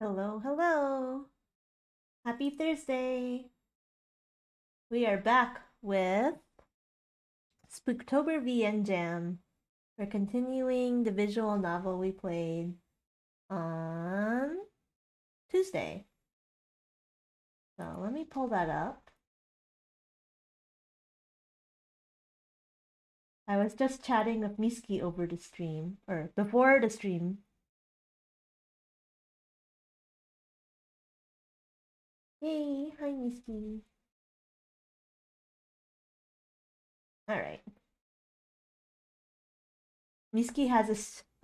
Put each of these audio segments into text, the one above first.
Hello, hello. Happy Thursday. We are back with Spooktober VN Jam. We're continuing the visual novel we played on Tuesday. So let me pull that up. I was just chatting with Miski over the stream, or before the stream. Hey, hi Miski. Alright. Miski has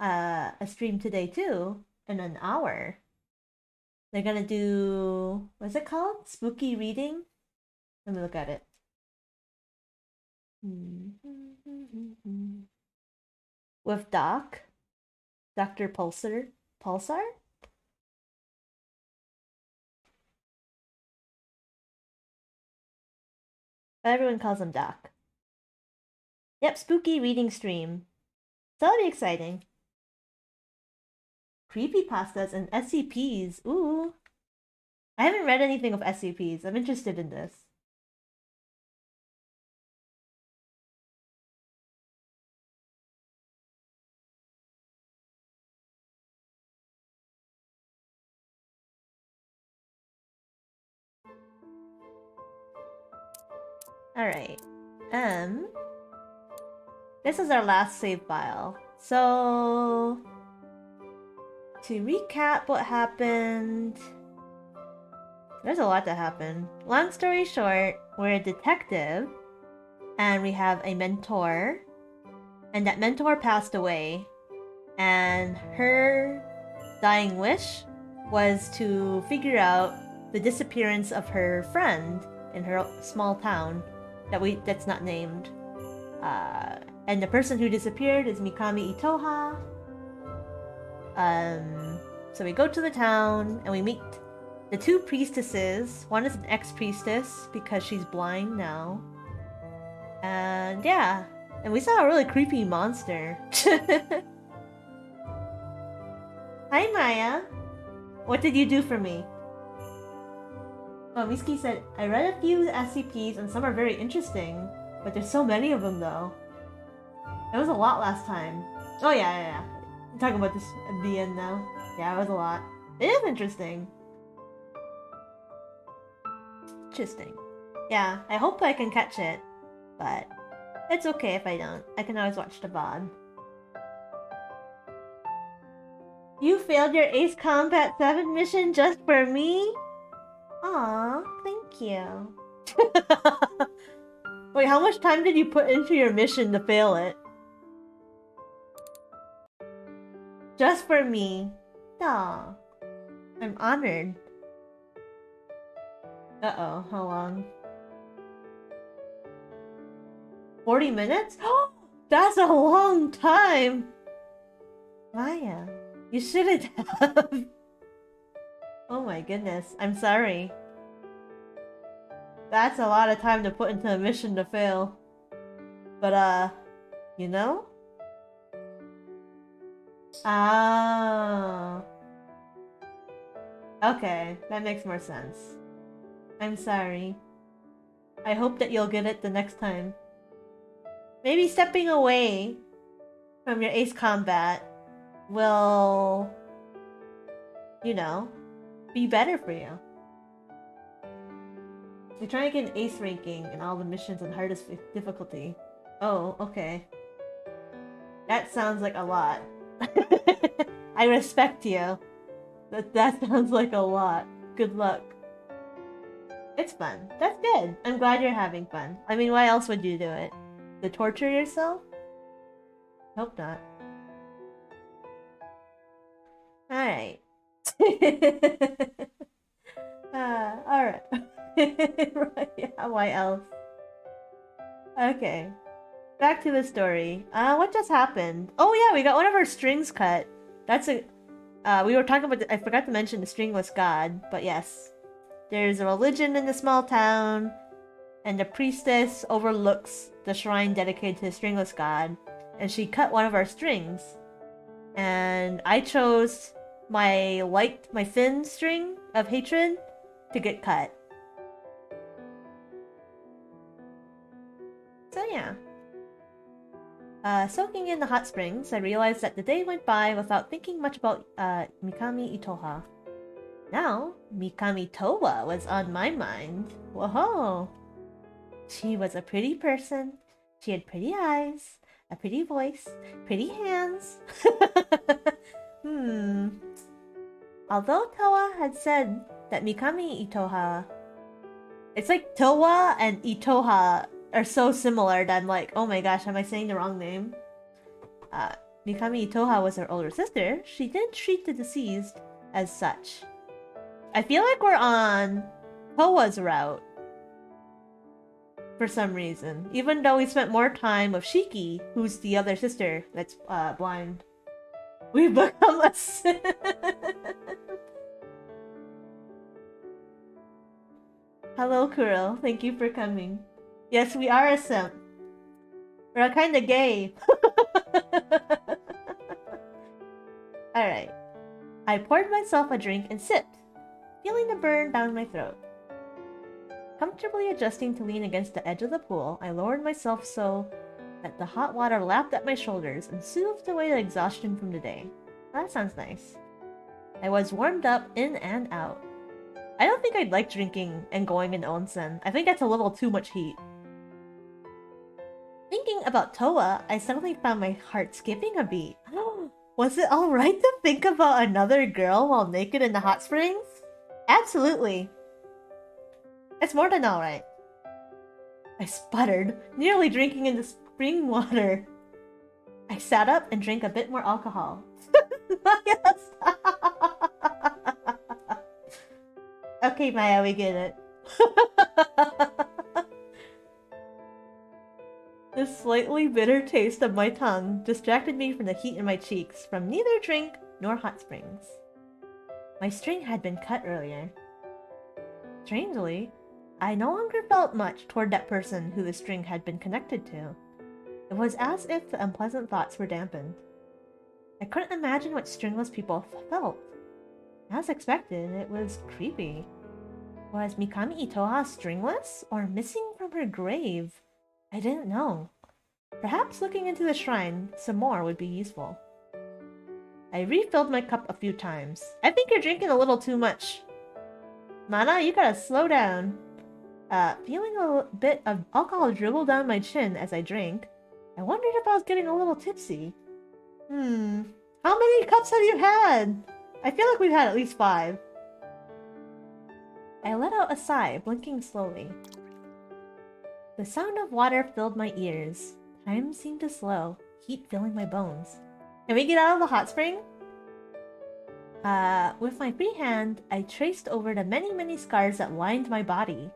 a stream today too, in an hour. They're gonna do, what's it called? Spooky reading? Let me look at it. With Dr. Pulsar? Everyone calls him Doc. Yep, spooky reading stream. So that'll be exciting. Creepypastas and SCPs. Ooh. I haven't read anything of SCPs. I'm interested in this. Alright. This is our last save file. So to recap what happened, there's a lot that happened. Long story short, we're a detective and we have a mentor, and that mentor passed away, and her dying wish was to figure out the disappearance of her friend in her small town that's not named. And the person who disappeared is Mikami Itoha. So we go to the town and we meet the two priestesses. One is an ex-priestess because she's blind now. And yeah, and we saw a really creepy monster. Hi Maya! What did you do for me? Oh, Miski said, I read a few SCPs and some are very interesting, but there's so many of them though. It was a lot last time. Oh yeah. I'm talking about this at the end now. Yeah, it was a lot. It is interesting. Interesting. Yeah, I hope I can catch it, but it's okay if I don't. I can always watch the VOD. You failed your Ace Combat 7 mission just for me? Aw, thank you. Wait, how much time did you put into your mission to fail it? Just for me. Aw. I'm honored. Uh-oh, how long? 40 minutes? That's a long time! Maya, you shouldn't have. Oh my goodness, I'm sorry. That's a lot of time to put into a mission to fail. But, you know? Ah. Okay, that makes more sense. I'm sorry. I hope that you'll get it the next time. Maybe stepping away from your Ace Combat will, you know, be better for you. You're trying to get an Ace ranking in all the missions on hardest difficulty. Oh, okay. That sounds like a lot. I respect you. That sounds like a lot. Good luck. It's fun. That's good. I'm glad you're having fun. I mean, why else would you do it? To torture yourself? Hope not. Alright. Alright. Yeah, why else? Okay. Back to the story. What just happened? Oh yeah, we got one of our strings cut. That's a... we were talking about... I forgot to mention the stringless god, but yes. There's a religion in the small town, and the priestess overlooks the shrine dedicated to the stringless god, and she cut one of our strings. And I chose my thin string of hatred to get cut. So yeah. Soaking in the hot springs, I realized that the day went by without thinking much about Mikami Itoha. Now, Mikami Towa was on my mind. Whoa! She was a pretty person. She had pretty eyes, a pretty voice, pretty hands. Although Towa had said that Mikami Itoha... It's like Towa and Itoha are so similar that I'm like, oh my gosh, am I saying the wrong name? Mikami Itoha was her older sister. She didn't treat the deceased as such. I feel like we're on Towa's route for some reason, even though we spent more time with Shiki, who's the other sister that's blind. We've become a simp. Hello, Kuro. Thank you for coming. Yes, we are a simp. We're kinda gay. Alright. I poured myself a drink and sipped, feeling the burn down my throat. Comfortably adjusting to lean against the edge of the pool, I lowered myself so that the hot water lapped at my shoulders and soothed away the exhaustion from the day. That sounds nice. I was warmed up in and out. I don't think I'd like drinking and going in onsen. I think that's a little too much heat. Thinking about Towa, I suddenly found my heart skipping a beat. Was it alright to think about another girl while naked in the hot springs? Absolutely. It's more than alright. I sputtered, nearly drinking in the spring water. I sat up and drank a bit more alcohol. Okay, Maya, we get it. The slightly bitter taste of my tongue distracted me from the heat in my cheeks from neither drink nor hot springs. My string had been cut earlier. Strangely, I no longer felt much toward that person who the string had been connected to. It was as if the unpleasant thoughts were dampened. I couldn't imagine what stringless people felt. As expected, it was creepy. Was Mikami Itoha stringless or missing from her grave? I didn't know. Perhaps looking into the shrine some more would be useful. I refilled my cup a few times. I think you're drinking a little too much. Mana, you gotta slow down. Feeling a bit of alcohol dribble down my chin as I drank, I wondered if I was getting a little tipsy. How many cups have you had? I feel like we've had at least 5. I let out a sigh, blinking slowly. The sound of water filled my ears. Time seemed to slow, heat filling my bones. Can we get out of the hot spring? With my free hand, I traced over the many scars that lined my body.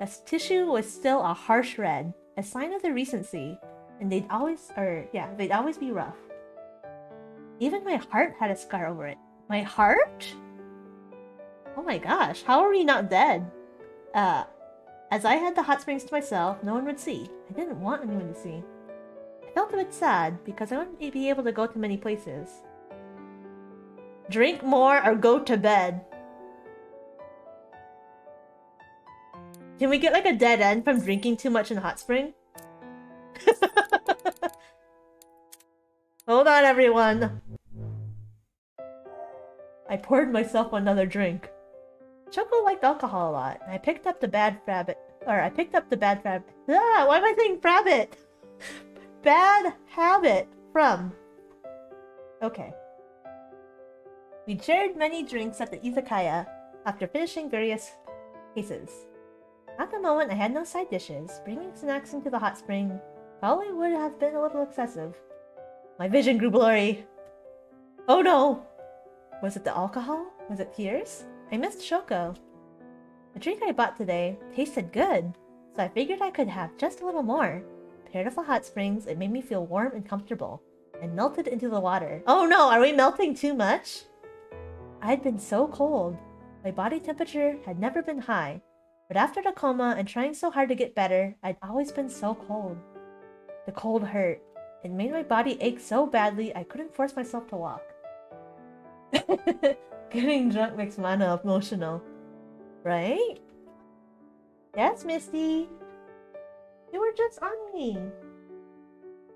The tissue was still a harsh red, a sign of the recency, and they'd always be rough. Even my heart had a scar over it. My heart? Oh my gosh, how are we not dead? As I had the hot springs to myself, no one would see. I didn't want anyone to see. I felt a bit sad because I wouldn't be able to go to many places. Drink more or go to bed. Can we get like a dead end from drinking too much in the hot spring? Hold on, everyone. I poured myself another drink. Choco liked alcohol a lot, and I picked up the bad habit. Why am I saying rabbit? Bad habit from. Okay. We shared many drinks at the izakaya after finishing various cases. At the moment, I had no side dishes. Bringing snacks into the hot spring probably would have been a little excessive. My vision grew blurry. Oh no! Was it the alcohol? Was it tears? I missed Shoko. The drink I bought today tasted good, so I figured I could have just a little more. Paired with the hot springs, it made me feel warm and comfortable, and melted into the water. Oh no, are we melting too much? I'd been so cold. My body temperature had never been high, but after the coma and trying so hard to get better, I'd always been so cold. The cold hurt. It made my body ache so badly I couldn't force myself to walk. Getting drunk makes mana emotional. Right? Yes, Misty. You were just on me.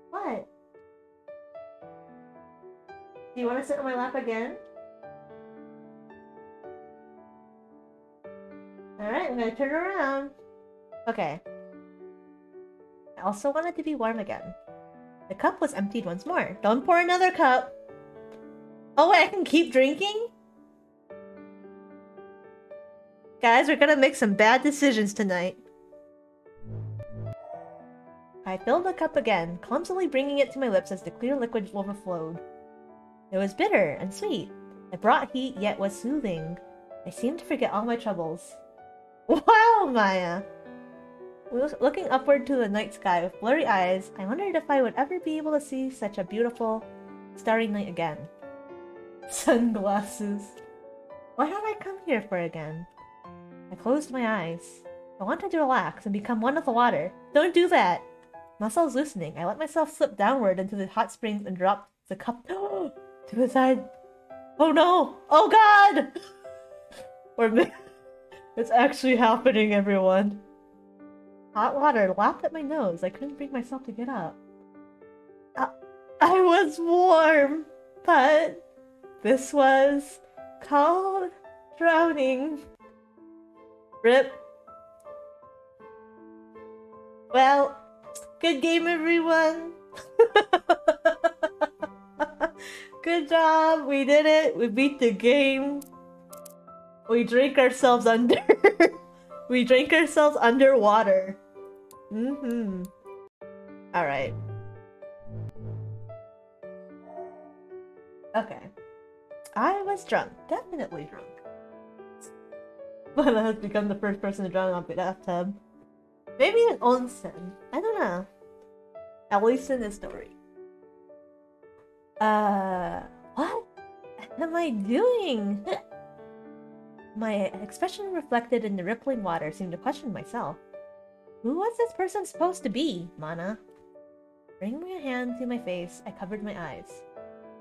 What? Do you want to sit on my lap again? Alright, I'm gonna turn around. Okay. I also wanted to be warm again. The cup was emptied once more. Don't pour another cup! Oh wait, I can keep drinking? Guys, we're gonna make some bad decisions tonight. I filled the cup again, clumsily bringing it to my lips as the clear liquid overflowed. It was bitter and sweet. It brought heat, yet was soothing. I seemed to forget all my troubles. Wow, Maya! Looking upward to the night sky with blurry eyes, I wondered if I would ever be able to see such a beautiful, starry night again. Sunglasses. What had I come here for again? I closed my eyes. I wanted to relax and become one with the water. Don't do that! Muscles loosening, I let myself slip downward into the hot springs and dropped the cup to the side. Oh no! Oh god! It's actually happening, everyone. Hot water lapped at my nose. I couldn't bring myself to get up. I was warm, but this was called drowning. RIP. Well, good game, everyone. Good job. We did it. We beat the game. We drank ourselves under. We drank ourselves underwater. Alright. Okay. I was drunk. Definitely drunk. But I has become the first person to drown on the bathtub. Maybe an onsen. I don't know. At least in this story. What am I doing? My expression reflected in the rippling water seemed to question myself. Who was this person supposed to be, Mana? Bringing my hand to my face, I covered my eyes.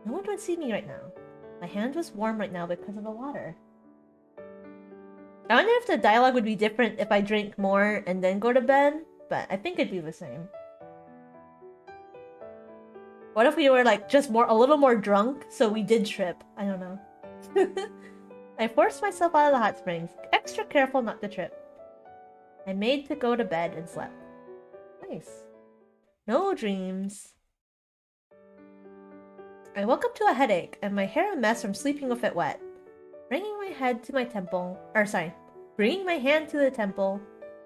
No one would see me right now. My hand was warm right now because of the water. I wonder if the dialogue would be different if I drank more and then go to bed, but I think it'd be the same. What if we were like just a little more drunk, so we did trip? I don't know. I forced myself out of the hot springs, extra careful not to trip. I made to go to bed and slept. Nice. No dreams. I woke up to a headache and my hair a mess from sleeping with it wet. Bringing my hand to the temple,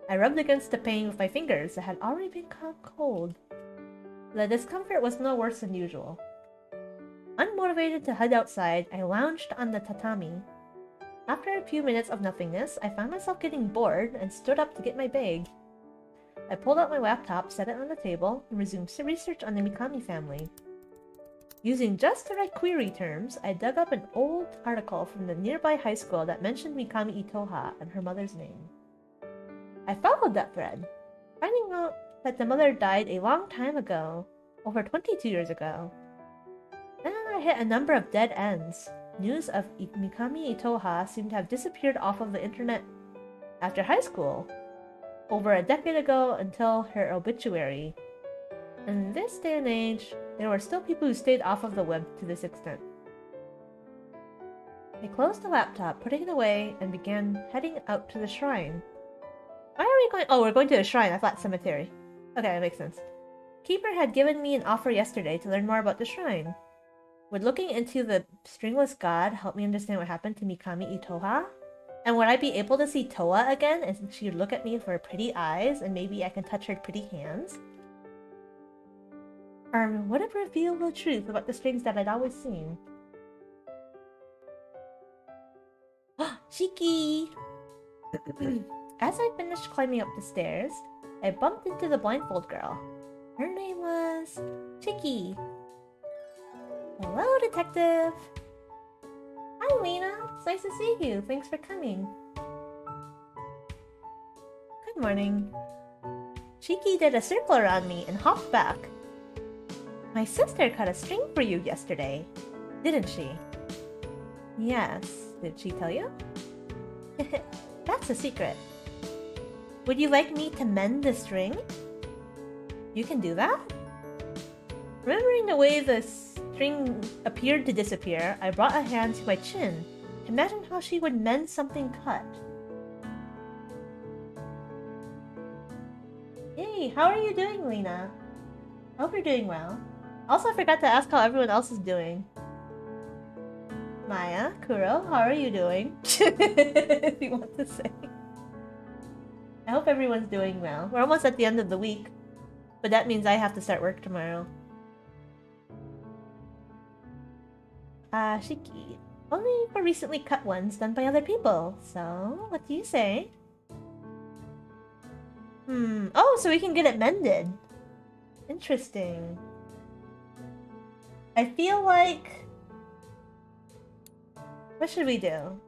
I rubbed against the pain with my fingers that had already become cold. The discomfort was no worse than usual. Unmotivated to head outside, I lounged on the tatami. After a few minutes of nothingness, I found myself getting bored and stood up to get my bag. I pulled out my laptop, set it on the table, and resumed research on the Mikami family. Using just the right query terms, I dug up an old article from the nearby high school that mentioned Mikami Itoha and her mother's name. I followed that thread, finding out that the mother died a long time ago, over 22 years ago. Then I hit a number of dead ends. News of Mikami Itoha seemed to have disappeared off of the internet after high school, over a decade ago until her obituary. In this day and age, there were still people who stayed off of the web to this extent. I closed the laptop, putting it away, and began heading out to the shrine. Why are we going? Oh, we're going to the shrine. I thought cemetery. Okay, that makes sense. Keeper had given me an offer yesterday to learn more about the shrine. Would looking into the stringless god help me understand what happened to Mikami Itoha? And would I be able to see Toa again and she would look at me with her pretty eyes and maybe I can touch her pretty hands? Or would it reveal the truth about the strings that I'd always seen? Shiki! As I finished climbing up the stairs, I bumped into the blindfold girl. Her name was Chiki. Hello, detective! Hi, Lena! It's nice to see you. Thanks for coming. Good morning. Chiki did a circle around me and hopped back. My sister cut a string for you yesterday, didn't she? Yes. Did she tell you? That's a secret. Would you like me to mend the string? You can do that? Remembering the way the string appeared to disappear, I brought a hand to my chin. Imagine how she would mend something cut. Hey, how are you doing, Lena? I hope you're doing well. Also, I forgot to ask how everyone else is doing. Maya, Kuro, how are you doing? If you want to say. I hope everyone's doing well. We're almost at the end of the week, but that means I have to start work tomorrow. Shiki. Only for recently cut ones done by other people. So, what do you say? Oh, so we can get it mended. Interesting. I feel like... What should we do?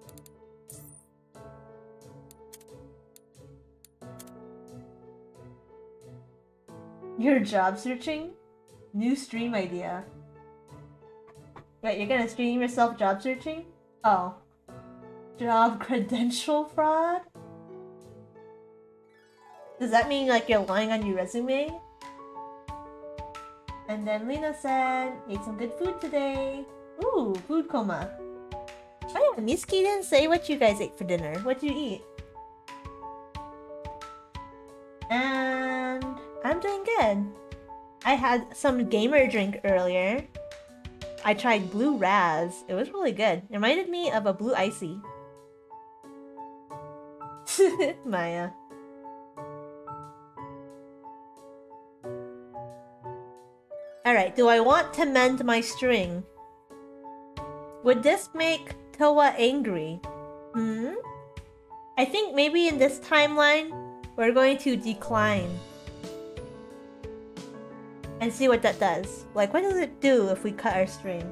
You're job searching? New stream idea. Wait, you're gonna stream yourself job searching? Oh. Job credential fraud? Does that mean like you're lying on your resume? And then Lena said, ate some good food today. Ooh, food coma. Oh yeah, Miski didn't say what you guys ate for dinner. What'd you eat? And I'm doing good. I had some gamer drink earlier. I tried Blue Raz. It was really good. It reminded me of a Blue Icy. Maya. Alright, do I want to mend my string? Would this make Toa angry? I think maybe in this timeline, we're going to decline. And see what that does. Like, what does it do if we cut our string?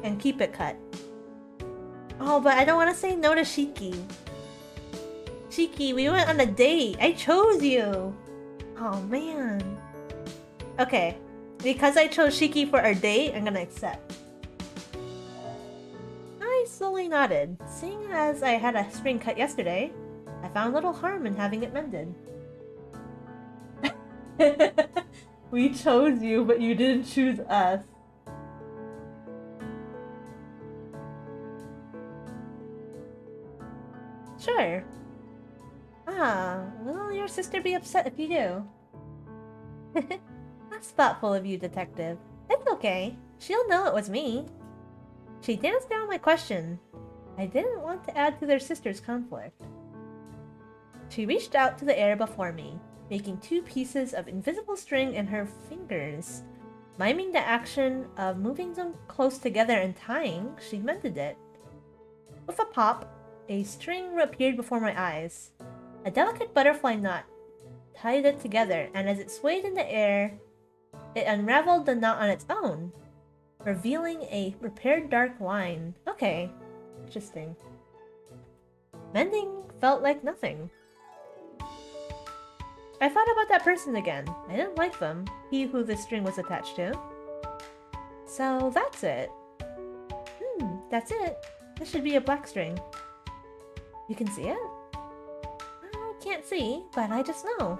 And keep it cut? Oh, but I don't want to say no to Shiki. Shiki, we went on a date. I chose you. Oh, man. Okay. Because I chose Shiki for our date, I'm gonna accept. I slowly nodded. Seeing as I had a string cut yesterday, I found little harm in having it mended. We chose you, but you didn't choose us. Sure. Will your sister be upset if you do? That's thoughtful of you, Detective. It's okay. She'll know it was me. She danced down my question. I didn't want to add to their sister's conflict. She reached out to the air before me, making two pieces of invisible string in her fingers. Miming the action of moving them close together and tying, she mended it. With a pop, a string appeared before my eyes. A delicate butterfly knot tied it together, and as it swayed in the air, it unraveled the knot on its own, revealing a repaired dark line. Okay, interesting. Mending felt like nothing. I thought about that person again. I didn't like them, he who the string was attached to. So that's it. That's it. This should be a black string. You can see it? I can't see, but I just know.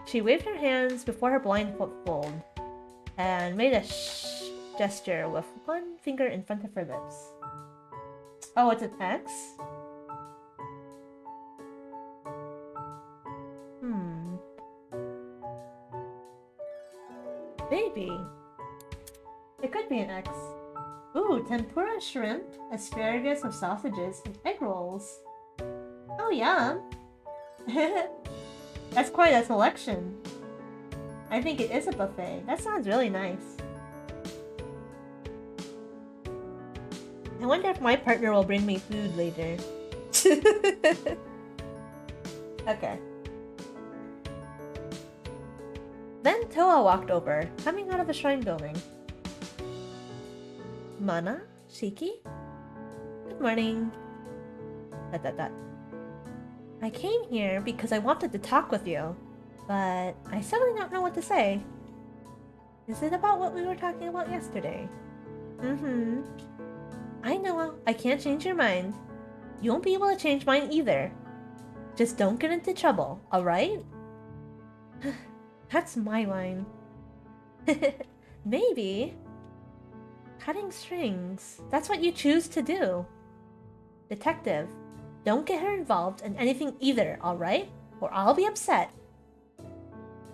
She waved her hands before her blindfold and made a shh gesture with one finger in front of her lips. Oh, it's an X? Maybe. It could be an X. Ooh, tempura shrimp, asparagus with sausages, and egg rolls. Oh, yum! That's quite a selection. I think it is a buffet. That sounds really nice. I wonder if my partner will bring me food later. Okay. Then Toa walked over, coming out of the shrine building. Mana? Shiki? Good morning. ... I came here because I wanted to talk with you, but I suddenly don't know what to say. Is it about what we were talking about yesterday? I'm I know I can't change your mind. You won't be able to change mine either. Just don't get into trouble, alright? That's my line. Maybe. Cutting strings. That's what you choose to do. Detective, don't get her involved in anything either, alright? Or I'll be upset.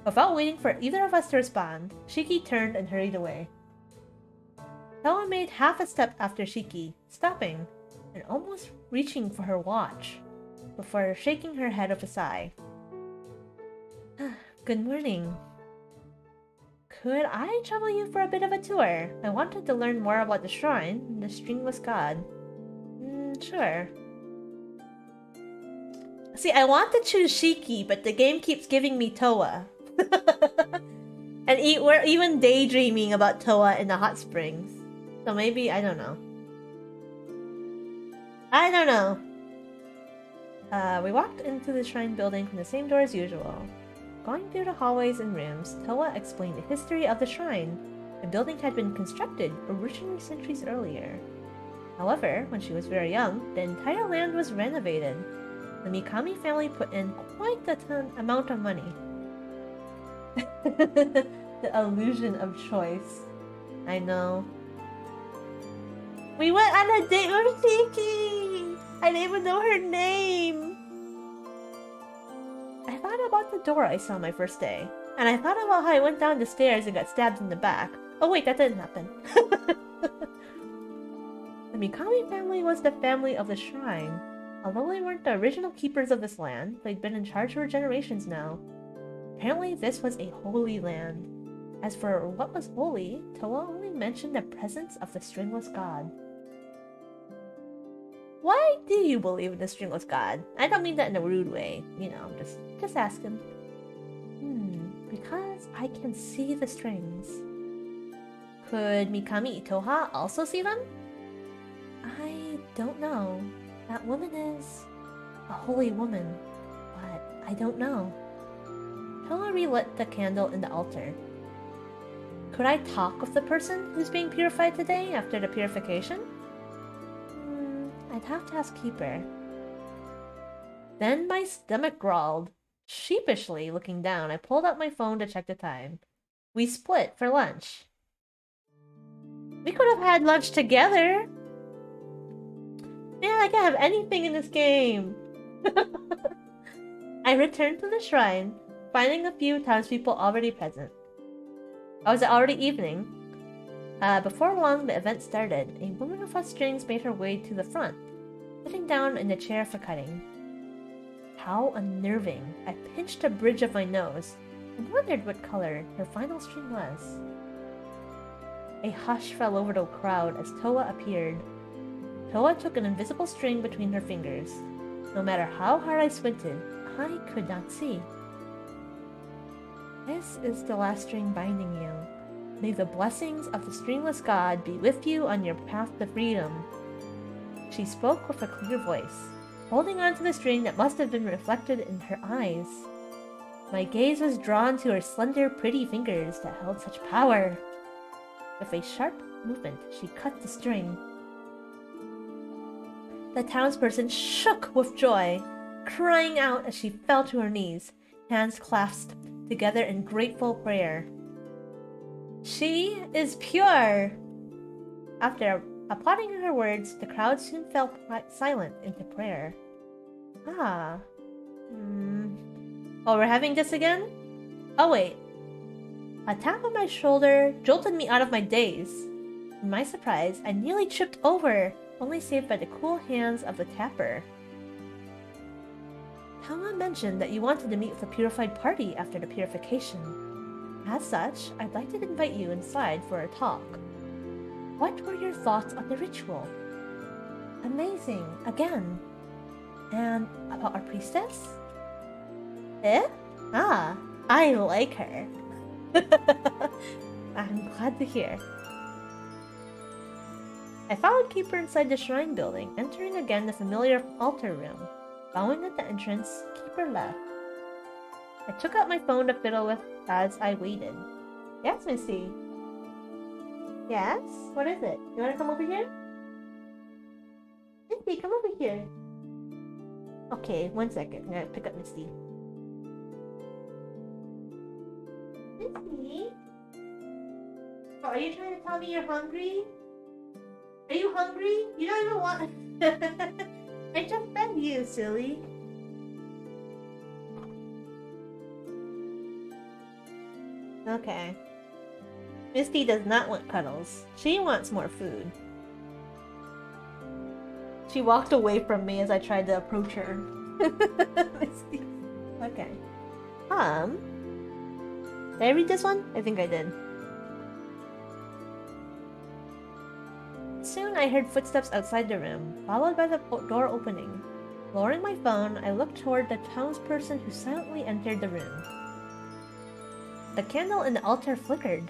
Without waiting for either of us to respond, Shiki turned and hurried away. Toa made half a step after Shiki, stopping and almost reaching for her watch, before shaking her head with a sigh. Good morning. Could I trouble you for a bit of a tour? I wanted to learn more about the shrine and the stringless god. Sure. See, I want to choose Shiki, but the game keeps giving me Toa. And we're even daydreaming about Toa in the hot springs. So maybe, I don't know. I don't know. We walked into the shrine building from the same door as usual. Going through the hallways and rooms, Toa explained the history of the shrine. The building had been constructed originally centuries earlier. However, when she was very young, the entire land was renovated. The Mikami family put in quite the amount of money. The illusion of choice. I know. We went on a date with Shiki! I didn't even know her name! I thought about the door I saw my first day. And I thought about how I went down the stairs and got stabbed in the back. Oh wait, that didn't happen. The Mikami family was the family of the shrine. Although they weren't the original keepers of this land, they'd been in charge for generations now. Apparently this was a holy land. As for what was holy, Toa only mentioned the presence of the stringless god. Why do you believe in the stringless god? I don't mean that in a rude way, you know, just asking. Because I can see the strings. Could Mikami Itoha also see them? I don't know. That woman is a holy woman, but I don't know. Toa relit the candle in the altar. Could I talk with the person who's being purified today after the purification? I'd have to ask Keeper. Then my stomach growled. Sheepishly looking down, I pulled out my phone to check the time. We split for lunch. We could have had lunch together! Man, I can't have anything in this game! I returned to the shrine, finding a few townspeople already present. It was already evening. Before long, the event started. A woman with strings made her way to the front, sitting down in the chair for cutting. How unnerving. I pinched the bridge of my nose and wondered what color her final string was. A hush fell over the crowd as Toa appeared. Toa took an invisible string between her fingers. No matter how hard I squinted, I could not see. This is the last string binding you. May the blessings of the stringless god be with you on your path to freedom. She spoke with a clear voice, holding on to the string that must have been reflected in her eyes. My gaze was drawn to her slender, pretty fingers that held such power. With a sharp movement, she cut the string. The townsperson shook with joy, crying out as she fell to her knees, hands clasped together in grateful prayer. She is pure! After applauding her words, the crowd soon fell silent into prayer. Oh, we're having this again? Oh wait. A tap on my shoulder jolted me out of my daze. In my surprise, I nearly tripped over, only saved by the cool hands of the tapper. Toa mentioned that you wanted to meet with a purified party after the purification. As such, I'd like to invite you inside for a talk. What were your thoughts on the ritual? Amazing, again. And about our priestess? Eh? Ah, I like her. I'm glad to hear. I followed Keeper inside the shrine building, entering again the familiar altar room. Bowing at the entrance, Keeper left. I took out my phone to fiddle with as I waited. Yes, Missy. Yes? What is it? You want to come over here? Misty, come over here. Okay, 1 second. I'm gonna pick up Misty. Misty? Oh, are you trying to tell me you're hungry? Are you hungry? You don't even want... I just fed you, silly. Okay. Misty does not want cuddles. She wants more food. She walked away from me as I tried to approach her. Misty. Okay. Did I read this one? I think I did. Soon I heard footsteps outside the room, followed by the door opening. Lowering my phone, I looked toward the townsperson who silently entered the room. The candle in the altar flickered.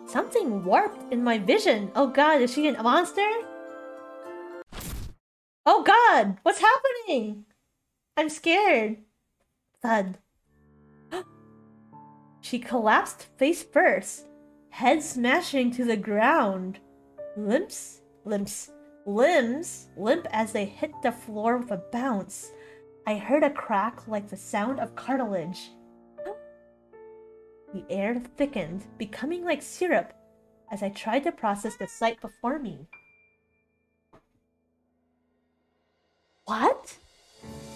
Something warped in my vision. Oh god, is she a monster? Oh god, what's happening? I'm scared. Thud. She collapsed face first, head smashing to the ground. Limbs limp as they hit the floor with a bounce. I heard a crack like the sound of cartilage. The air thickened, becoming like syrup, as I tried to process the sight before me. What?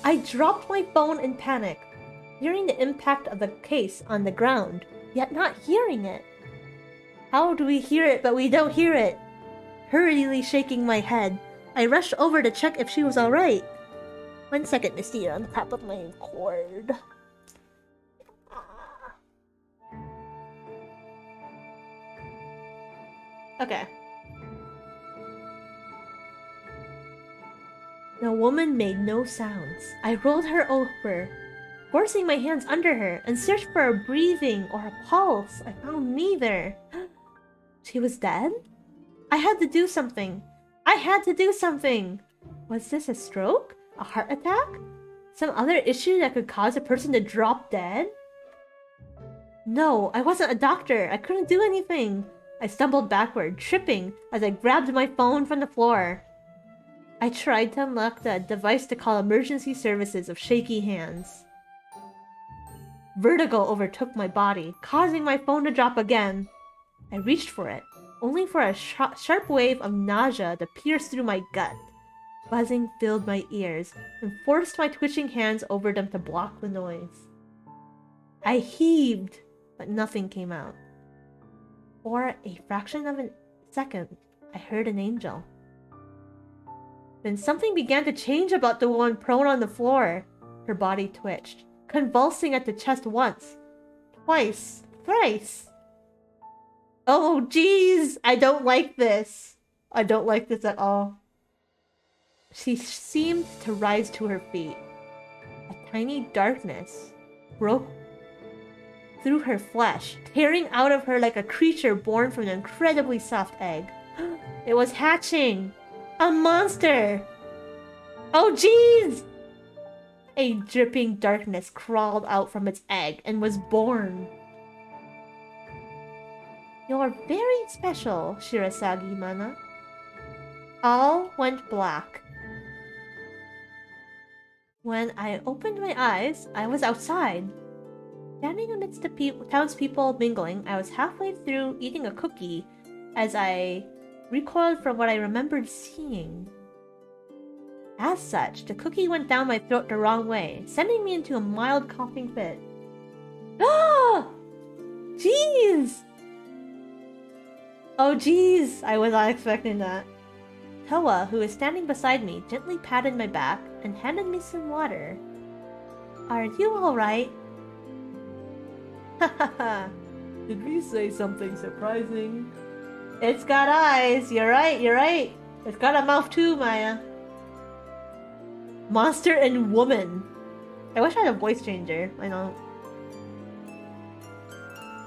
I dropped my phone in panic, hearing the impact of the case on the ground, yet not hearing it. How do we hear it but we don't hear it? Hurriedly shaking my head, I rushed over to check if she was alright. 1 second, Misty, you're on top of my cord. Okay. The woman made no sounds. I rolled her over, forcing my hands under her, and searched for a breathing or a pulse. I found neither. She was dead? I had to do something. Was this a stroke? A heart attack? Some other issue that could cause a person to drop dead? No, I wasn't a doctor. I couldn't do anything. I stumbled backward, tripping as I grabbed my phone from the floor. I tried to unlock the device to call emergency services with shaky hands. Vertigo overtook my body, causing my phone to drop again. I reached for it, only for a sharp wave of nausea to pierce through my gut. Buzzing filled my ears and forced my twitching hands over them to block the noise. I heaved, but nothing came out. For a fraction of a second, I heard an angel. Then something began to change about the woman prone on the floor. Her body twitched, convulsing at the chest once, twice, thrice. Oh jeez, I don't like this. I don't like this at all. She seemed to rise to her feet. A tiny darkness broke through her flesh, tearing out of her like a creature born from an incredibly soft egg. It was hatching! A monster! Oh jeez! A dripping darkness crawled out from its egg and was born. You're very special, Shirasagi-mana. All went black. When I opened my eyes, I was outside. Standing amidst the townspeople mingling, I was halfway through eating a cookie as I recoiled from what I remembered seeing. As such, the cookie went down my throat the wrong way, sending me into a mild coughing fit. Ah! Jeez! Oh jeez, I was not expecting that. Toa, who was standing beside me, gently patted my back and handed me some water. Are you alright? Hahaha. Did we say something surprising? It's got eyes. You're right. It's got a mouth too, Maya. Monster and woman. I wish I had a voice changer. I don't.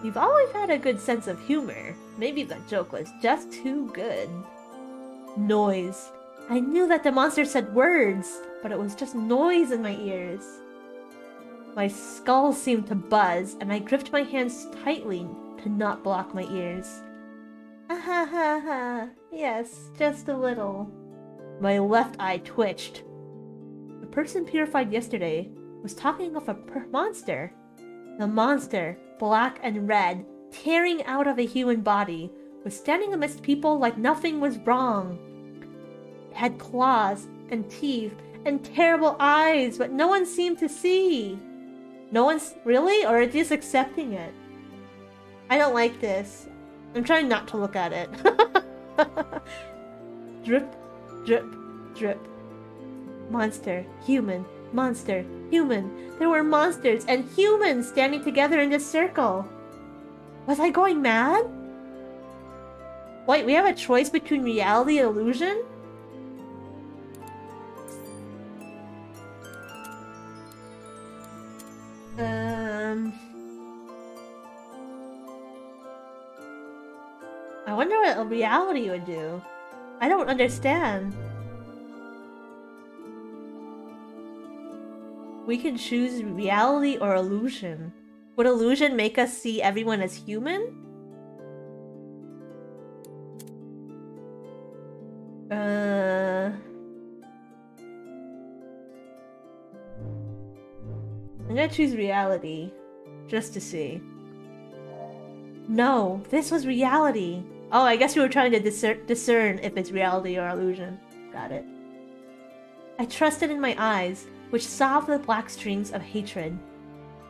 You've always had a good sense of humor. Maybe the joke was just too good. Noise. I knew that the monster said words, but it was just noise in my ears. My skull seemed to buzz, and I gripped my hands tightly to not block my ears. Ah ha ha ha. Yes, just a little. My left eye twitched. The person purified yesterday was talking of a monster. The monster, black and red, tearing out of a human body, was standing amidst people like nothing was wrong. It had claws and teeth and terrible eyes, but no one seemed to see. No one's really, or just accepting it? I don't like this. I'm trying not to look at it. Drip, drip, drip. Monster, human, monster, human. There were monsters and humans standing together in this circle. Was I going mad? Wait, we have a choice between reality and illusion? I wonder what a reality would do. I don't understand. We can choose reality or illusion. Would illusion make us see everyone as human? I'm gonna choose reality, just to see. No, this was reality. Oh, I guess we were trying to discern if it's reality or illusion. Got it. I trusted in my eyes, which saw the black strings of hatred.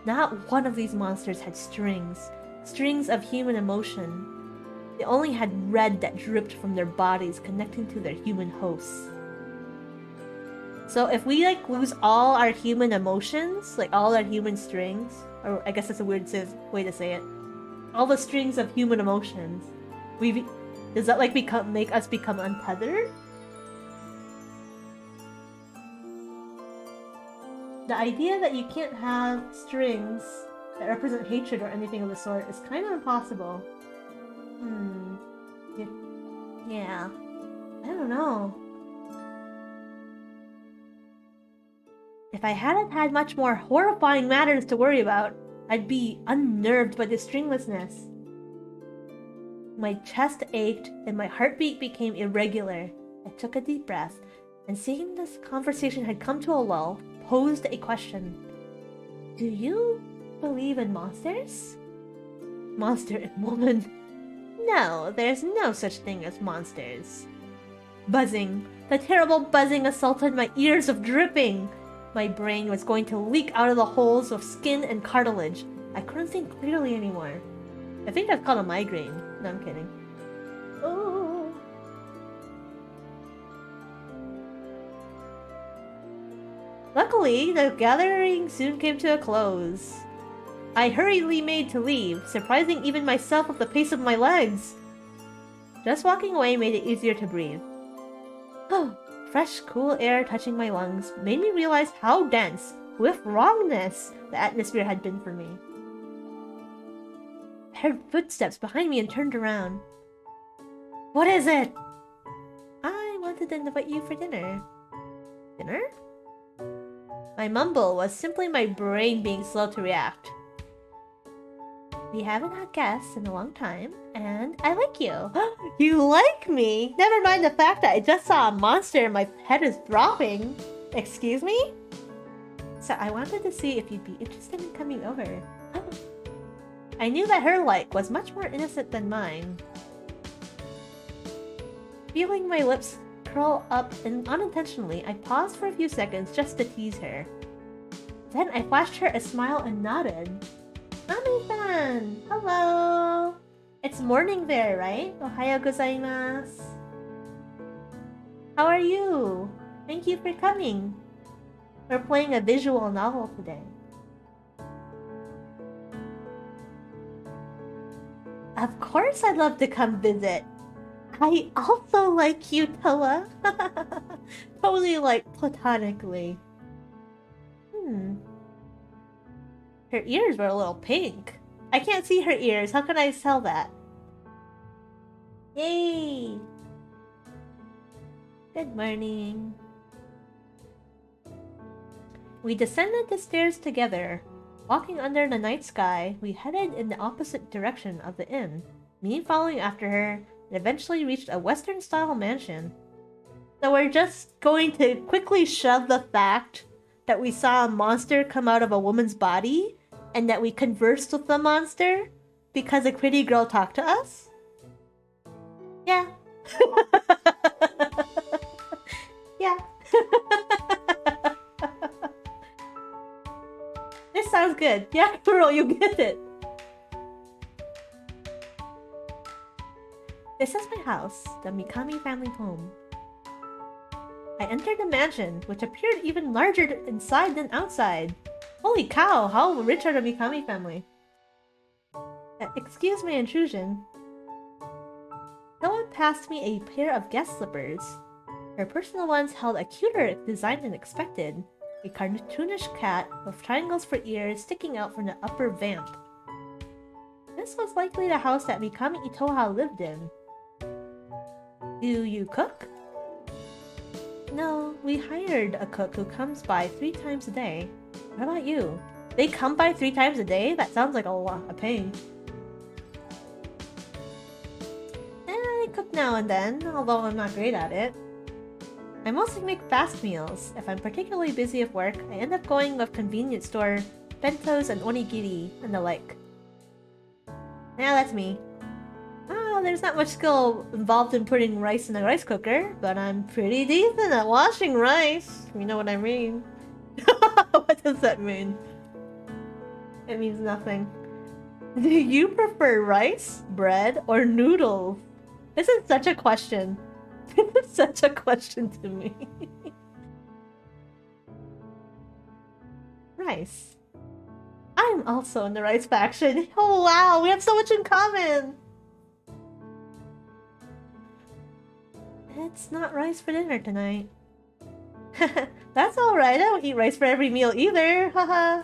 Not one of these monsters had strings. Strings of human emotion. They only had red that dripped from their bodies connecting to their human hosts. So if we like lose all our human emotions, like all our human strings, or I guess that's a weird way to say it, all the strings of human emotions, does that like make us become untethered? The idea that you can't have strings that represent hatred or anything of the sort is kind of impossible. Yeah. I don't know. If I hadn't had much more horrifying matters to worry about, I'd be unnerved by the stringlessness. My chest ached and my heartbeat became irregular. I took a deep breath, and seeing this conversation had come to a lull, posed a question. Do you believe in monsters? Monster and woman. No, there's no such thing as monsters. Buzzing. The terrible buzzing assaulted my ears of dripping. My brain was going to leak out of the holes of skin and cartilage. I couldn't think clearly anymore. I think that's called a migraine. No, I'm kidding. Oh. Luckily, the gathering soon came to a close. I hurriedly made to leave, surprising even myself with the pace of my legs. Just walking away made it easier to breathe. Oh, fresh, cool air touching my lungs made me realize how dense, with wrongness, the atmosphere had been for me. I heard footsteps behind me and turned around. What is it? I wanted to invite you for dinner. Dinner? My mumble was simply my brain being slow to react. We haven't had guests in a long time, and I like you. You like me? Never mind the fact that I just saw a monster and my head is dropping. Excuse me? So I wanted to see if you'd be interested in coming over. I knew that her like was much more innocent than mine. Feeling my lips curl up and unintentionally, I paused for a few seconds just to tease her. Then I flashed her a smile and nodded. Ami-san! Hello! It's morning there, right? Ohayo gozaimasu. How are you? Thank you for coming. We're playing a visual novel today. Of course I'd love to come visit. I also like you, Toa. Totally like platonically. Her ears were a little pink. I can't see her ears. How can I tell that? Yay! Good morning. We descended the stairs together. Walking under the night sky, we headed in the opposite direction of the inn, me following after her, and eventually reached a Western-style mansion. So we're just going to quickly shove the fact that we saw a monster come out of a woman's body and that we conversed with the monster because a pretty girl talked to us? Yeah. Yeah. This sounds good. Yeah, girl, you get it. This is my house, the Mikami family home. I entered the mansion, which appeared even larger inside than outside. Holy cow, how rich are the Mikami family? Excuse my intrusion. Someone passed me a pair of guest slippers. Her personal ones held a cuter design than expected. A cartoonish cat with triangles for ears sticking out from the upper vamp. This was likely the house that Mikami Itoha lived in. Do you cook? No, we hired a cook who comes by 3 times a day. What about you? They come by 3 times a day? That sounds like a lot of pain. I cook now and then, although I'm not great at it. I mostly make fast meals. If I'm particularly busy at work, I end up going with convenience store, bentos and onigiri, and the like. Yeah, that's me. There's not much skill involved in putting rice in a rice cooker, but I'm pretty decent at washing rice. You know what I mean? What does that mean? It means nothing. Do you prefer rice, bread, or noodles? This is such a question. This is such a question to me. Rice. I'm also in the rice faction. Oh wow, we have so much in common! It's not rice for dinner tonight. That's alright, I don't eat rice for every meal either, haha.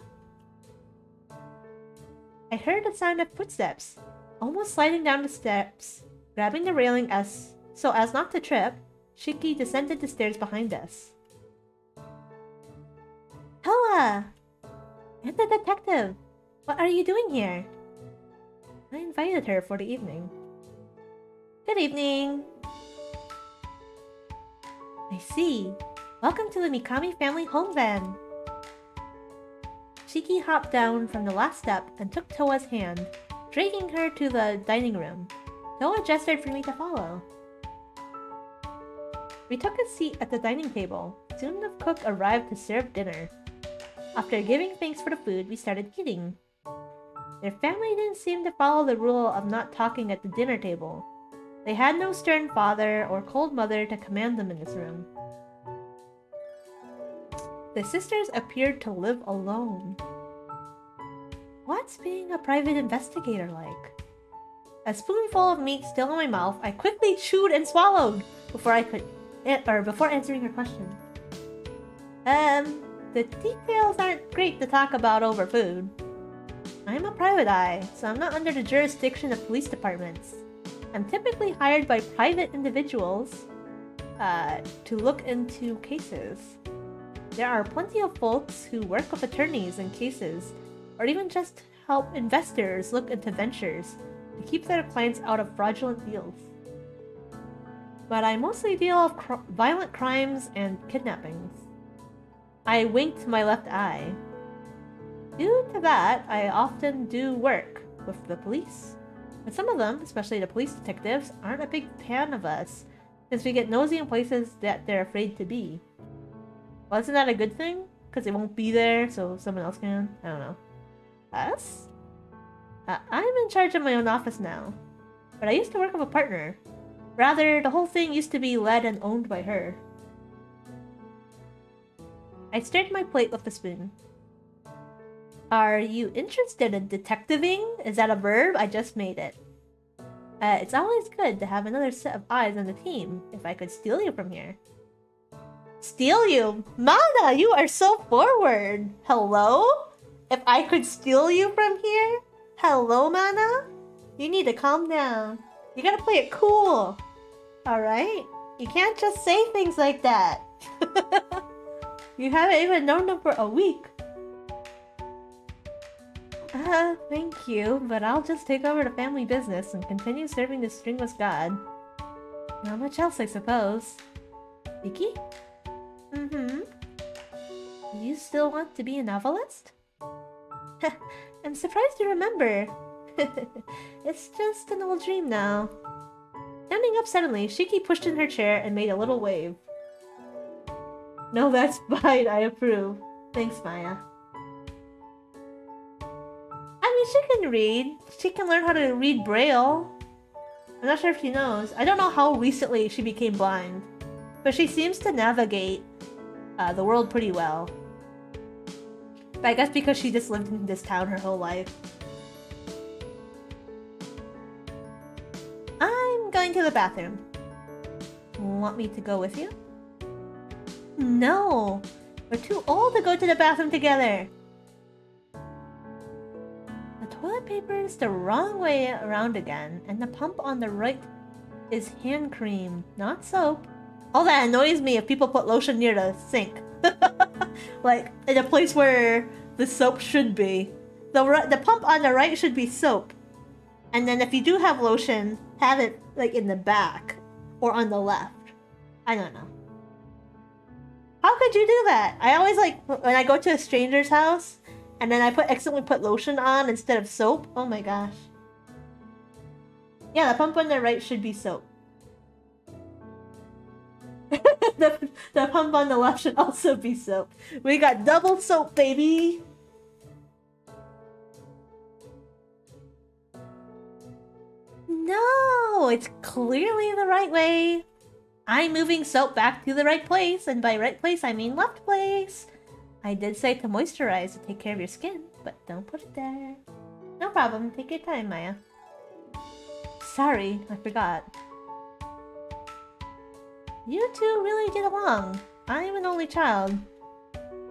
I heard the sound of footsteps, almost sliding down the steps. Grabbing the railing so as not to trip, Shiki descended the stairs behind us. Hoa! I'm the detective! What are you doing here? I invited her for the evening. Good evening! I see. Welcome to the Mikami family home then. Shiki hopped down from the last step and took Toa's hand, dragging her to the dining room. Toa gestured for me to follow. We took a seat at the dining table. Soon the cook arrived to serve dinner. After giving thanks for the food, we started eating. Their family didn't seem to follow the rule of not talking at the dinner table. They had no stern father or cold mother to command them in this room. The sisters appeared to live alone. What's being a private investigator like? A spoonful of meat still in my mouth, I quickly chewed and swallowed before answering her question. The details aren't great to talk about over food. I'm a private eye, so I'm not under the jurisdiction of police departments. I'm typically hired by private individuals to look into cases. There are plenty of folks who work with attorneys in cases, or even just help investors look into ventures to keep their clients out of fraudulent deals. But I mostly deal with violent crimes and kidnappings. I winked my left eye. Due to that, I often do work with the police. But some of them, especially the police detectives, aren't a big fan of us, since we get nosy in places that they're afraid to be. Well, isn't that a good thing? Because they won't be there, so someone else can? I don't know. Us? I'm in charge of my own office now. But I used to work with a partner. Rather, the whole thing used to be led and owned by her. I stirred my plate with a spoon. Are you interested in detectiving? Is that a verb? I just made it. It's always good to have another set of eyes on the team, if I could steal you from here. Steal you? Mana, you are so forward! Hello? If I could steal you from here? Hello, Mana? You need to calm down. You gotta play it cool. Alright? You can't just say things like that. You haven't even known them for a week. Thank you, but I'll just take over the family business and continue serving this stringless god. Not much else, I suppose. Vicky? Mm-hmm. You still want to be a novelist? I'm surprised you remember. It's just an old dream now. Standing up suddenly, Shiki pushed in her chair and made a little wave. No, that's fine. I approve. Thanks, Maya. I mean, she can read. She can learn how to read Braille. I'm not sure if she knows. I don't know how recently she became blind, but she seems to navigate the world pretty well. But I guess because she just lived in this town her whole life. I'm going to the bathroom. Want me to go with you? No! We're too old to go to the bathroom together! The toilet paper is the wrong way around again, and the pump on the right is hand cream, not soap. All that annoys me if people put lotion near the sink. Like, in a place where the soap should be. The pump on the right should be soap. And then if you do have lotion, have it, like, in the back. Or on the left. I don't know. How could you do that? I always, like, when I go to a stranger's house, and then I accidentally put lotion on instead of soap. Oh my gosh. Yeah, the pump on the right should be soap. the pump on the left should also be soap. We got double soap, baby! No! It's clearly the right way! I'm moving soap back to the right place, and by right place I mean left place! I did say to moisturize to take care of your skin, but don't put it there. No problem, take your time, Maya. Sorry, I forgot. You two really get along. I'm an only child.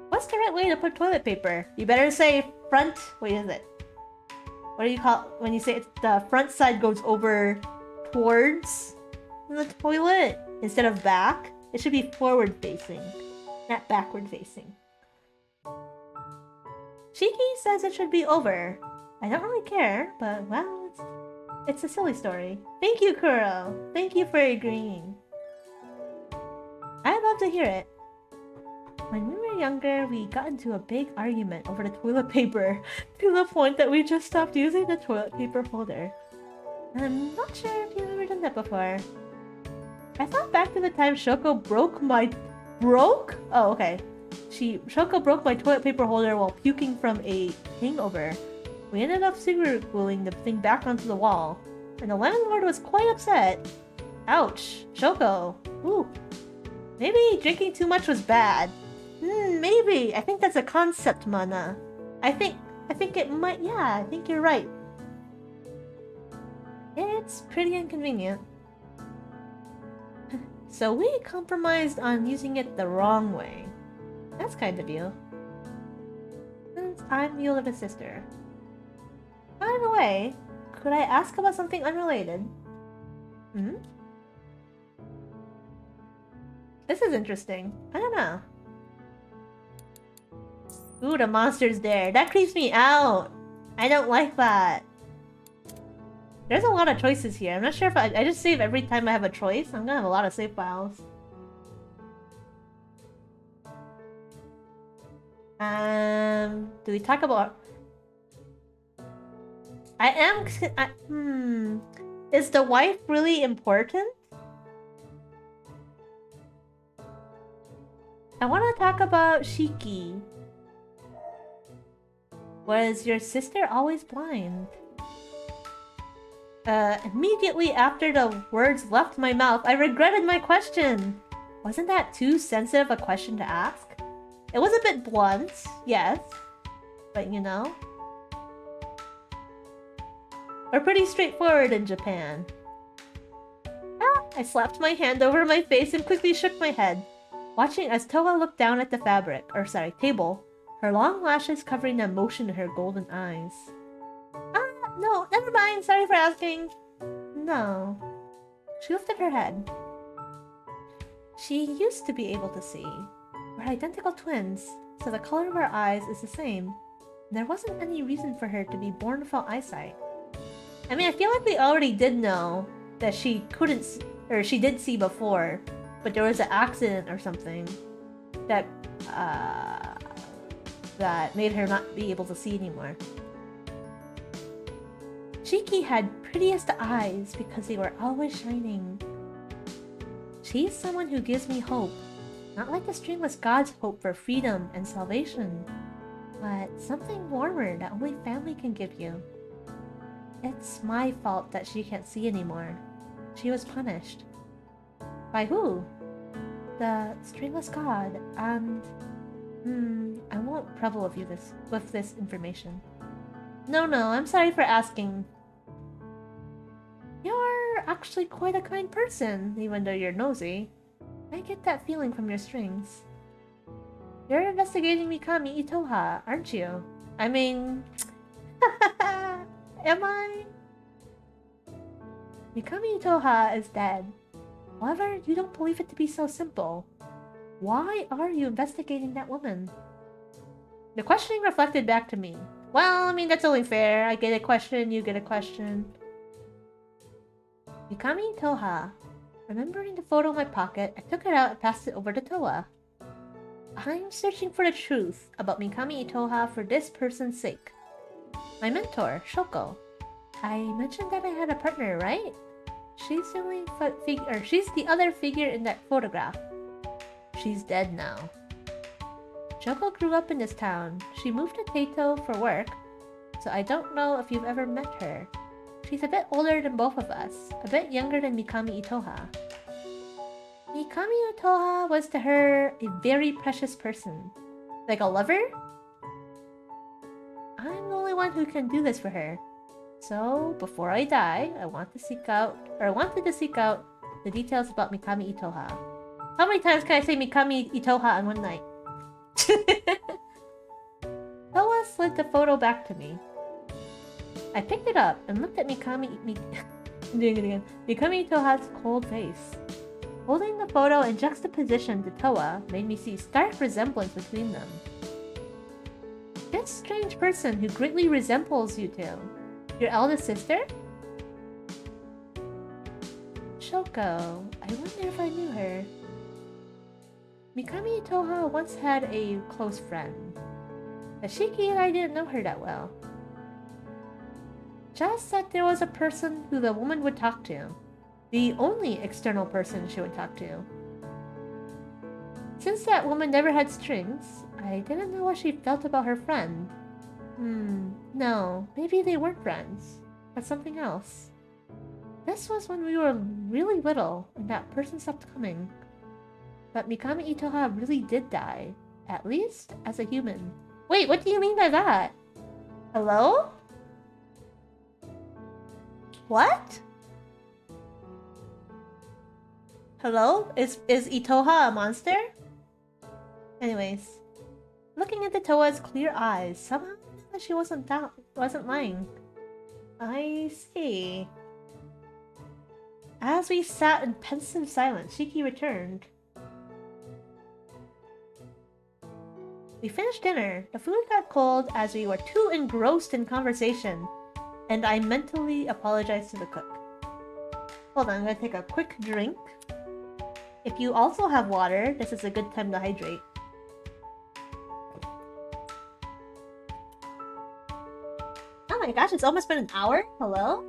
What's the right way to put toilet paper? You better say front... Wait, is it? What do you call... When you say it's the front side goes over towards the toilet instead of back? It should be forward facing, not backward facing. Shiki says it should be over. I don't really care, but well, it's a silly story. Thank you, Kuro. Thank you for agreeing. I'd love to hear it. When we were younger, we got into a big argument over the toilet paper to the point that we just stopped using the toilet paper holder. I'm not sure if you've ever done that before. I thought back to the time Shoko broke my... Broke? Oh, okay. Shoko broke my toilet paper holder while puking from a hangover. We ended up super gluing the thing back onto the wall, and the landlord was quite upset. Ouch. Shoko. Ooh. Maybe drinking too much was bad. Maybe. I think that's a concept, Mana. I think it might... Yeah, I think you're right. It's pretty inconvenient. So we compromised on using it the wrong way. That's kind of you. Since I'm the older sister. By the way, could I ask about something unrelated? This is interesting. I don't know. Ooh, the monster's there. That creeps me out. I don't like that. There's a lot of choices here. I'm not sure if I just save every time I have a choice. I'm gonna have a lot of save files. Do we talk about... Is the wife really important? I want to talk about Shiki. Was your sister always blind? Immediately after the words left my mouth, I regretted my question. Wasn't that too sensitive a question to ask? It was a bit blunt, yes. But you know. We're pretty straightforward in Japan. I slapped my hand over my face and quickly shook my head, watching as Toa looked down at the table, her long lashes covering the emotion in her golden eyes. No, never mind, sorry for asking. No. She lifted her head. She used to be able to see. We're identical twins, so the color of our eyes is the same. There wasn't any reason for her to be born without eyesight. I mean, I feel like we already did know that she couldn't, or she did see before, but there was an accident or something that that made her not be able to see anymore. Shiki had prettiest eyes because they were always shining. She's someone who gives me hope, not like the stringless god's hope for freedom and salvation, but something warmer that only family can give you. It's my fault that she can't see anymore. She was punished. By who? The stringless god, and... I won't trouble with you with this information. No, I'm sorry for asking. You're actually quite a kind person, even though you're nosy. I get that feeling from your strings. You're investigating Mikami Itoha, aren't you? I mean... Am I? Mikami Itoha is dead. However, you don't believe it to be so simple. Why are you investigating that woman? The questioning reflected back to me. Well, I mean, that's only fair. I get a question, you get a question. Mikami Itoha. Remembering the photo in my pocket, I took it out and passed it over to Toa. I'm searching for the truth about Mikami Itoha for this person's sake. My mentor, Shoko. I mentioned that I had a partner, right? She's the other figure in that photograph. She's dead now. Shoko grew up in this town. She moved to Taito for work, so I don't know if you've ever met her. She's a bit older than both of us, a bit younger than Mikami Itoha. Mikami Itoha was to her a very precious person. Like a lover? I'm the only one who can do this for her. So, before I die, I wanted to seek out the details about Mikami Itoha. How many times can I say Mikami Itoha in one night? Toa slid the photo back to me. I picked it up and looked at Mikami Itoha's cold face. Holding the photo in juxtaposition to Toa made me see stark resemblance between them. This strange person who greatly resembles you two. Your eldest sister? Shoko. I wonder if I knew her. Mikami Itoha once had a close friend. Ashiki and I didn't know her that well. Just that there was a person who the woman would talk to. The only external person she would talk to. Since that woman never had strings, I didn't know what she felt about her friend. No, maybe they weren't friends, but something else. This was when we were really little and that person stopped coming. But Mikami Itoha really did die, at least as a human. Wait, what do you mean by that? Hello? What? Hello? Is Itoha a monster? Anyways, looking into Toa's clear eyes, somehow she wasn't lying. I see. As we sat in pensive silence, Shiki returned. We finished dinner. The food got cold as we were too engrossed in conversation, and I mentally apologized to the cook. Hold on, I'm gonna take a quick drink. If you also have water, this is a good time to hydrate. Oh my gosh, it's almost been an hour? Hello?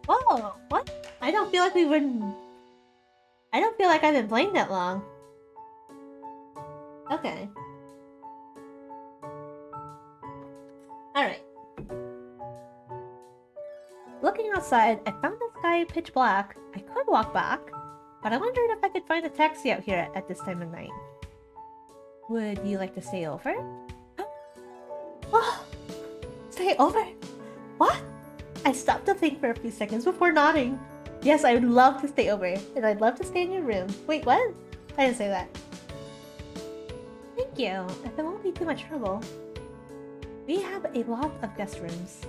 Whoa, what? I don't feel like I've been playing that long. Okay. Alright. Looking outside, I found the sky pitch black. I could walk back, but I wondered if I could find a taxi out here at this time of night. Would you like to stay over? Oh! Stay over? What? I stopped to think for a few seconds before nodding. Yes, I would love to stay over, and I'd love to stay in your room. Wait, what? I didn't say that. Thank you, if it won't be too much trouble. We have a lot of guest rooms.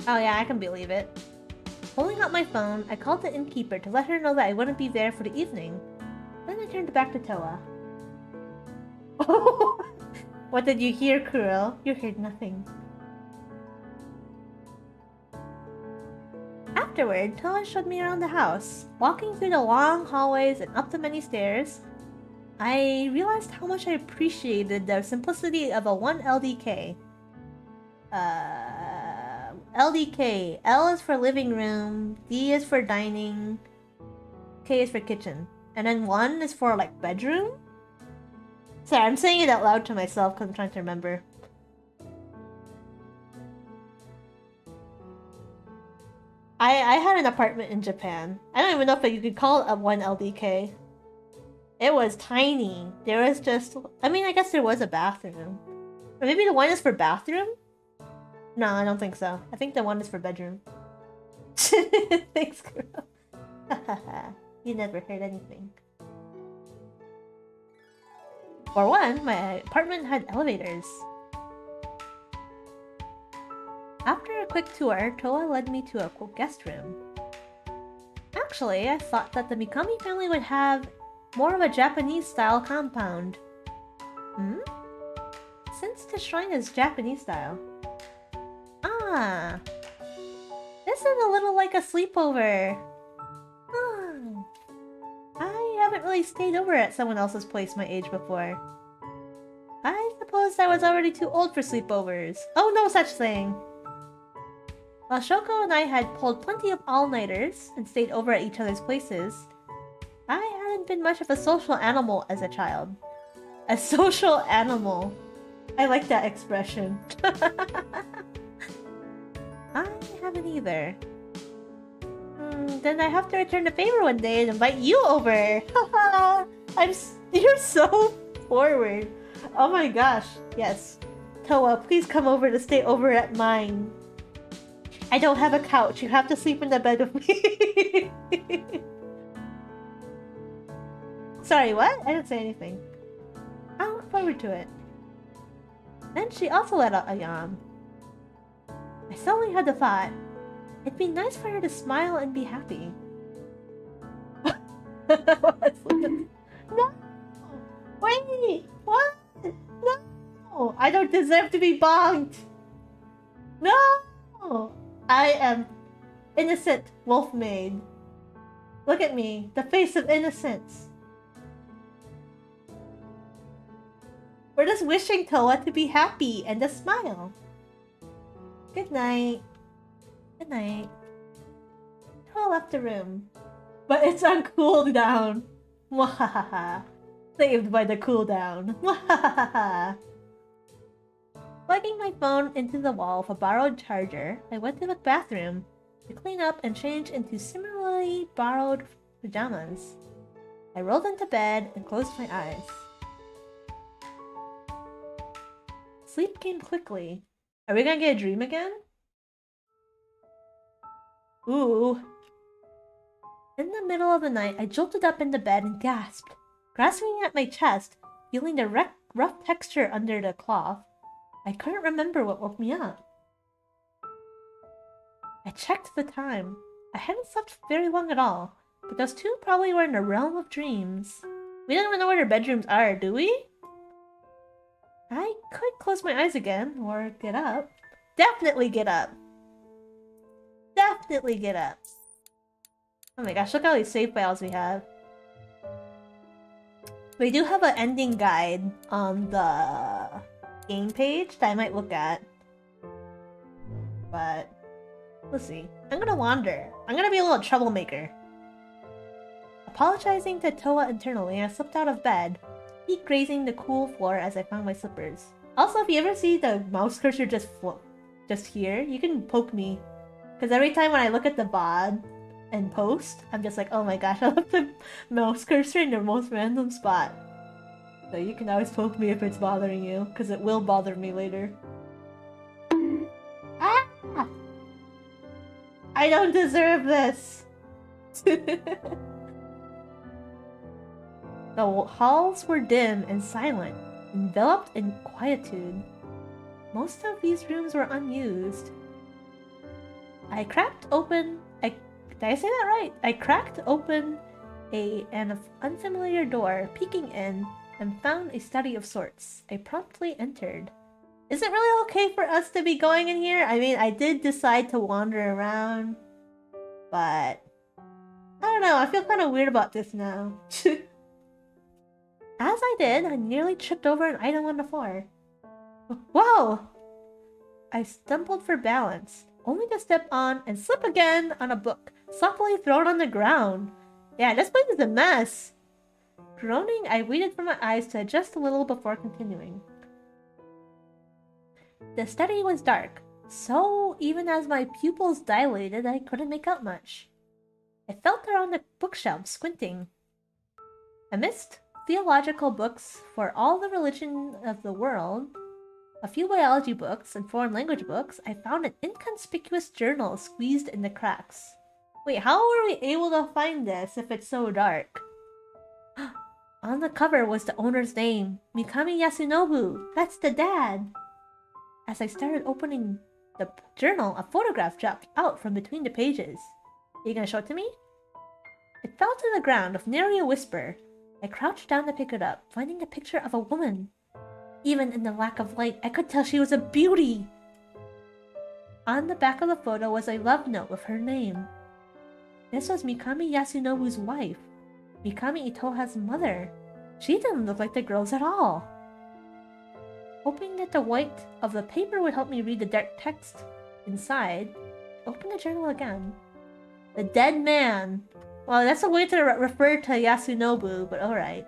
Oh yeah, I can believe it. Pulling out my phone, I called the innkeeper to let her know that I wouldn't be there for the evening. Then I turned back to Toa. Oh! What did you hear, Kuro? You heard nothing. Afterward, Toa showed me around the house. Walking through the long hallways and up the many stairs, I realized how much I appreciated the simplicity of a 1 LDK. LDK. L is for living room, D is for dining, K is for kitchen. And then 1 is for, like, bedroom? Sorry, I'm saying it out loud to myself because I'm trying to remember. I had an apartment in Japan. I don't even know if you could call it a 1 LDK. It was tiny. There was just... I mean, I guess there was a bathroom. Or maybe the 1 is for bathroom? No, I don't think so. I think the 1 is for bedroom. Thanks, girl. You never heard anything. For one, my apartment had elevators. After a quick tour, Toa led me to a guest room. Actually, I thought that the Mikami family would have more of a Japanese-style compound. Since the shrine is Japanese-style. Ah! This is a little like a sleepover. Oh. I haven't really stayed over at someone else's place my age before. I suppose I was already too old for sleepovers. Oh, no such thing! While Shoko and I had pulled plenty of all-nighters and stayed over at each other's places, I hadn't been much of a social animal as a child. A social animal. I like that expression. I haven't either. Then I have to return the favor one day and invite you over. You're so forward. Oh my gosh. Yes. Toa, please come over to stay over at mine. I don't have a couch. You have to sleep in the bed with me. Sorry, what? I didn't say anything. I look forward to it. Then she also let out a yawn. I suddenly had the thought, it'd be nice for her to smile and be happy. No! Wait! What? No! I don't deserve to be bonked! No! I am innocent wolf maid. Look at me, the face of innocence. We're just wishing Toa to be happy and to smile. Good night. Good night. Toa left the room. But it's on cooldown. Mwahaha. Saved by the cooldown. Mwahaha. Plugging my phone into the wall with a borrowed charger, I went to the bathroom to clean up and change into similarly borrowed pajamas. I rolled into bed and closed my eyes. Sleep came quickly. Are we gonna get a dream again? Ooh. In the middle of the night, I jolted up in the bed and gasped, grasping at my chest, feeling the rough texture under the cloth. I couldn't remember what woke me up. I checked the time. I hadn't slept very long at all, but those two probably were in the realm of dreams. We don't even know where their bedrooms are, do we? I could close my eyes again, or get up. Definitely get up! Definitely get up! Oh my gosh, look at all these save files we have. We do have an ending guide on the game page that I might look at. But let's see. I'm gonna wander. I'm gonna be a little troublemaker. Apologizing to Toa internally, I slipped out of bed, feet grazing the cool floor as I found my slippers. Also, if you ever see the mouse cursor just here, you can poke me. Because every time when I look at the VOD and post, I'm just like, oh my gosh, I left the mouse cursor in the most random spot. So you can always poke me if it's bothering you, because it will bother me later. Ah! I don't deserve this! The halls were dim and silent, enveloped in quietude. Most of these rooms were unused. I cracked open... did I say that right? I cracked open an unfamiliar door, peeking in, and found a study of sorts. I promptly entered. Is it really okay for us to be going in here? I mean, I did decide to wander around, but I don't know, I feel kind of weird about this now. As I did, I nearly tripped over an item on the floor. Whoa! I stumbled for balance, only to step on and slip again on a book, softly thrown on the ground. Yeah, this place is a mess. Groaning, I waited for my eyes to adjust a little before continuing. The study was dark, so even as my pupils dilated, I couldn't make out much. I felt around the bookshelf, squinting. Amidst theological books for all the religion of the world, a few biology books and foreign language books, I found an inconspicuous journal squeezed in the cracks. Wait, how were we able to find this if it's so dark? On the cover was the owner's name, Mikami Yasunobu. That's the dad. As I started opening the journal, a photograph dropped out from between the pages. Are you gonna show it to me? It fell to the ground with nary a whisper. I crouched down to pick it up, finding a picture of a woman. Even in the lack of light, I could tell she was a beauty. On the back of the photo was a love note with her name. This was Mikami Yasunobu's wife, Mikami Itoha's mother. She didn't look like the girls at all. Hoping that the white of the paper would help me read the dark text inside, I opened the journal again. The dead man. Well, that's a way to refer to Yasunobu, but alright.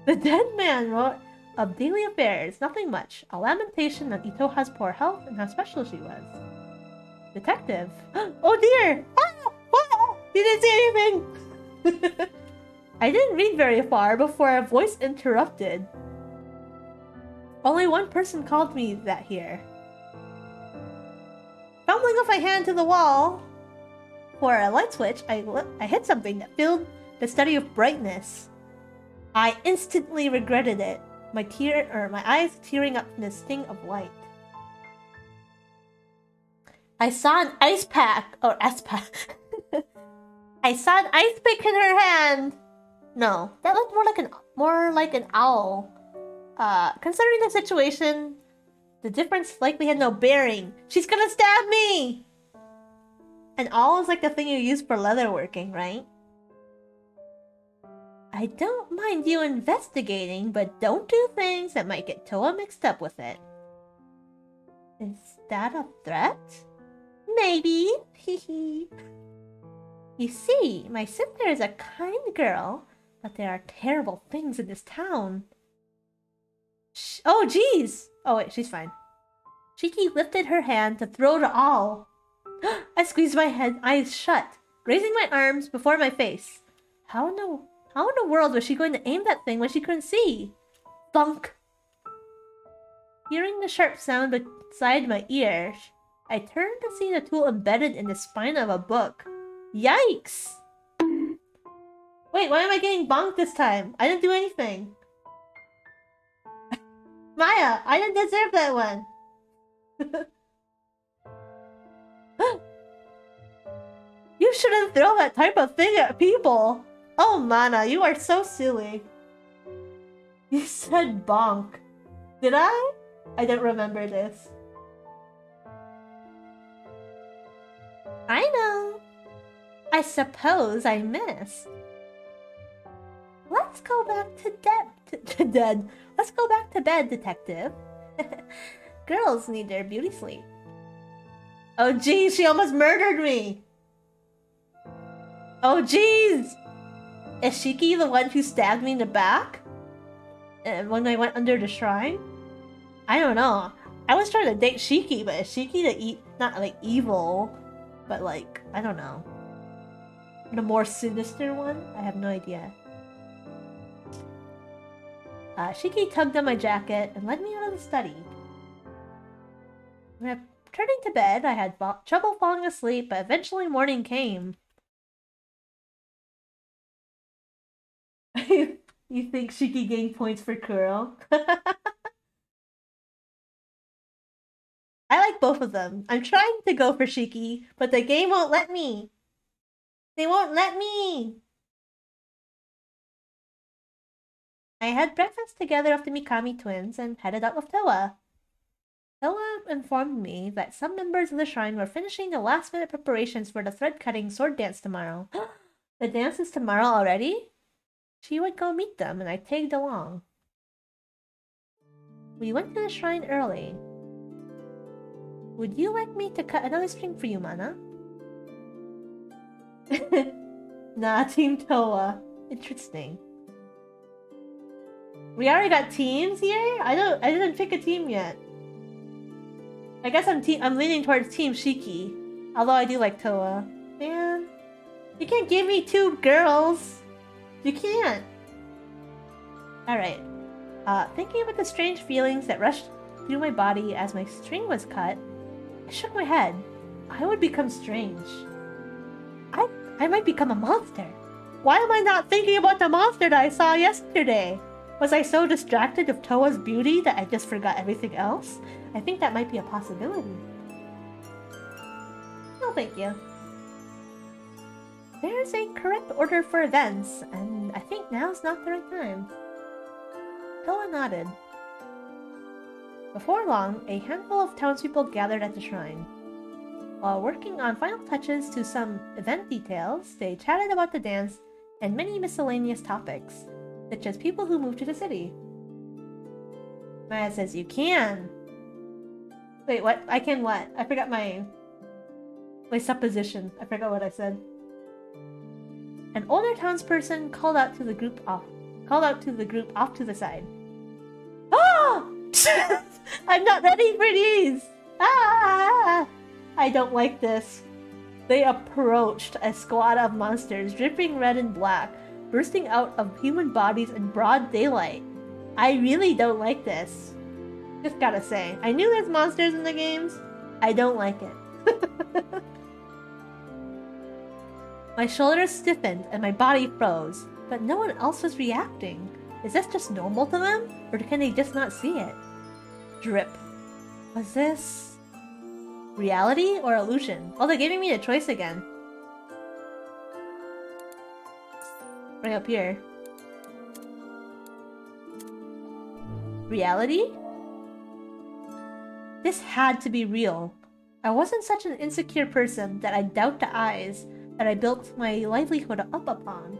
The dead man wrote of daily affairs, nothing much. A lamentation on Itoha's poor health and how special she was. Detective. Oh dear! Ah! Ah! You didn't see anything! I didn't read very far before a voice interrupted. Only one person called me that here. Fumbling with my hand to the wall for a light switch, I hit something that filled the study with brightness. I instantly regretted it. My eyes tearing up in a sting of light. I saw an ice pack, or pack. I saw an ice pick in her hand. No, that looked more like an owl. Considering the situation, the difference likely had no bearing. She's gonna stab me! An awl is like the thing you use for leatherworking, right? I don't mind you investigating, but don't do things that might get Toa mixed up with it. Is that a threat? Maybe. Hehe. You see, my sister is a kind girl, but there are terrible things in this town. Oh, jeez! Oh, wait, she's fine. Shiki lifted her hand to throw the awl. I squeezed my head, eyes shut, raising my arms before my face. How in the world was she going to aim that thing when she couldn't see? Thunk! Hearing the sharp sound beside my ear, I turned to see the tool embedded in the spine of a book. Yikes! Wait, why am I getting bonked this time? I didn't do anything. Maya, I didn't deserve that one. You shouldn't throw that type of thing at people. Oh, Mana, you are so silly. You said bonk. Did I? I don't remember this. I know. I suppose I missed. Let's go back to bed. Let's go back to bed, detective. Girls need their beauty sleep. Oh geez, she almost murdered me. Oh jeez. Is Shiki the one who stabbed me in the back? When I went under the shrine? I don't know. I was trying to date Shiki, but is Shiki not like evil, but like, I don't know. The more sinister one? I have no idea. Shiki tugged on my jacket and led me out of the study. Returning to bed, I had trouble falling asleep, but eventually morning came. You think Shiki gained points for Kuro? I like both of them. I'm trying to go for Shiki, but the game won't let me. They won't let me! I had breakfast together with the Mikami twins and headed out with Toa. Toa informed me that some members of the shrine were finishing the last-minute preparations for the thread-cutting sword dance tomorrow. The dance is tomorrow already? She would go meet them, and I tagged along. We went to the shrine early. Would you like me to cut another string for you, Mana? Nah, Team Toa. Interesting. We already got teams here? I didn't pick a team yet. I guess I'm leaning towards Team Shiki. Although I do like Toa. Man, you can't give me two girls. You can't. Alright. Thinking about the strange feelings that rushed through my body as my string was cut, I shook my head. I would become strange. I might become a monster. Why am I not thinking about the monster that I saw yesterday? Was I so distracted with Toa's beauty that I just forgot everything else? I think that might be a possibility. No, thank you. There's a correct order for events, and I think now's not the right time. Toa nodded. Before long, a handful of townspeople gathered at the shrine. While working on final touches to some event details, they chatted about the dance and many miscellaneous topics, such as people who moved to the city. Maya says, you can! Wait, what? I can what? I forgot my supposition. I forgot what I said. An older townsperson called out to the group off to the side. Oh! I'm not ready for these! Ah! I don't like this. They approached a squad of monsters, dripping red and black, bursting out of human bodies in broad daylight. I really don't like this. Just gotta say, I knew there's monsters in the games. I don't like it. My shoulders stiffened and my body froze, but no one else was reacting. Is this just normal to them, or can they just not see it? Drip. Was this reality or illusion? Oh, they're giving me a choice again. Right up here. Reality? This had to be real. I wasn't such an insecure person that I doubt the eyes that I built my livelihood up upon.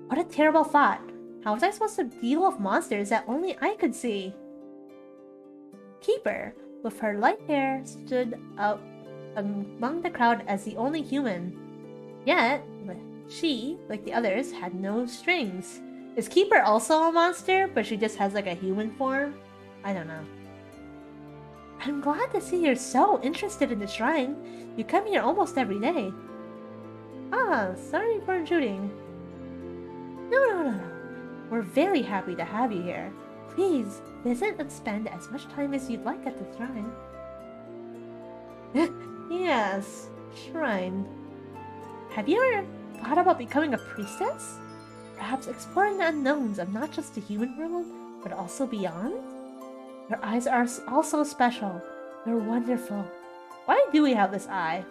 What a terrible thought. How was I supposed to deal with monsters that only I could see? Keeper, with her light hair, stood out among the crowd as the only human. Yet, she, like the others, had no strings. Is Keeper also a monster, but she just has like a human form? I don't know. I'm glad to see you're so interested in the shrine. You come here almost every day. Ah, sorry for intruding. No. We're very happy to have you here. Please, visit and spend as much time as you'd like at the shrine. Yes, shrine. Have you ever thought about becoming a priestess? Perhaps exploring the unknowns of not just the human world, but also beyond? Your eyes are also special. They're wonderful. Why do we have this eye?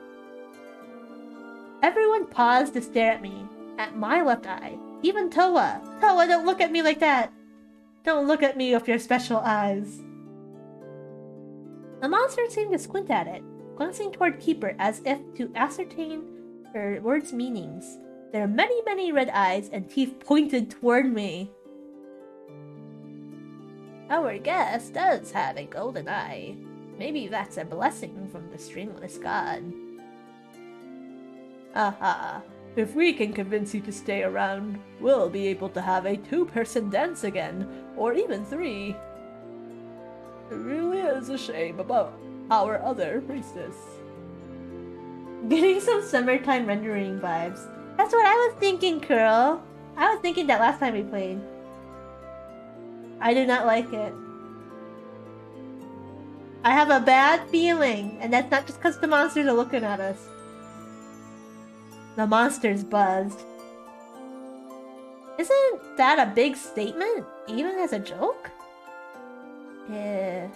Everyone paused to stare at me, at my left eye. Even Toa. Toa, don't look at me like that. Don't look at me with your special eyes. The monster seemed to squint at it, glancing toward Keeper as if to ascertain her words' meanings. There are many red eyes and teeth pointed toward me. Our guest does have a golden eye. Maybe that's a blessing from the stringless god. Aha. If we can convince you to stay around, we'll be able to have a 2-person dance again, or even 3. It really is a shame about our other priestess. Getting some summertime rendering vibes. That's what I was thinking, Curl. I was thinking that last time we played. I do not like it. I have a bad feeling, and that's not just because the monsters are looking at us. The monsters buzzed. Isn't that a big statement, even as a joke? I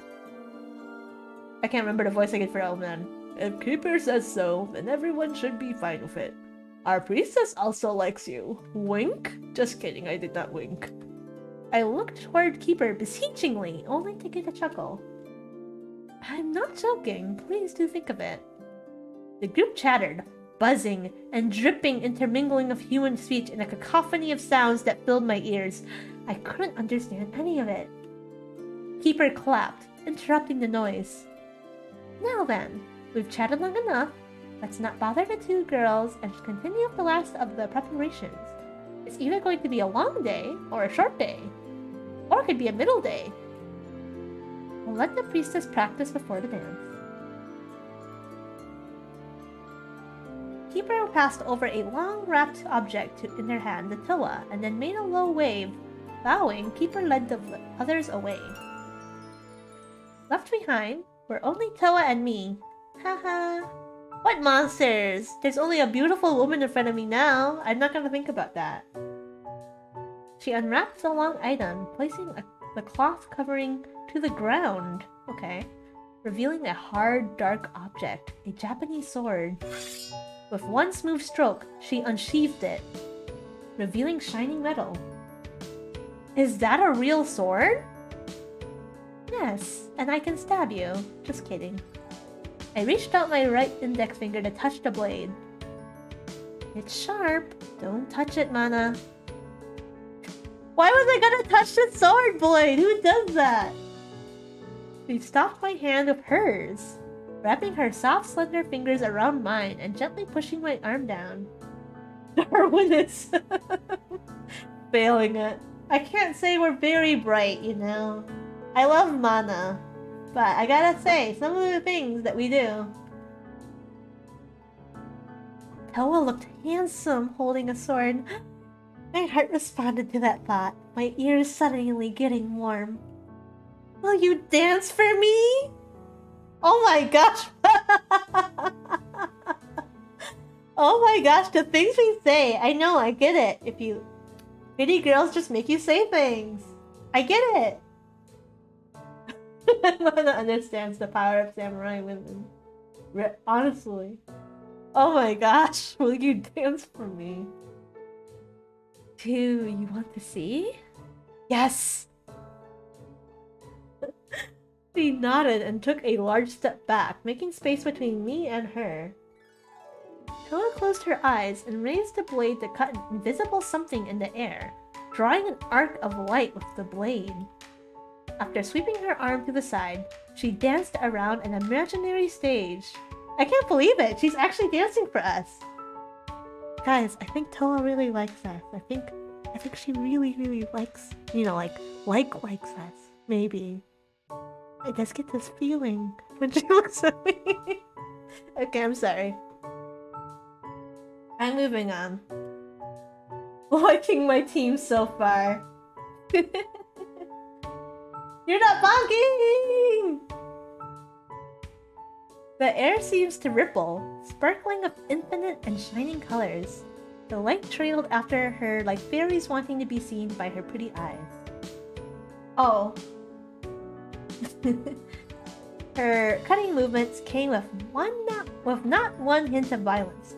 can't remember the voice I get for Elman. If Keeper says so, then everyone should be fine with it. Our priestess also likes you. Wink? Just kidding, I did not wink. I looked toward Keeper beseechingly, only to get a chuckle. I'm not joking. Please do think of it. The group chattered, buzzing and dripping, intermingling of human speech in a cacophony of sounds that filled my ears. I couldn't understand any of it. Keeper clapped, interrupting the noise. Now then, we've chatted long enough. Let's not bother the two girls and continue with the last of the preparations. It's either going to be a long day or a short day. Or it could be a middle day. We'll let the priestess practice before the dance. Keeper passed over a long-wrapped object in her hand to Toa, and then made a low wave. Bowing, Keeper led the others away. Left behind were only Toa and me. Haha. What monsters? There's only a beautiful woman in front of me now. I'm not gonna think about that. She unwrapped the long item, placing the cloth covering to the ground. Okay. Revealing a hard, dark object. A Japanese sword. With one smooth stroke, she unsheathed it, revealing shining metal. Is that a real sword? Yes, and I can stab you. Just kidding. I reached out my right index finger to touch the blade. It's sharp. Don't touch it, Mana. Why was I gonna touch the sword blade? Who does that? She stopped my hand with hers, wrapping her soft, slender fingers around mine and gently pushing my arm down. Darwin is failing it. I can't say we're very bright, you know. I love Mana, but I gotta say, some of the things that we do. Toa looked handsome holding a sword. My heart responded to that thought, my ears suddenly getting warm. Will you dance for me? Oh my gosh! Oh my gosh, the things we say! I know, I get it. If you... Pretty girls just make you say things. I get it! Mana understands the power of samurai women. Honestly. Oh my gosh, will you dance for me? Do you want to see? Yes! She nodded and took a large step back, making space between me and her. Toa closed her eyes and raised the blade to cut an invisible something in the air, drawing an arc of light with the blade. After sweeping her arm to the side, she danced around an imaginary stage. I can't believe it! She's actually dancing for us! Guys, I think Toa really likes us. I think she really likes, you know, likes us. Maybe. I just get this feeling when she looks at me. Okay, I'm sorry. I'm moving on. Liking my team so far. You're not bonking! The air seems to ripple, sparkling of infinite and shining colors. The light trailed after her like fairies wanting to be seen by her pretty eyes. Oh. Her cutting movements came with not one hint of violence.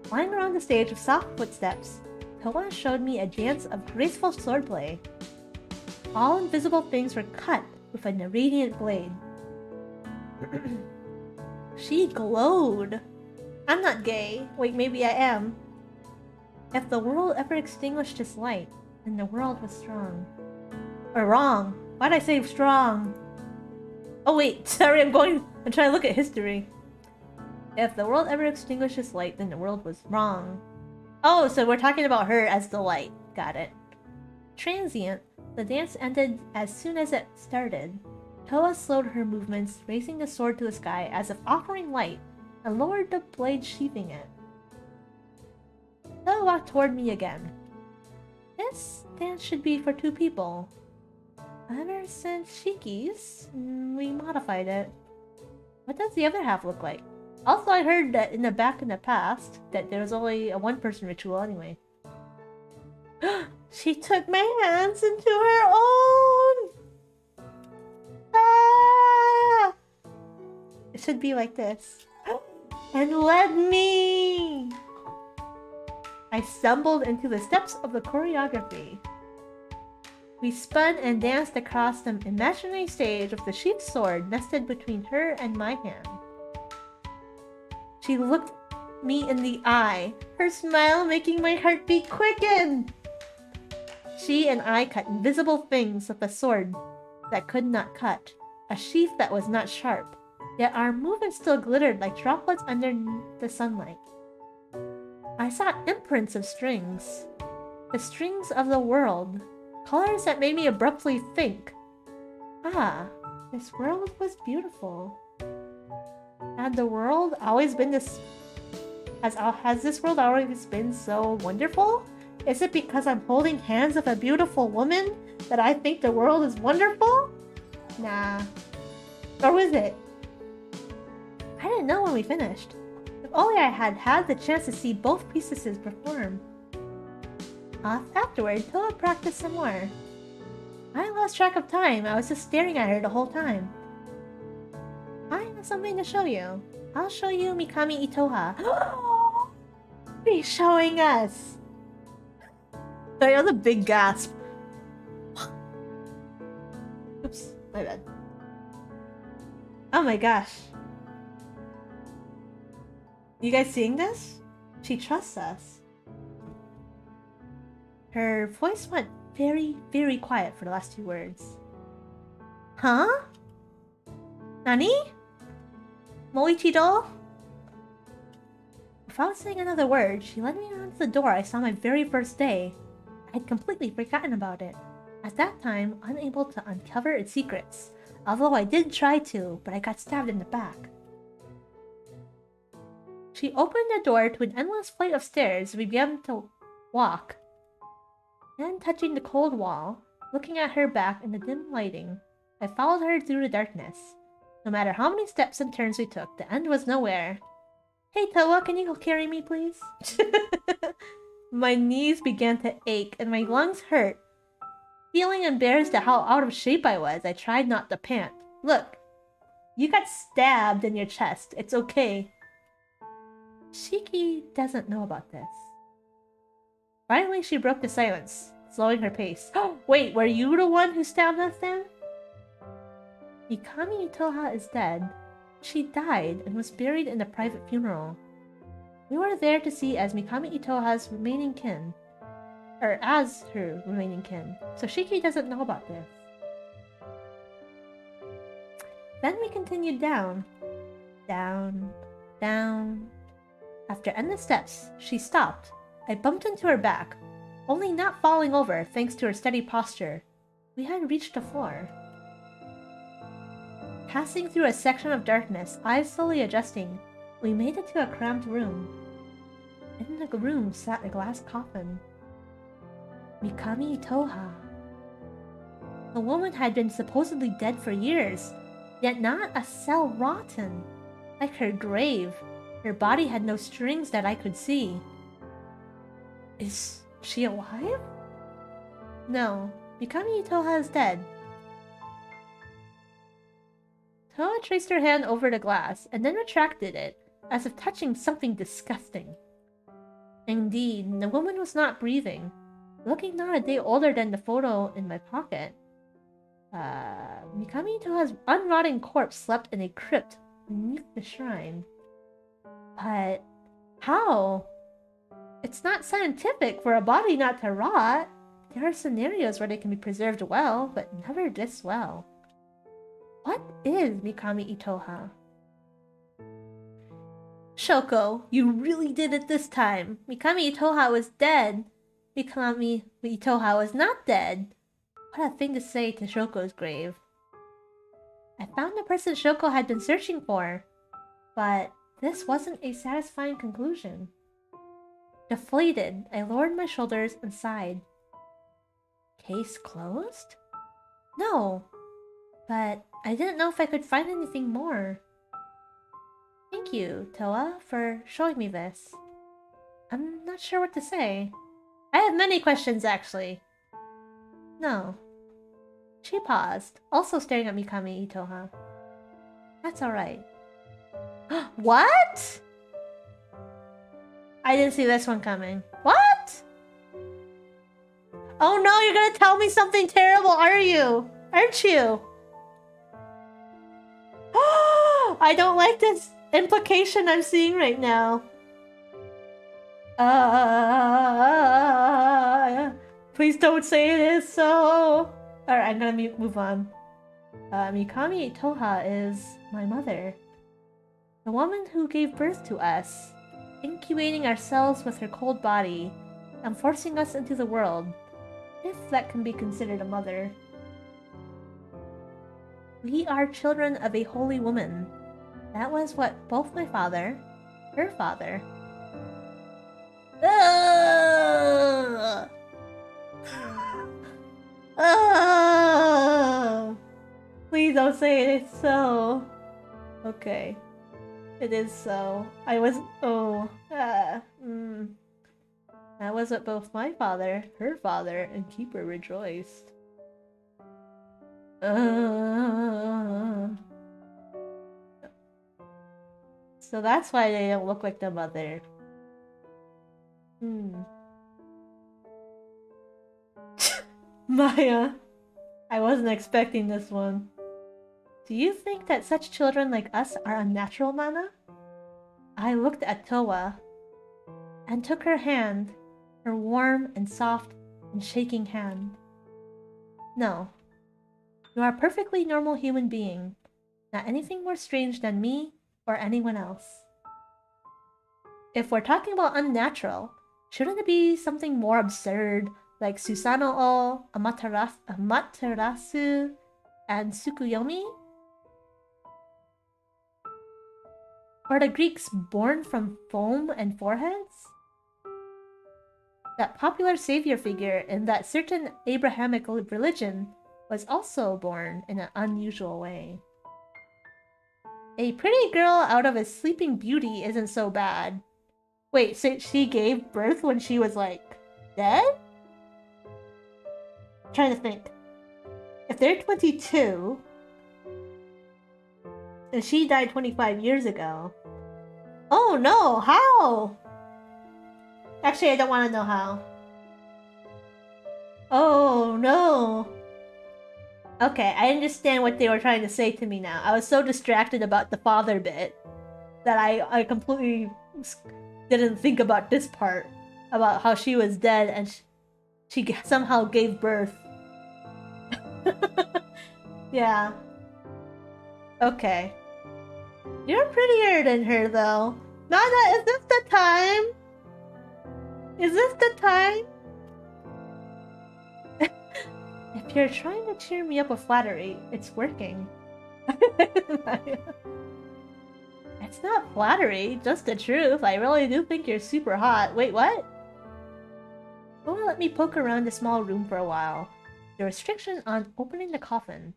Flying around the stage with soft footsteps, Toa showed me a dance of graceful swordplay. All invisible things were cut with a radiant blade. She glowed. I'm not gay. Wait, maybe I am. If the world ever extinguished its light, then the world was strong. Or wrong. Why'd I say strong? Oh wait, sorry, I'm trying to look at history. If the world ever extinguished its light, then the world was wrong. Oh, so we're talking about her as the light. Got it. Transient, the dance ended as soon as it started. Toa slowed her movements, raising the sword to the sky as if offering light, and lowered the blade sheathing it. Toa walked toward me again. This dance should be for two people. Ever since Shiki's, we modified it. What does the other half look like? Also, I heard that in the past, that there was only a one-person ritual anyway. She took my hands into her own! Ah! It should be like this. And led me! I stumbled into the steps of the choreography. We spun and danced across the imaginary stage with the sheathed sword nested between her and my hand. She looked me in the eye, her smile making my heartbeat quicken. She and I cut invisible things with a sword that could not cut, a sheath that was not sharp, yet our movement still glittered like droplets under the sunlight. I saw imprints of strings, the strings of the world, colors that made me abruptly think, this world was beautiful. Had the world always been this... Has this world always been so wonderful? Is it because I'm holding hands with a beautiful woman that I think the world is wonderful? Nah. Or was it? I didn't know when we finished. If only I had had the chance to see both priestesses perform. Afterward, Toa practiced some more. I lost track of time. I was just staring at her the whole time. I have something to show you. I'll show you Mikami Itoha. He's showing us! That was a big gasp. Oops, my bad. Oh my gosh. You guys seeing this? She trusts us. Her voice went very, very quiet for the last two words. Huh? Nani? Moichido? Without saying another word, she led me onto the door I saw my very first day. I had completely forgotten about it. At that time, unable to uncover its secrets. Although I did try to, but I got stabbed in the back. She opened the door to an endless flight of stairs and we began to walk. Then touching the cold wall, looking at her back in the dim lighting, I followed her through the darkness. No matter how many steps and turns we took, the end was nowhere. Hey Toa, can you carry me please? My knees began to ache and my lungs hurt. Feeling embarrassed at how out of shape I was, I tried not to pant. Look, you got stabbed in your chest. It's okay. Shiki doesn't know about this. Finally, she broke the silence, slowing her pace. Wait, were you the one who stabbed us then? Mikami Itoha is dead. She died and was buried in a private funeral. We were there to see as Mikami Itoha's remaining kin. Or as her remaining kin. So Shiki doesn't know about this. Then we continued down. Down. Down. After endless steps, she stopped. I bumped into her back, only not falling over thanks to her steady posture. We had reached the floor. Passing through a section of darkness, eyes slowly adjusting, we made it to a cramped room. In the room sat a glass coffin. Mikami Itoha. The woman had been supposedly dead for years, yet not a cell rotten. Like her grave, her body had no strings that I could see. Is she alive? No, Mikami Itoha is dead. Toa traced her hand over the glass, and then retracted it, as if touching something disgusting. Indeed, the woman was not breathing, looking not a day older than the photo in my pocket. Mikami Itoha's unrotting corpse slept in a crypt beneath the shrine. But how? It's not scientific for a body not to rot. There are scenarios where they can be preserved well, but never this well. What is Mikami Itoha? Shoko, you really did it this time. Mikami Itoha was dead. Mikami Itoha was not dead. What a thing to say to Shoko's grave. I found the person Shoko had been searching for, but this wasn't a satisfying conclusion. Deflated, I lowered my shoulders and sighed. Case closed? No, but I didn't know if I could find anything more. Thank you, Toa, for showing me this. I'm not sure what to say. I have many questions, actually. No. She paused, also staring at Mikami Itoha. That's alright. What? I didn't see this one coming. What? Oh no, you're gonna tell me something terrible, are you? Aren't you? I don't like this implication I'm seeing right now. Please don't say it is so. Alright, I'm gonna move on. Mikami Toha is my mother. The woman who gave birth to us, incubating ourselves with her cold body and forcing us into the world, if that can be considered a mother. We are children of a holy woman. That was what both my father, her father... Please don't say it is so. Okay. It is so. I was... That was what both my father, her father, and Keeper rejoiced. So that's why they don't look like the mother. Maya, I wasn't expecting this one. Do you think that such children like us are unnatural, Mana? I looked at Towa and took her hand, her warm and soft and shaking hand. No. You are a perfectly normal human being, not anything more strange than me or anyone else. If we're talking about unnatural, shouldn't it be something more absurd, like Susanoo, Amaterasu, and Tsukuyomi? Or the Greeks born from foam and foreheads? That popular savior figure in that certain Abrahamic religion was also born in an unusual way. A pretty girl out of a sleeping beauty isn't so bad. Wait, so she gave birth when she was, like, dead? I'm trying to think. If they're 22, and she died 25 years ago... Oh no, how? Actually, I don't want to know how. Oh no. Okay, I understand what they were trying to say to me now. I was so distracted about the father bit that I completely didn't think about this part. About how she was dead and she somehow gave birth. Yeah. Okay. You're prettier than her though. Nana, is this the time? Is this the time? If you're trying to cheer me up with flattery, it's working. It's not flattery, just the truth. I really do think you're super hot. Wait, what? Don't let me poke around the small room for a while. The restriction on opening the coffin.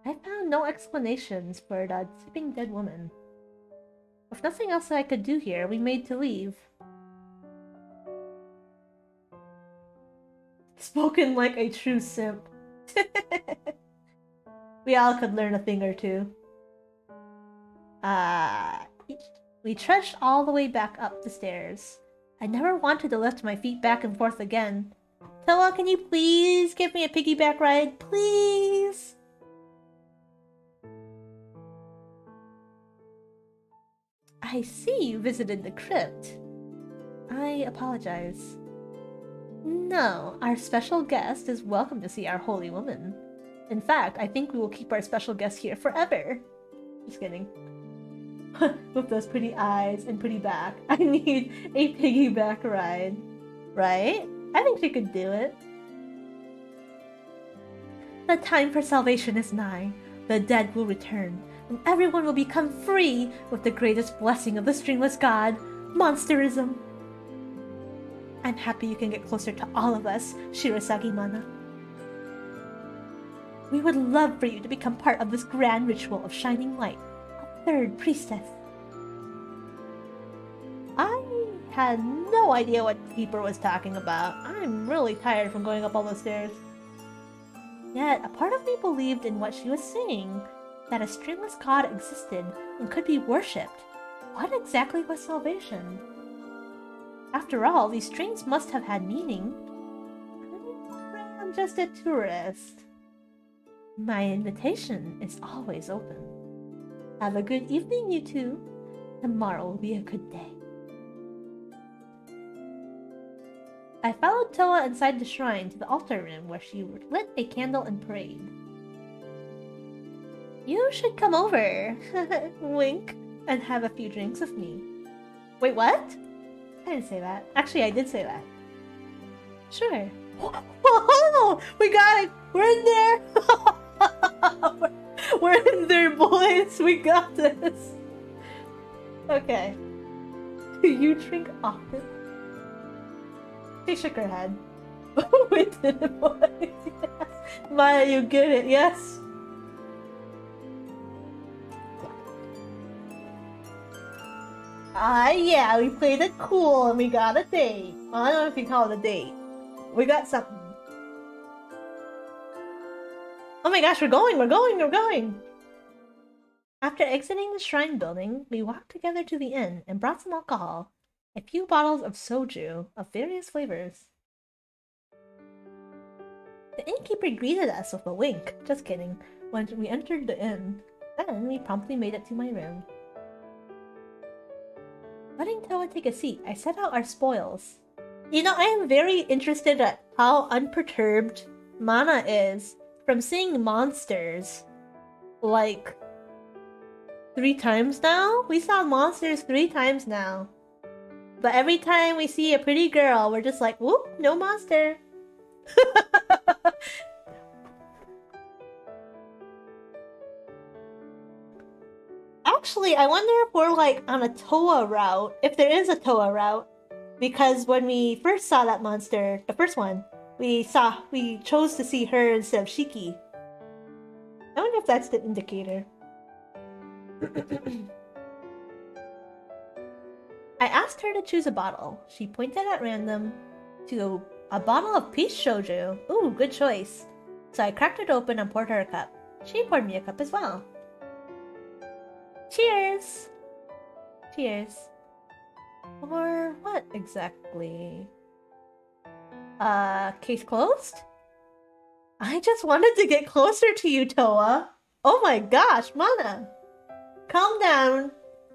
I found no explanations for the sleeping dead woman. With nothing else that I could do here, we made to leave. Spoken like a true simp. We all could learn a thing or two. We trudged all the way back up the stairs. I never wanted to lift my feet back and forth again. Toa, can you please give me a piggyback ride? Please? I see you visited the crypt. I apologize. No, our special guest is welcome to see our holy woman. In fact, I think we will keep our special guest here forever. Just kidding. With those pretty eyes and pretty back, I need a piggyback ride. Right? I think she could do it. The time for salvation is nigh. The dead will return, and everyone will become free with the greatest blessing of the Stringless God, monsterism. I'm happy you can get closer to all of us, Shirasagi-mana. We would love for you to become part of this grand ritual of shining light, a third priestess. I had no idea what Keeper was talking about. I'm really tired from going up all those stairs. Yet, a part of me believed in what she was saying, that a stringless god existed and could be worshipped. What exactly was salvation? After all, these strings must have had meaning. I'm just a tourist. My invitation is always open. Have a good evening, you two. Tomorrow will be a good day. I followed Toa inside the shrine to the altar room where she lit a candle and prayed. You should come over, wink, and have a few drinks with me. Wait, what? I didn't say that. Actually, I did say that. Sure. Whoa! We got it! We're in there! We're in there, boys! We got this! Okay. Do you drink often? She shook her head. We did it, boys! Yes! Maya, you get it, yes? Yeah, we played it cool and we got a date. Well, I don't know if you call it a date. We got something. Oh my gosh, we're going! After exiting the shrine building, we walked together to the inn and brought some alcohol. A few bottles of soju of various flavors. The innkeeper greeted us with a wink, just kidding, when we entered the inn. Then we promptly made it to my room. Letting Toa take a seat, I set out our spoils. You know, I am very interested at how unperturbed Mana is from seeing monsters, like, 3 times now? We saw monsters 3 times now. But every time we see a pretty girl, we're just like, whoop, no monster. Actually, I wonder if we're like on a Toa route, if there is a Toa route. Because when we first saw that monster, the first one, we chose to see her instead of Shiki. I wonder if that's the indicator. I asked her to choose a bottle. She pointed at random to a bottle of peach shoju. Ooh, good choice. So I cracked it open and poured her a cup. She poured me a cup as well. Cheers! Cheers. Or what exactly? Case closed? I just wanted to get closer to you, Toa. Oh my gosh, Mana. Calm down.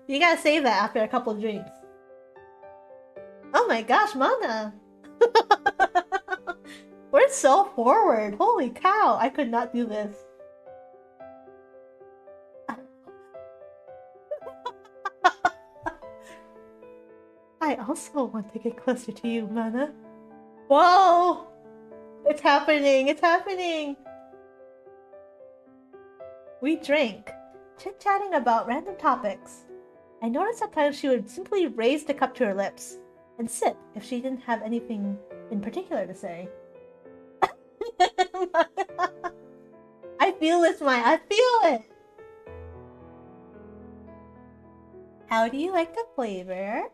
You gotta say that after a couple of drinks. Oh my gosh, Mana. We're so forward. Holy cow, I could not do this. I also want to get closer to you, Mana. Whoa! It's happening! It's happening! We drank, chit-chatting about random topics. I noticed sometimes she would simply raise the cup to her lips and sip if she didn't have anything in particular to say. I feel this, Maya. I feel it! How do you like the flavor?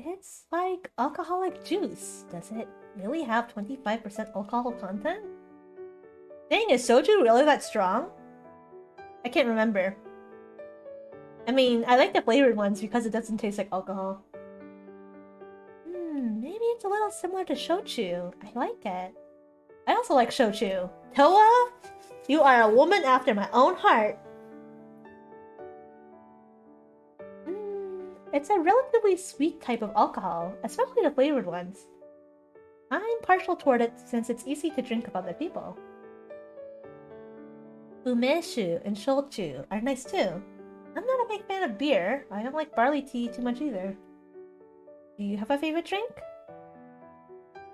It's like alcoholic juice. Does it really have 25% alcohol content? Dang, is soju really that strong? I can't remember. I mean, I like the flavored ones because it doesn't taste like alcohol. Maybe it's a little similar to shochu. I like it. I also like shochu. Toa, you are a woman after my own heart. It's a relatively sweet type of alcohol, especially the flavored ones. I'm partial toward it since it's easy to drink with other people. Umeshu and shochu are nice too. I'm not a big fan of beer. I don't like barley tea too much either. Do you have a favorite drink?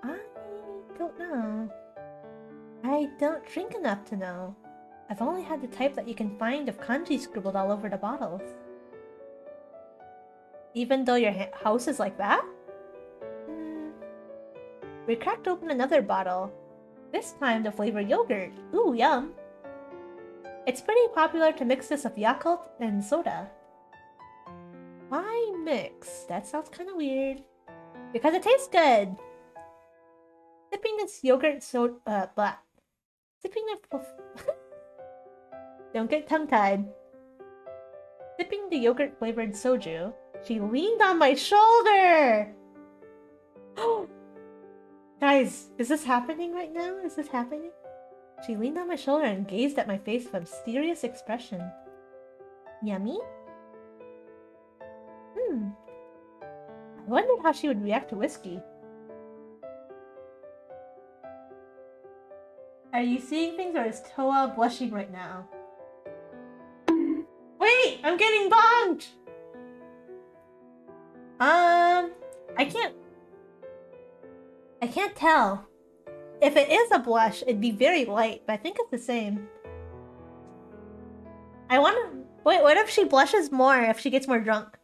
I don't know. I don't drink enough to know. I've only had the type that you can find of kanji scribbled all over the bottles. Even though your house is like that? We cracked open another bottle. This time the flavored yogurt. Ooh, yum! It's pretty popular to mix this with Yakult and soda. Why mix? That sounds kind of weird. Because it tastes good! Sipping this yogurt Sipping the... Don't get tongue-tied. Sipping the yogurt-flavored soju, she leaned on my shoulder! Guys, Guys, is this happening right now? Is this happening? She leaned on my shoulder and gazed at my face with a mysterious expression. Yummy? I wondered how she would react to whiskey. Are you seeing things, or is Toa blushing right now? Wait! I'm getting bonked! I can't tell. If it is a blush, it'd be very light, but I think it's the same. I wanna... Wait, what if she blushes more if she gets more drunk?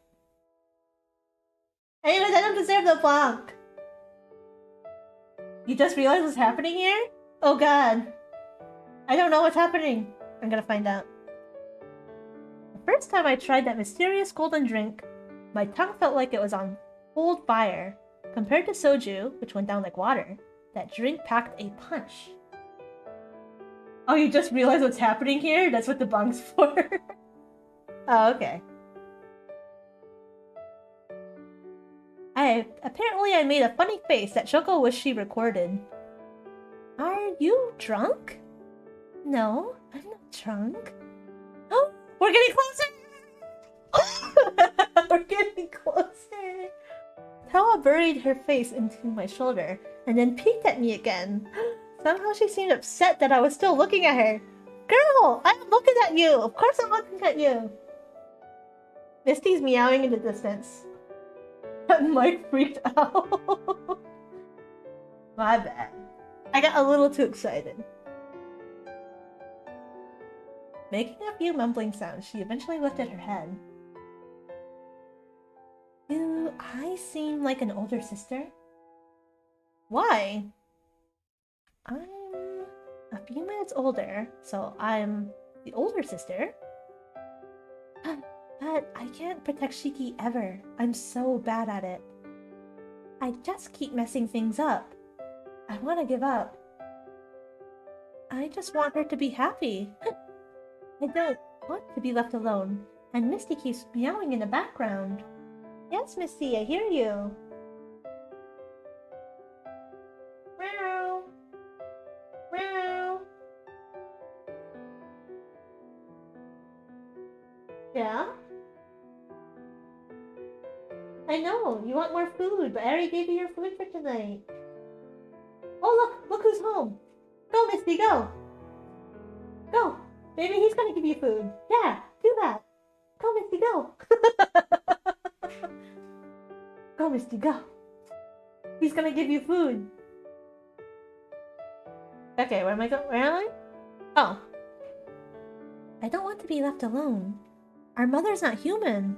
Anyways, I don't deserve the bonk. You just realized what's happening here? Oh god. I don't know what's happening. I'm gonna find out. The first time I tried that mysterious golden drink, my tongue felt like it was on cold fire. Compared to soju, which went down like water, that drink packed a punch. Oh, you just realized what's happening here? That's what the bong's for? Oh, okay. Apparently I made a funny face that Shoko wished she recorded. Are you drunk? No, I'm not drunk. Oh, we're getting closer! We're getting closer! Toa buried her face into my shoulder, and then peeked at me again. Somehow she seemed upset that I was still looking at her. Girl, I'm looking at you! Of course I'm looking at you! Misty's meowing in the distance. Mike freaked out. My bad. I got a little too excited. Making a few mumbling sounds, she eventually lifted her head. Do I seem like an older sister? Why? I'm a few minutes older, so I'm the older sister. But I can't protect Shiki ever. I'm so bad at it. I just keep messing things up. I want to give up. I just want her to be happy. I don't want to be left alone. And Misty keeps meowing in the background. Yes, Misty, I hear you. Meow. Meow. Yeah? I know, you want more food, but I already gave you your food for tonight. Oh, look who's home. Go, Misty, go. Go. Maybe he's gonna give you food. Yeah, do that. Go, Misty, go. Go, Misty, go. He's gonna give you food. Okay, where am I going? Where am I? Oh. I don't want to be left alone. Our mother's not human.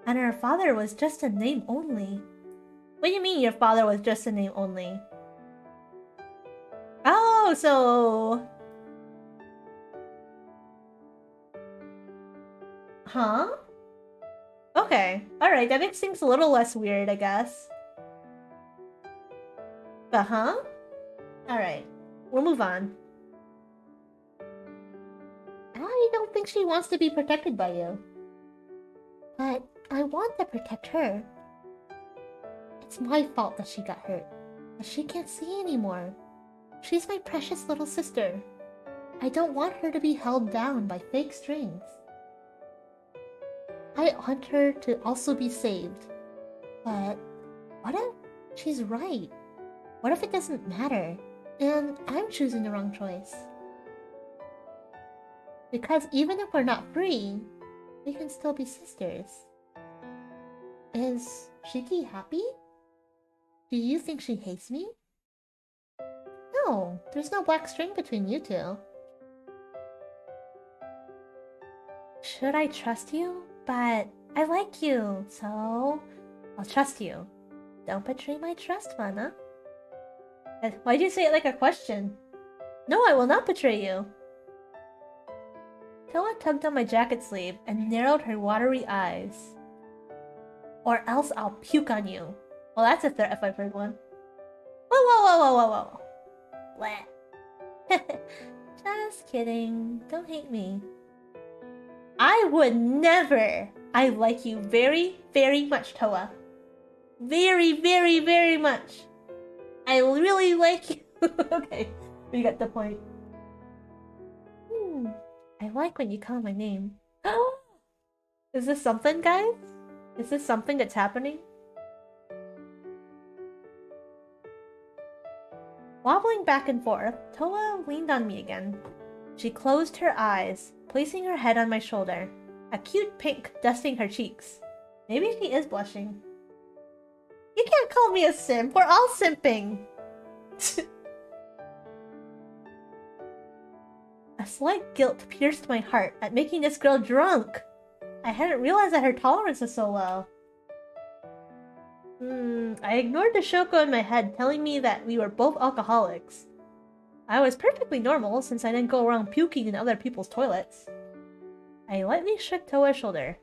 And our father was just a name only. What do you mean your father was just a name only? Oh, so... Huh? Okay. Alright, that makes things a little less weird, I guess. Uh-huh? Alright. We'll move on. I don't think she wants to be protected by you. But I want to protect her. It's my fault that she got hurt. But she can't see anymore. She's my precious little sister. I don't want her to be held down by fake strings. I want her to also be saved. But what if she's right? What if it doesn't matter? And I'm choosing the wrong choice? Because even if we're not free, we can still be sisters. Is Shiki happy? Do you think she hates me? No, there's no black string between you two. Should I trust you? But I like you, so I'll trust you. Don't betray my trust, Mana. Why'd you say it like a question? No, I will not betray you. Toa tugged on my jacket sleeve and narrowed her watery eyes. Or else I'll puke on you. Well, that's a threat if I've heard one. Whoa. Bleh. Just kidding. Don't hate me. I would never. I like you very, very much, Toa. Very, very, very much. I really like you. Okay, we got the point. I like when you call my name. Is this something, guys? Is this something that's happening? Wobbling back and forth, Toa leaned on me again. She closed her eyes, placing her head on my shoulder, a cute pink dusting her cheeks. Maybe she is blushing. You can't call me a simp, we're all simping! A slight guilt pierced my heart at making this girl drunk. I hadn't realized that her tolerance was so low. I ignored the shoko in my head telling me that we were both alcoholics. I was perfectly normal since I didn't go around puking in other people's toilets. I lightly shook Toa's shoulder.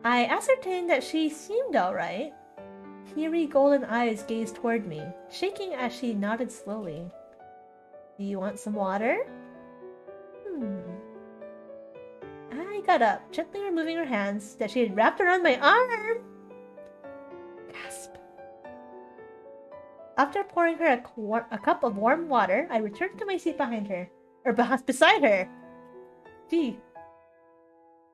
I ascertained that she seemed alright. Teary golden eyes gazed toward me, shaking as she nodded slowly. Do you want some water? I got up, gently removing her hands that she had wrapped around my arm. Gasp. After pouring her a cup of warm water, I returned to my seat behind her. Or beside her. Gee.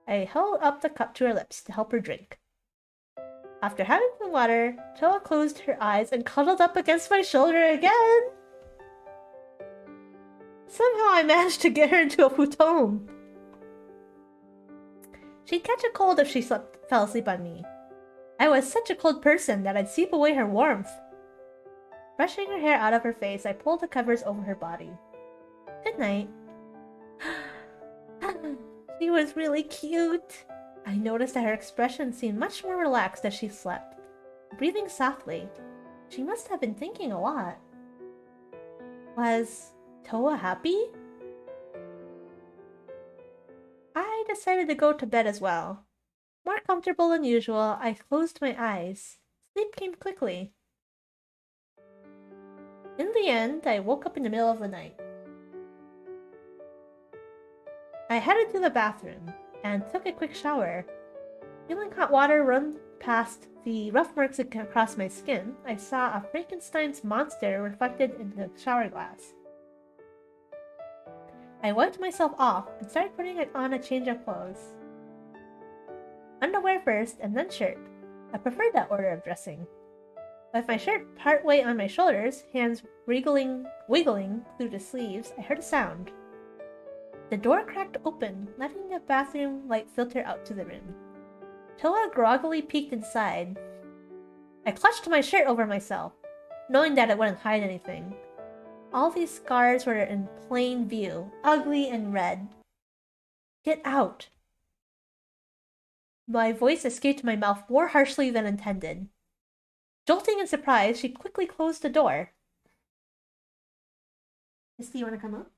I held up the cup to her lips to help her drink. After having the water, Toa closed her eyes and cuddled up against my shoulder again. Somehow I managed to get her into a futon. She'd catch a cold if she fell asleep on me. I was such a cold person that I'd seep away her warmth. Brushing her hair out of her face, I pulled the covers over her body. Good night. She was really cute. I noticed that her expression seemed much more relaxed as she slept, breathing softly. She must have been thinking a lot. Was Toa happy? I decided to go to bed as well. More comfortable than usual, I closed my eyes. Sleep came quickly. In the end, I woke up in the middle of the night. I headed to the bathroom and took a quick shower. Feeling hot water run past the rough marks across my skin, I saw a Frankenstein's monster reflected in the shower glass. I wiped myself off and started putting on a change of clothes. Underwear first and then shirt. I preferred that order of dressing. With my shirt partway on my shoulders, hands wiggling through the sleeves, I heard a sound. The door cracked open, letting the bathroom light filter out to the room. Toa groggily peeked inside. I clutched my shirt over myself, knowing that it wouldn't hide anything. All these scars were in plain view, ugly and red. Get out! My voice escaped my mouth more harshly than intended. Jolting in surprise, she quickly closed the door. Misty, you want to come up?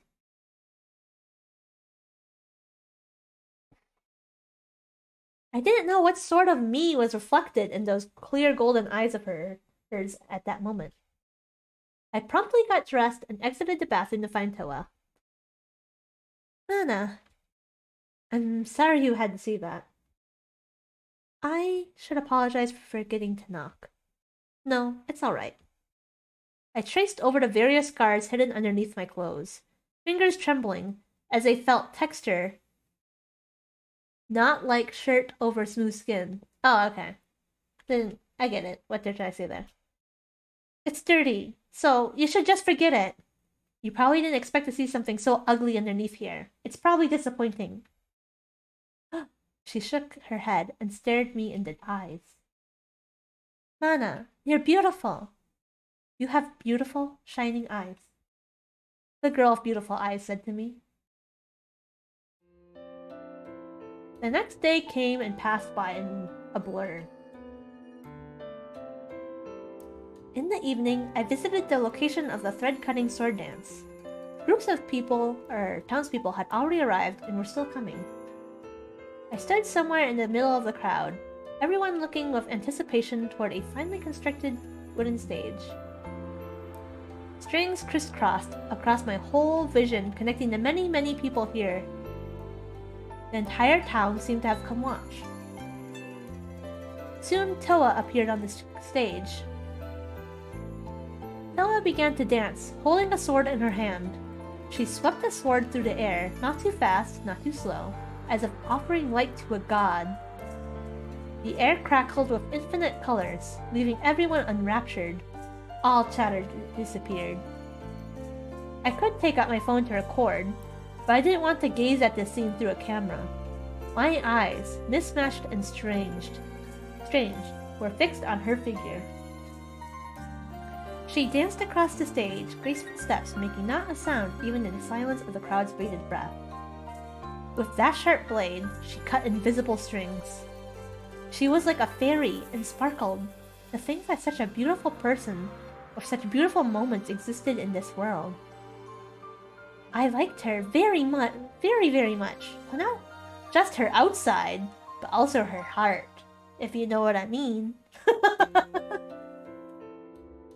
I didn't know what sort of me was reflected in those clear golden eyes of hers at that moment. I promptly got dressed and exited the bathroom to find Toa. Nana, I'm sorry you had to see that. I should apologize for forgetting to knock. No, it's alright. I traced over the various scars hidden underneath my clothes, fingers trembling as they felt texture. Not like shirt over smooth skin. Oh, okay. Then I get it. What did I say there? It's dirty, so you should just forget it. You probably didn't expect to see something so ugly underneath here. It's probably disappointing. She shook her head and stared me in the eyes. Nana, you're beautiful. You have beautiful, shining eyes. The girl of beautiful eyes said to me. The next day came and passed by in a blur. In the evening, I visited the location of the thread-cutting sword dance. Groups of people, or townspeople, had already arrived and were still coming. I stood somewhere in the middle of the crowd, everyone looking with anticipation toward a finely constructed wooden stage. Strings crisscrossed across my whole vision, connecting the many, many people here. The entire town seemed to have come watch. Soon, Toa appeared on the stage. Toa began to dance, holding a sword in her hand. She swept the sword through the air, not too fast, not too slow, as if offering light to a god. The air crackled with infinite colors, leaving everyone enraptured. All chatter disappeared. I could take out my phone to record, but I didn't want to gaze at this scene through a camera. My eyes, mismatched and strange, were fixed on her figure. She danced across the stage, graceful steps making not a sound even in the silence of the crowd's bated breath. With that sharp blade, she cut invisible strings. She was like a fairy and sparkled. To think that such a beautiful person with such beautiful moments existed in this world. I liked her very much, very much. Well, not just her outside, but also her heart, if you know what I mean.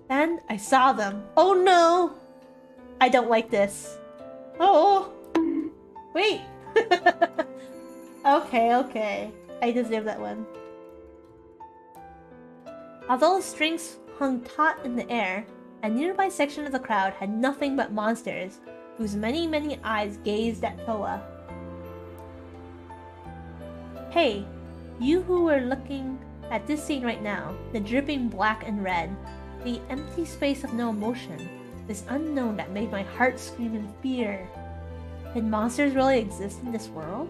Then I saw them. Oh no! I don't like this. Oh! Wait! Okay. I deserve that one. Although the strings hung taut in the air, a nearby section of the crowd had nothing but monsters, whose many eyes gazed at Toa. Hey, you who are looking at this scene right now, the dripping black and red, the empty space of no emotion, this unknown that made my heart scream in fear. Did monsters really exist in this world?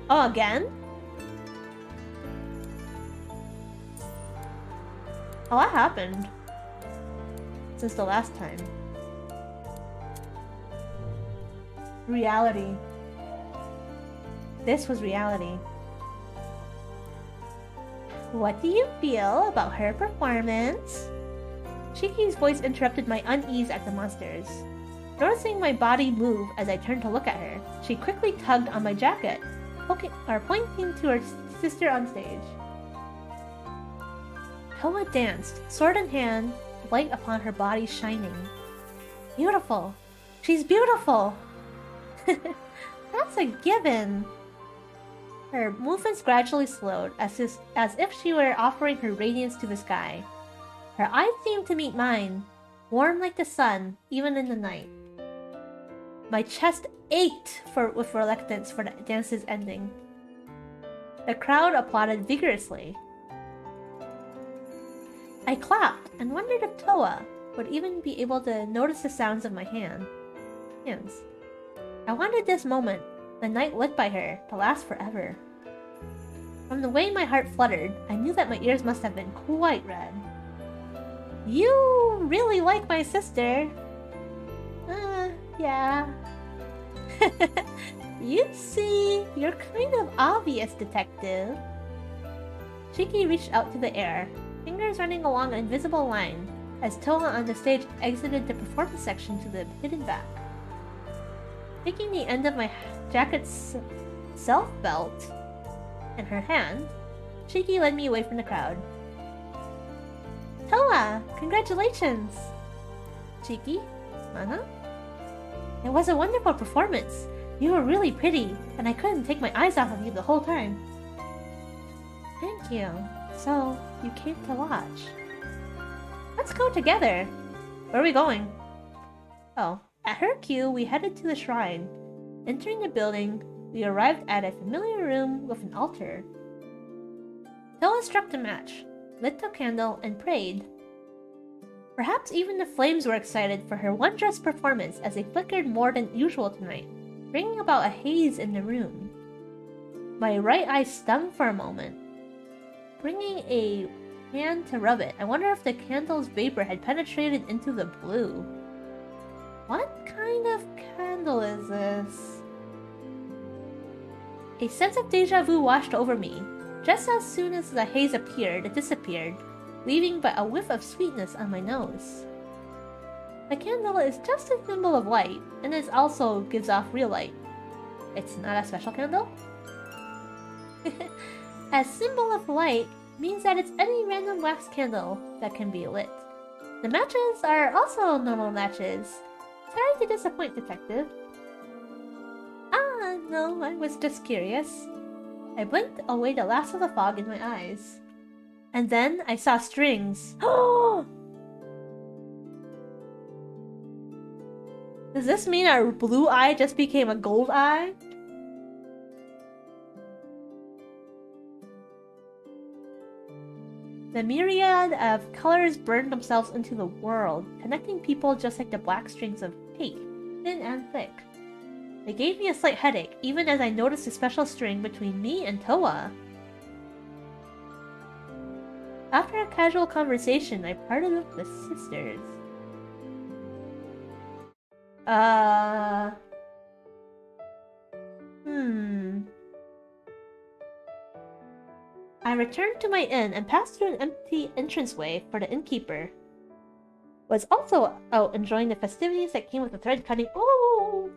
Oh, again? A lot happened since the last time. Reality. This was reality. What do you feel about her performance? Chiki's voice interrupted my unease at the monsters. Noticing my body move as I turned to look at her, she quickly tugged on my jacket, pointing to her sister on stage. Toa danced, sword in hand, light upon her body shining. Beautiful! She's beautiful! That's a given! Her movements gradually slowed, as if she were offering her radiance to the sky. Her eyes seemed to meet mine, warm like the sun, even in the night. My chest ached with reluctance for the dance's ending. The crowd applauded vigorously. I clapped and wondered if Toa would even be able to notice the sounds of my hands. I wanted this moment, the night lit by her, to last forever. From the way my heart fluttered, I knew that my ears must have been quite red. You really like my sister. Yeah. You see, you're kind of obvious, detective. Chiki reached out to the air, fingers running along an invisible line, as Toa on the stage exited the performance section to the hidden back. Taking the end of my jacket's self-belt in her hand, Chiki led me away from the crowd. Toa! Congratulations! Chiki? Mana? It was a wonderful performance. You were really pretty, and I couldn't take my eyes off of you the whole time. Thank you. So, you came to watch. Let's go together. Where are we going? Oh, at her cue, we headed to the shrine. Entering the building, we arrived at a familiar room with an altar. Toa struck the match, lit the candle, and prayed. Perhaps even the flames were excited for her wondrous performance as they flickered more than usual tonight, bringing about a haze in the room. My right eye stung for a moment. Bringing a hand to rub it, I wonder if the candle's vapor had penetrated into the blue. What kind of candle is this? A sense of deja vu washed over me. Just as soon as the haze appeared, it disappeared, leaving but a whiff of sweetness on my nose. The candle is just a symbol of light, and it also gives off real light. It's not a special candle? A symbol of light means that it's any random wax candle that can be lit. The matches are also normal matches. Sorry to disappoint, Detective. Ah, no, I was just curious. I blinked away the last of the fog in my eyes. And then I saw strings. Does this mean our blue eye just became a gold eye? The myriad of colors burned themselves into the world, connecting people just like the black strings of tape, thin and thick. They gave me a slight headache, even as I noticed a special string between me and Toa. After a casual conversation, I parted with the sisters. I returned to my inn and passed through an empty entranceway for the innkeeper. Was also out enjoying the festivities that came with the thread cutting. Oh!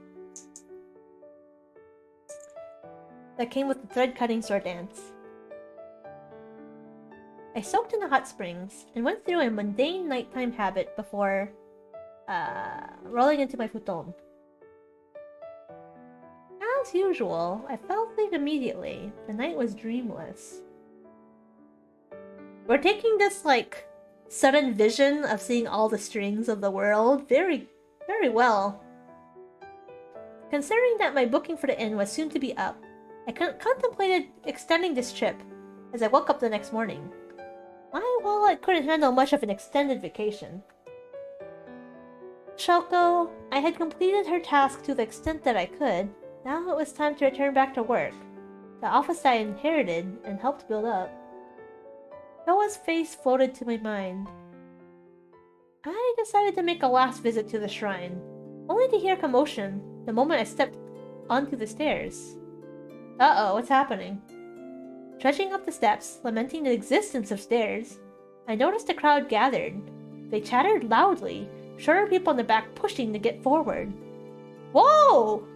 That came with the thread cutting sword dance. I soaked in the hot springs and went through a mundane nighttime habit before rolling into my futon. As usual, I fell asleep immediately. The night was dreamless. We're taking this, like, sudden vision of seeing all the strings of the world very, very well. Considering that my booking for the inn was soon to be up, I contemplated extending this trip as I woke up the next morning. My wallet couldn't handle much of an extended vacation. Shoko, I had completed her task to the extent that I could. Now it was time to return back to work, the office I inherited and helped build up. Noah's face floated to my mind. I decided to make a last visit to the shrine, only to hear commotion the moment I stepped onto the stairs. Uh-oh, what's happening? Trudging up the steps, lamenting the existence of stairs, I noticed a crowd gathered. They chattered loudly, shorter people in the back pushing to get forward. Whoa!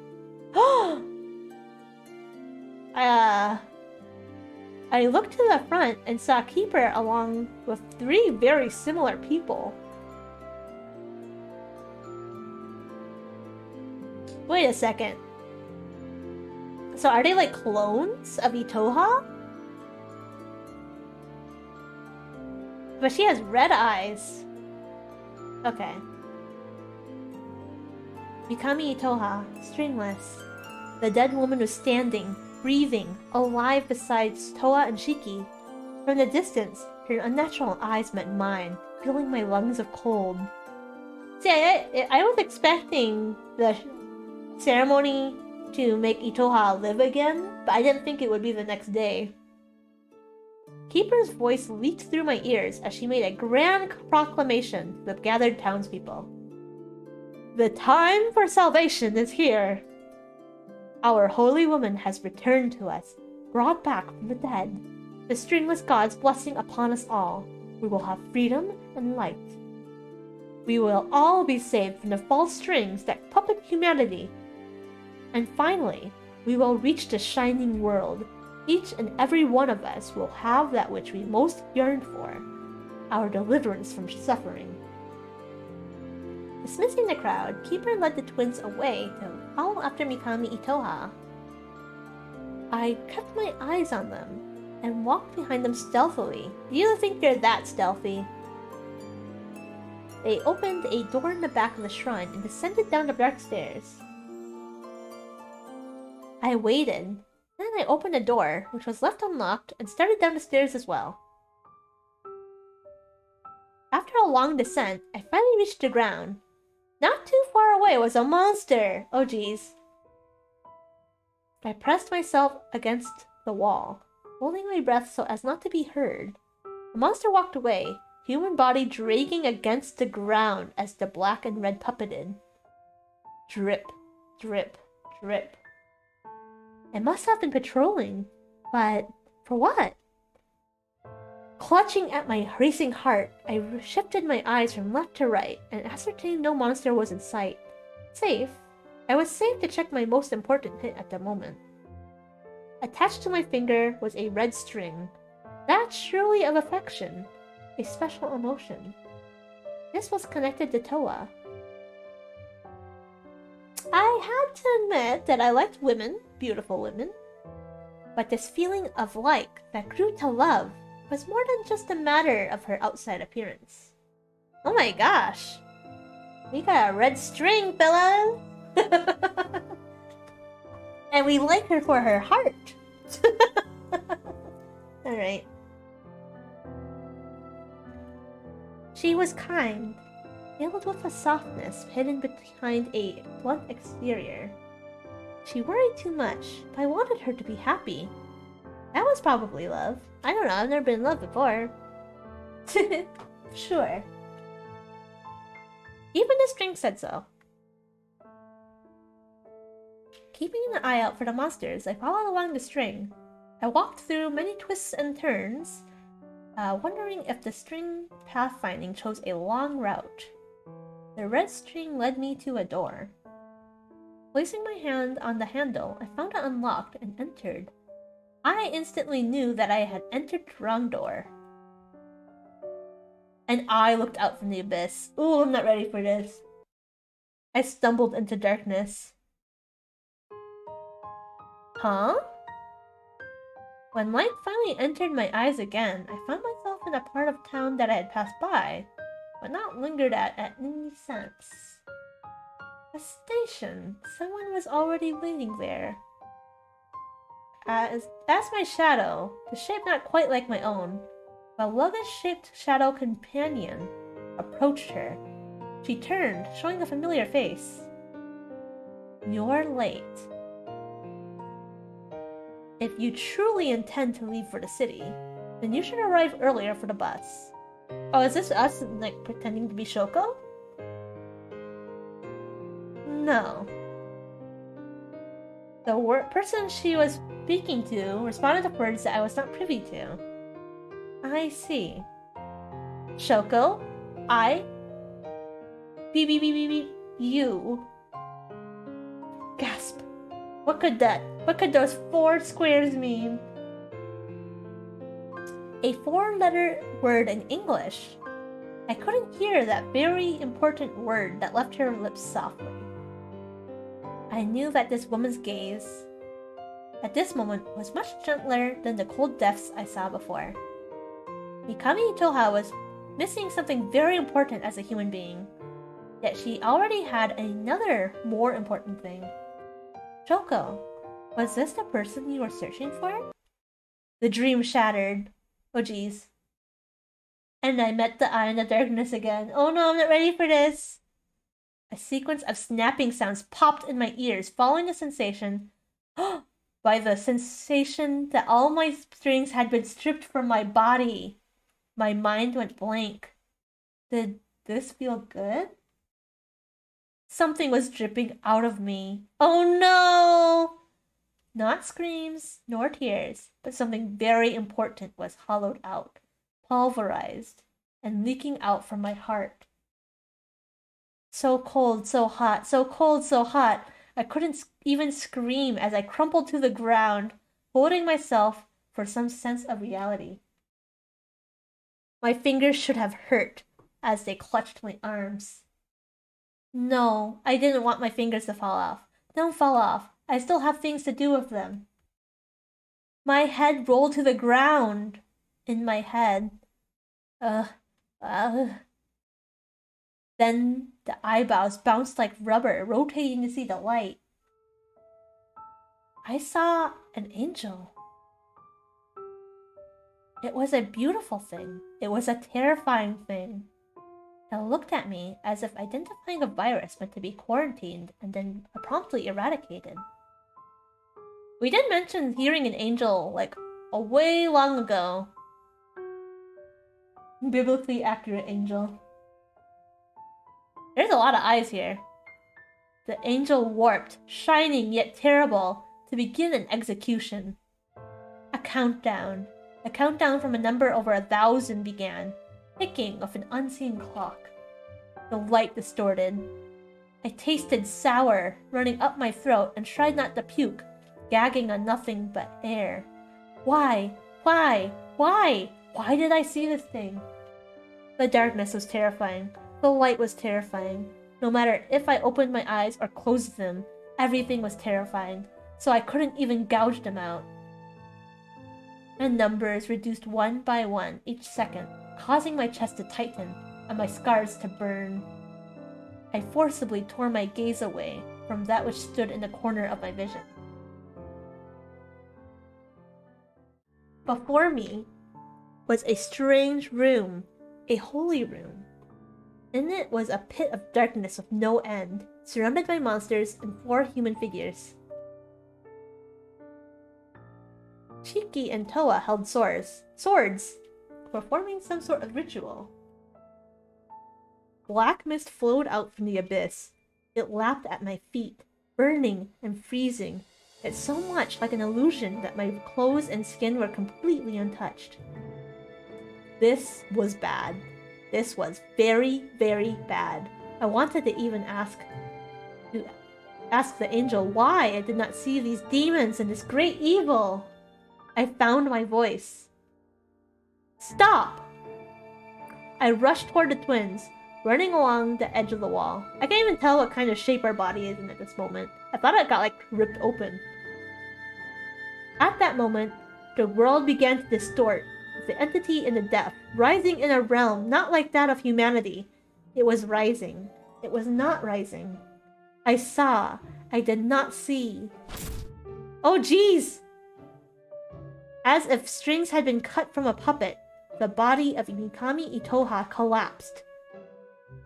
I looked to the front and saw Keeper along with 3 very similar people. Wait a second. So are they like clones of Itoha? But she has red eyes. Okay. Mikami Itoha, stringless. The dead woman was standing, breathing, alive beside Toa and Shiki. From the distance, her unnatural eyes met mine, filling my lungs of cold. See, I was expecting the ceremony to make Itoha live again, but I didn't think it would be the next day. Keeper's voice leaked through my ears as she made a grand proclamation to the gathered townspeople. The time for salvation is here. Our holy woman has returned to us, brought back from the dead. The stringless God's blessing upon us all. We will have freedom and light. We will all be saved from the false strings that puppet humanity. And finally, we will reach the shining world. Each and every one of us will have that which we most yearn for, our deliverance from suffering. Dismissing the crowd, Keeper led the twins away to follow after Mikami Itoha. I kept my eyes on them and walked behind them stealthily. Do you think they're that stealthy? They opened a door in the back of the shrine and descended down the dark stairs. I waited. Then I opened a door, which was left unlocked, and started down the stairs as well. After a long descent, I finally reached the ground. Not too far away was a monster! Oh geez. I pressed myself against the wall, holding my breath so as not to be heard. The monster walked away, human body dragging against the ground as the black and red puppeted. Drip, drip, drip. I must have been patrolling, but for what? Clutching at my racing heart, I shifted my eyes from left to right and ascertained no monster was in sight. Safe. I was safe to check my most important hit at the moment. Attached to my finger was a red string. That surely of affection. A special emotion. This was connected to Toa. I had to admit that I liked women, beautiful women. But this feeling of like that grew to love was more than just a matter of her outside appearance. Oh my gosh! We got a red string, fellas! And we like her for her heart! Alright. She was kind, filled with a softness hidden behind a blunt exterior. She worried too much, but I wanted her to be happy. That was probably love. I don't know, I've never been in love before. Sure. Even the string said so. Keeping an eye out for the monsters, I followed along the string. I walked through many twists and turns, wondering if the string pathfinding chose a long route. The red string led me to a door. Placing my hand on the handle, I found it unlocked and entered. I instantly knew that I had entered the wrong door. And I looked out from the abyss. Ooh, I'm not ready for this. I stumbled into darkness. Huh? When light finally entered my eyes again, I found myself in a part of town that I had passed by, but not lingered at any sense. A station. Someone was already waiting there. As my shadow, the shape not quite like my own, a luggage-shaped shadow companion approached her. She turned, showing a familiar face. You're late. If you truly intend to leave for the city, then you should arrive earlier for the bus. Oh, is this us, like, pretending to be Shoko? No. The person she was speaking to responded to words that I was not privy to. I see. Shoko, you. Gasp. What could those 4 squares mean? A 4-letter word in English. I couldn't hear that very important word that left her lips softly. I knew that this woman's gaze, at this moment, was much gentler than the cold depths I saw before. Mikami Toha was missing something very important as a human being, yet she already had another more important thing. Shoko, was this the person you were searching for? The dream shattered. Oh geez. And I met the eye in the darkness again. Oh no, I'm not ready for this! A sequence of snapping sounds popped in my ears, following the sensation by the sensation that all my strings had been stripped from my body. My mind went blank. Did this feel good? Something was dripping out of me. Oh no! Not screams, nor tears, but something very important was hollowed out, pulverized, and leaking out from my heart. So cold, so hot, so cold, so hot. I couldn't even scream as I crumpled to the ground, holding myself for some sense of reality. My fingers should have hurt as they clutched my arms. No, I didn't want my fingers to fall off. Don't fall off. I still have things to do with them. My head rolled to the ground. In my head. Then the eyebrows bounced like rubber, rotating to see the light. I saw an angel. It was a beautiful thing. It was a terrifying thing. It looked at me as if identifying a virus meant to be quarantined and then promptly eradicated. We did mention hearing an angel, like, a way long ago. Biblically accurate angel. There's a lot of eyes here. The angel warped, shining yet terrible, to begin an execution. A countdown. A countdown from a number over 1,000 began, ticking of an unseen clock. The light distorted. I tasted sour running up my throat and tried not to puke, gagging on nothing but air. Why? Why? Why? Why did I see this thing? The darkness was terrifying. The light was terrifying. No matter if I opened my eyes or closed them, everything was terrifying, so I couldn't even gouge them out. My numbers reduced one by one each second, causing my chest to tighten and my scars to burn. I forcibly tore my gaze away from that which stood in the corner of my vision. Before me was a strange room, a holy room. In it was a pit of darkness with no end, surrounded by monsters and 4 human figures. Shiki and Toa held swords, performing some sort of ritual. Black mist flowed out from the abyss. It lapped at my feet, burning and freezing. It's so much like an illusion that my clothes and skin were completely untouched. This was bad. This was very, very bad. I wanted to even ask the angel why I did not see these demons and this great evil. I found my voice. Stop! I rushed toward the twins, running along the edge of the wall. I can't even tell what kind of shape our body is in at this moment. I thought it got ripped open. At that moment, the world began to distort, with the entity in the depth rising in a realm not like that of humanity. It was rising. It was not rising. I saw. I did not see. Oh jeez! As if strings had been cut from a puppet, the body of Mikami Itoha collapsed.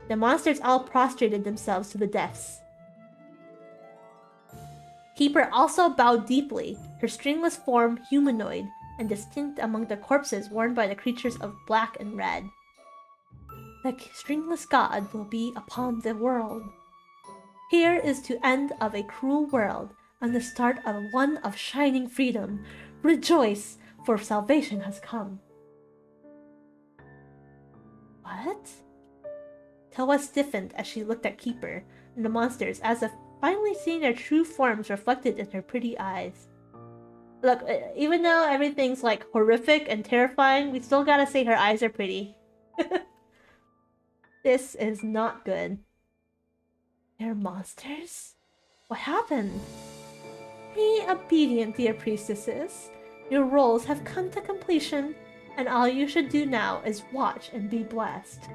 The monsters all prostrated themselves to the depths. Keeper also bowed deeply, her stringless form humanoid and distinct among the corpses worn by the creatures of black and red. The stringless god will be upon the world. Here is the end of a cruel world, and the start of one of shining freedom. Rejoice, for salvation has come. What? Toa stiffened as she looked at Keeper and the monsters, as if finally seeing their true forms reflected in her pretty eyes. Look, even though everything's horrific and terrifying, we still gotta say her eyes are pretty. This is not good. They're monsters? What happened? Be obedient, dear priestesses. Your roles have come to completion, and all you should do now is watch and be blessed.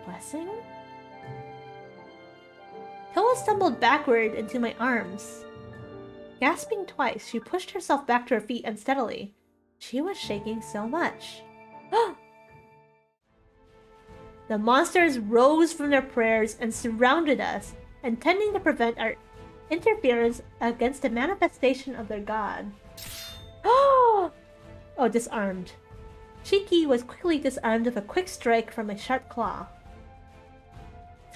Blessing? Toa stumbled backward into my arms. Gasping twice, she pushed herself back to her feet unsteadily. She was shaking so much. The monsters rose from their prayers and surrounded us, intending to prevent our interference against the manifestation of their god. Oh, disarmed. Shiki was quickly disarmed with a quick strike from a sharp claw.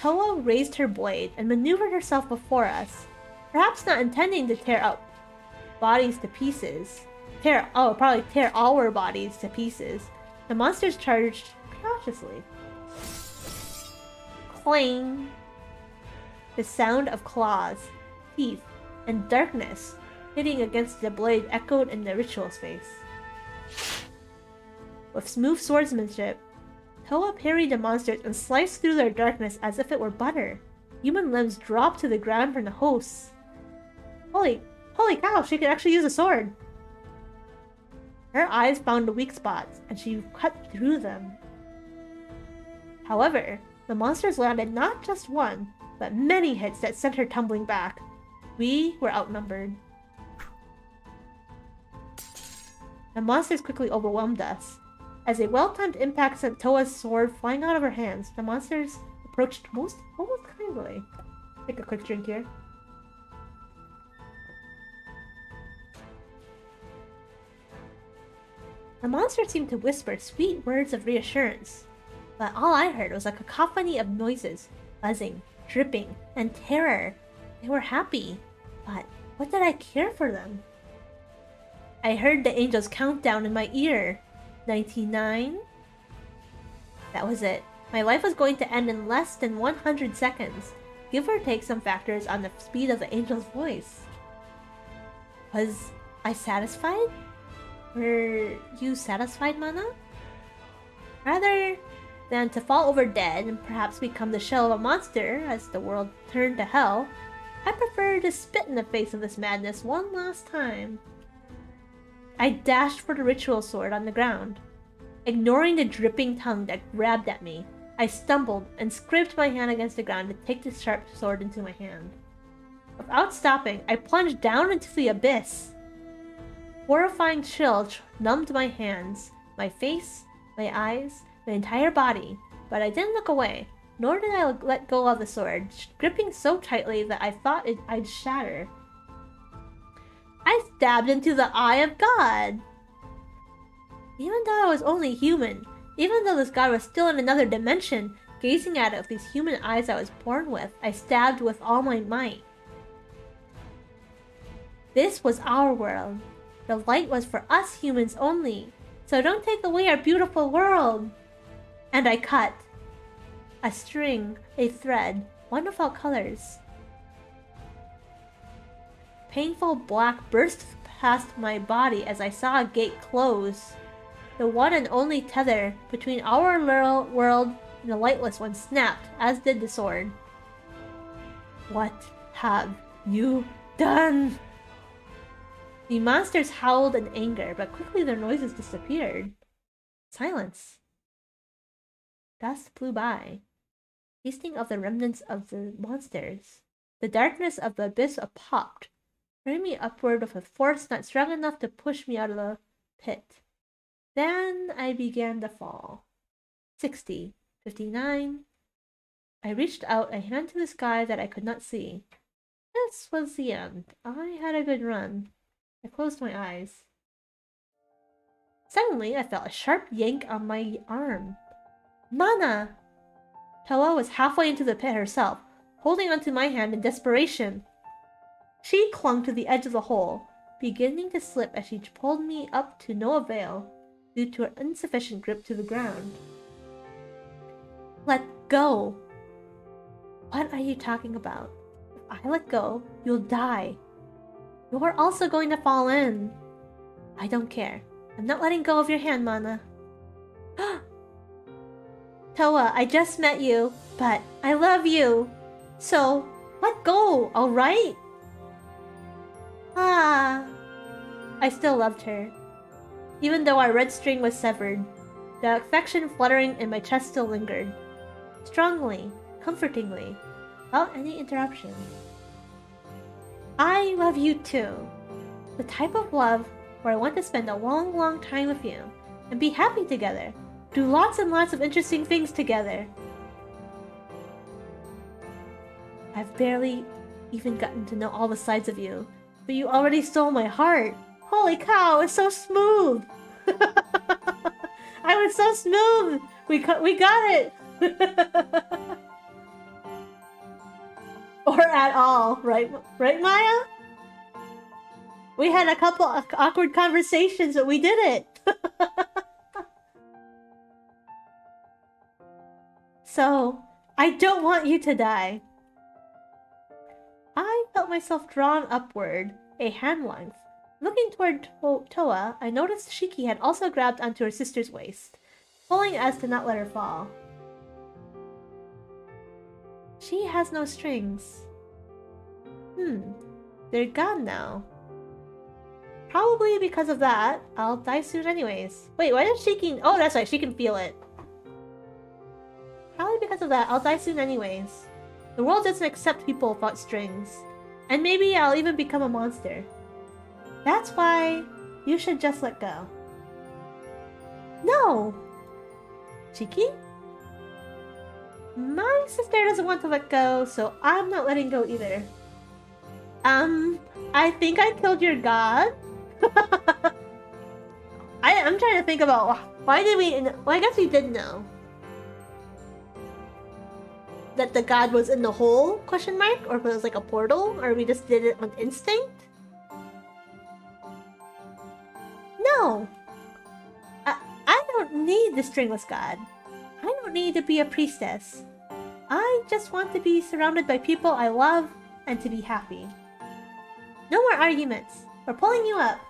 Toa raised her blade and maneuvered herself before us, perhaps not intending to tear out bodies to pieces. Probably tear our bodies to pieces. The monsters charged cautiously. Clang! The sound of claws, teeth, and darkness hitting against the blade echoed in the ritual space. With smooth swordsmanship, Toa parried the monsters and sliced through their darkness as if it were butter. Human limbs dropped to the ground from the hosts. Holy cow, she could actually use a sword! Her eyes found the weak spots, and she cut through them. However, the monsters landed not just one, but many hits that sent her tumbling back. We were outnumbered. The monsters quickly overwhelmed us. As a well-timed impact sent Toa's sword flying out of her hands, the monsters approached almost kindly. Take a quick drink here. The monsters seemed to whisper sweet words of reassurance, but all I heard was a cacophony of noises, buzzing, dripping, and terror. They were happy, but what did I care for them? I heard the angel's countdown in my ear. 99? That was it. My life was going to end in less than 100 seconds, give or take some factors on the speed of the angel's voice. Was I satisfied? Were you satisfied, Mana? Rather than to fall over dead and perhaps become the shell of a monster as the world turned to hell, I prefer to spit in the face of this madness one last time. I dashed for the ritual sword on the ground. Ignoring the dripping tongue that grabbed at me, I stumbled and scraped my hand against the ground to take the sharp sword into my hand. Without stopping, I plunged down into the abyss. Horrifying chill numbed my hands, my face, my eyes, my entire body, but I didn't look away, nor did I let go of the sword, gripping so tightly that I thought I'd shatter. I stabbed into the eye of God! Even though I was only human, even though this god was still in another dimension, gazing at it with these human eyes I was born with, I stabbed with all my might. This was our world. The light was for us humans only, so don't take away our beautiful world! And I cut. A string, a thread, one without colors. Painful black burst past my body as I saw a gate close. The one and only tether between our little world and the lightless one snapped, as did the sword. What have you done? The monsters howled in anger, but quickly their noises disappeared. Silence. Dust flew by, tasting of the remnants of the monsters. The darkness of the abyss popped, throwing me upward with a force not strong enough to push me out of the pit. Then I began to fall. 60, 59. I reached out a hand to the sky that I could not see. This was the end. I had a good run. I closed my eyes. Suddenly, I felt a sharp yank on my arm. Mana! Toa was halfway into the pit herself, holding onto my hand in desperation. She clung to the edge of the hole, beginning to slip as she pulled me up to no avail, due to her insufficient grip to the ground. Let go! What are you talking about? If I let go, you'll die. You're also going to fall in. I don't care. I'm not letting go of your hand, Mana. Toa, I just met you, but I love you. So, let go, alright? Ah. I still loved her. Even though our red string was severed, the affection fluttering in my chest still lingered. Strongly, comfortingly, without any interruption. I love you too. The type of love where I want to spend a long, long time with you and be happy together. Do lots and lots of interesting things together. I've barely even gotten to know all the sides of you, but you already stole my heart. Holy cow, it's so smooth! I was so smooth! We got it! Or at all, right Maya? We had a couple of awkward conversations, but we did it! So, I don't want you to die. I felt myself drawn upward, a hand length. Looking toward Toa, I noticed Shiki had also grabbed onto her sister's waist, pulling as to not let her fall. She has no strings. They're gone now. Probably because of that, I'll die soon anyways. Wait, why does Shiki... Oh, that's right, she can feel it. Probably because of that, I'll die soon anyways. The world doesn't accept people without strings. And maybe I'll even become a monster. That's why you should just let go. No! Shiki? My sister doesn't want to let go, so I'm not letting go either. I think I killed your god? I'm trying to think about why did we... Well, I guess we did know. That the god was in the hole? Question mark? Or if it was like a portal? Or we just did it on instinct? No! I don't need the stringless god. I don't need to be a priestess. I just want to be surrounded by people I love and to be happy. No more arguments. We're pulling you up.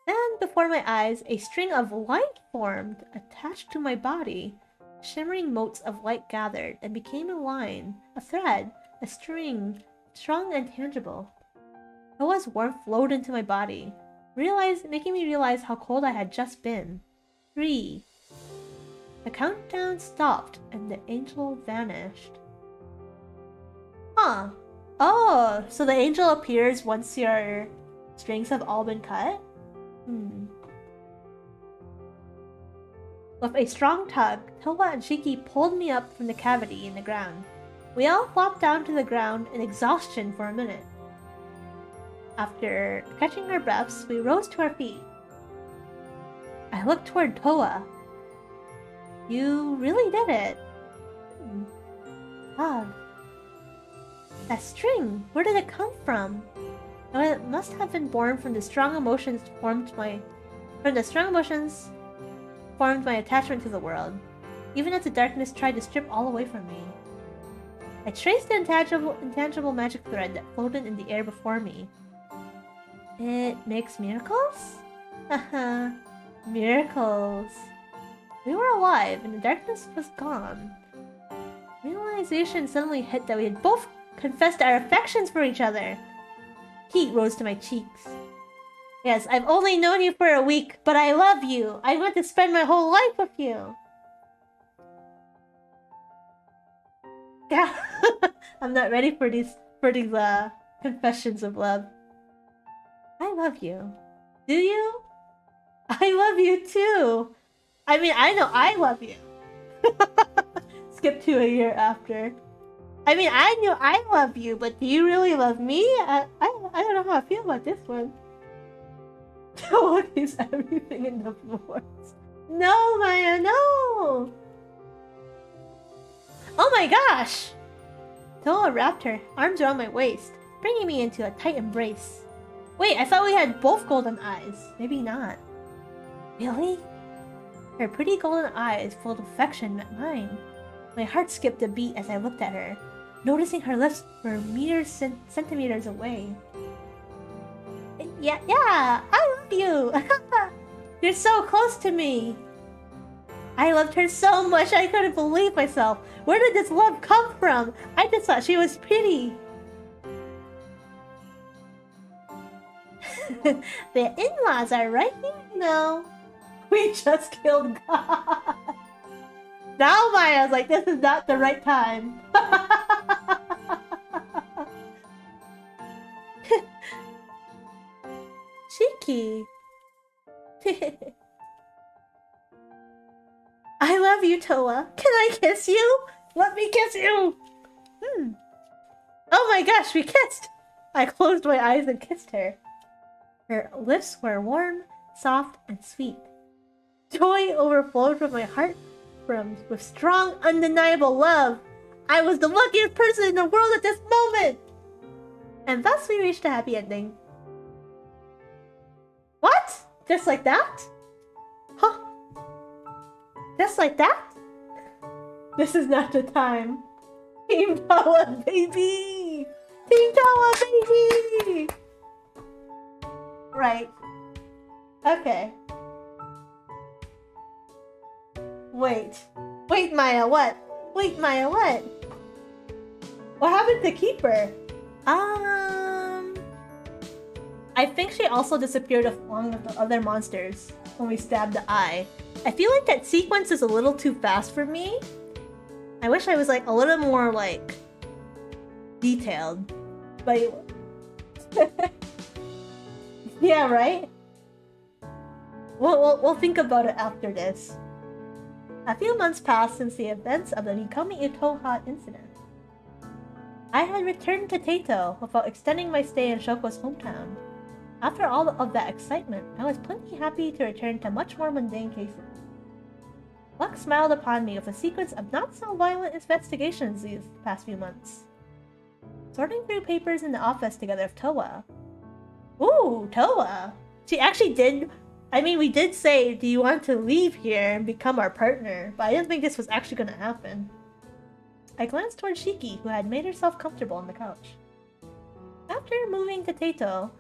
Then, before my eyes, a string of light formed, attached to my body. Shimmering motes of light gathered and became a line, a thread, a string, strong and tangible. Toa's warmth flowed into my body. making me realize how cold I had just been. 3. The countdown stopped and the angel vanished. Huh. Oh, so the angel appears once your strings have all been cut? With a strong tug, Towa and Shiki pulled me up from the cavity in the ground. We all flopped down to the ground in exhaustion for a minute. After catching our breaths, we rose to our feet. I looked toward Towa. You really did it. Ah. That string, where did it come from? Oh, it must have been born from the strong emotions formed my attachment to the world, even as the darkness tried to strip all away from me. I traced the intangible magic thread that floated in the air before me. It makes miracles? Haha, miracles. We were alive and the darkness was gone. Realization suddenly hit that we had both confessed our affections for each other. Heat rose to my cheeks. Yes, I've only known you for a week, but I love you. I want to spend my whole life with you. Yeah, I'm not ready for these confessions of love. I love you. Do you? I love you too. I mean, I know I love you. Skip to a year after. I mean, I knew I love you, but do you really love me? I don't know how I feel about this one. What is everything in the forest? No, Maya, no! Oh my gosh! Toa wrapped her arms around my waist, bringing me into a tight embrace. Wait, I thought we had both golden eyes. Maybe not. Really? Her pretty golden eyes full of affection met mine. My heart skipped a beat as I looked at her, noticing her lips were centimeters away. Yeah, I love you! You're so close to me! I loved her so much I couldn't believe myself. Where did this love come from? I just thought she was pretty. The in-laws are right here now. We just killed God. Now Maya's like, this is not the right time. Shiki. I love you, Toa. Can I kiss you? Let me kiss you. Oh my gosh, we kissed. I closed my eyes and kissed her. Her lips were warm, soft, and sweet. Joy overflowed from my heart with strong, undeniable love. I was the luckiest person in the world at this moment! And thus we reached a happy ending. What? Just like that? Huh? Just like that? This is not the time. Team Toa, baby! Team Toa, baby! Right. Okay. Wait, Maya, what? Wait, Maya, what? What happened to Keeper? I think she also disappeared along with the other monsters when we stabbed the eye. I feel like that sequence is a little too fast for me. I wish I was like a little more like detailed. But yeah, right? We'll think about it after this. A few months passed since the events of the Nikami Utoha incident. I had returned to Taito without extending my stay in Shoko's hometown. After all of that excitement, I was plenty happy to return to much more mundane cases. Luck smiled upon me with a sequence of not-so-violent investigations these past few months. Sorting through papers in the office together with Toa. Ooh, Toa! She actually did... I mean, we did say, do you want to leave here and become our partner? But I didn't think this was actually going to happen. I glanced toward Shiki, who had made herself comfortable on the couch. After moving to Taito,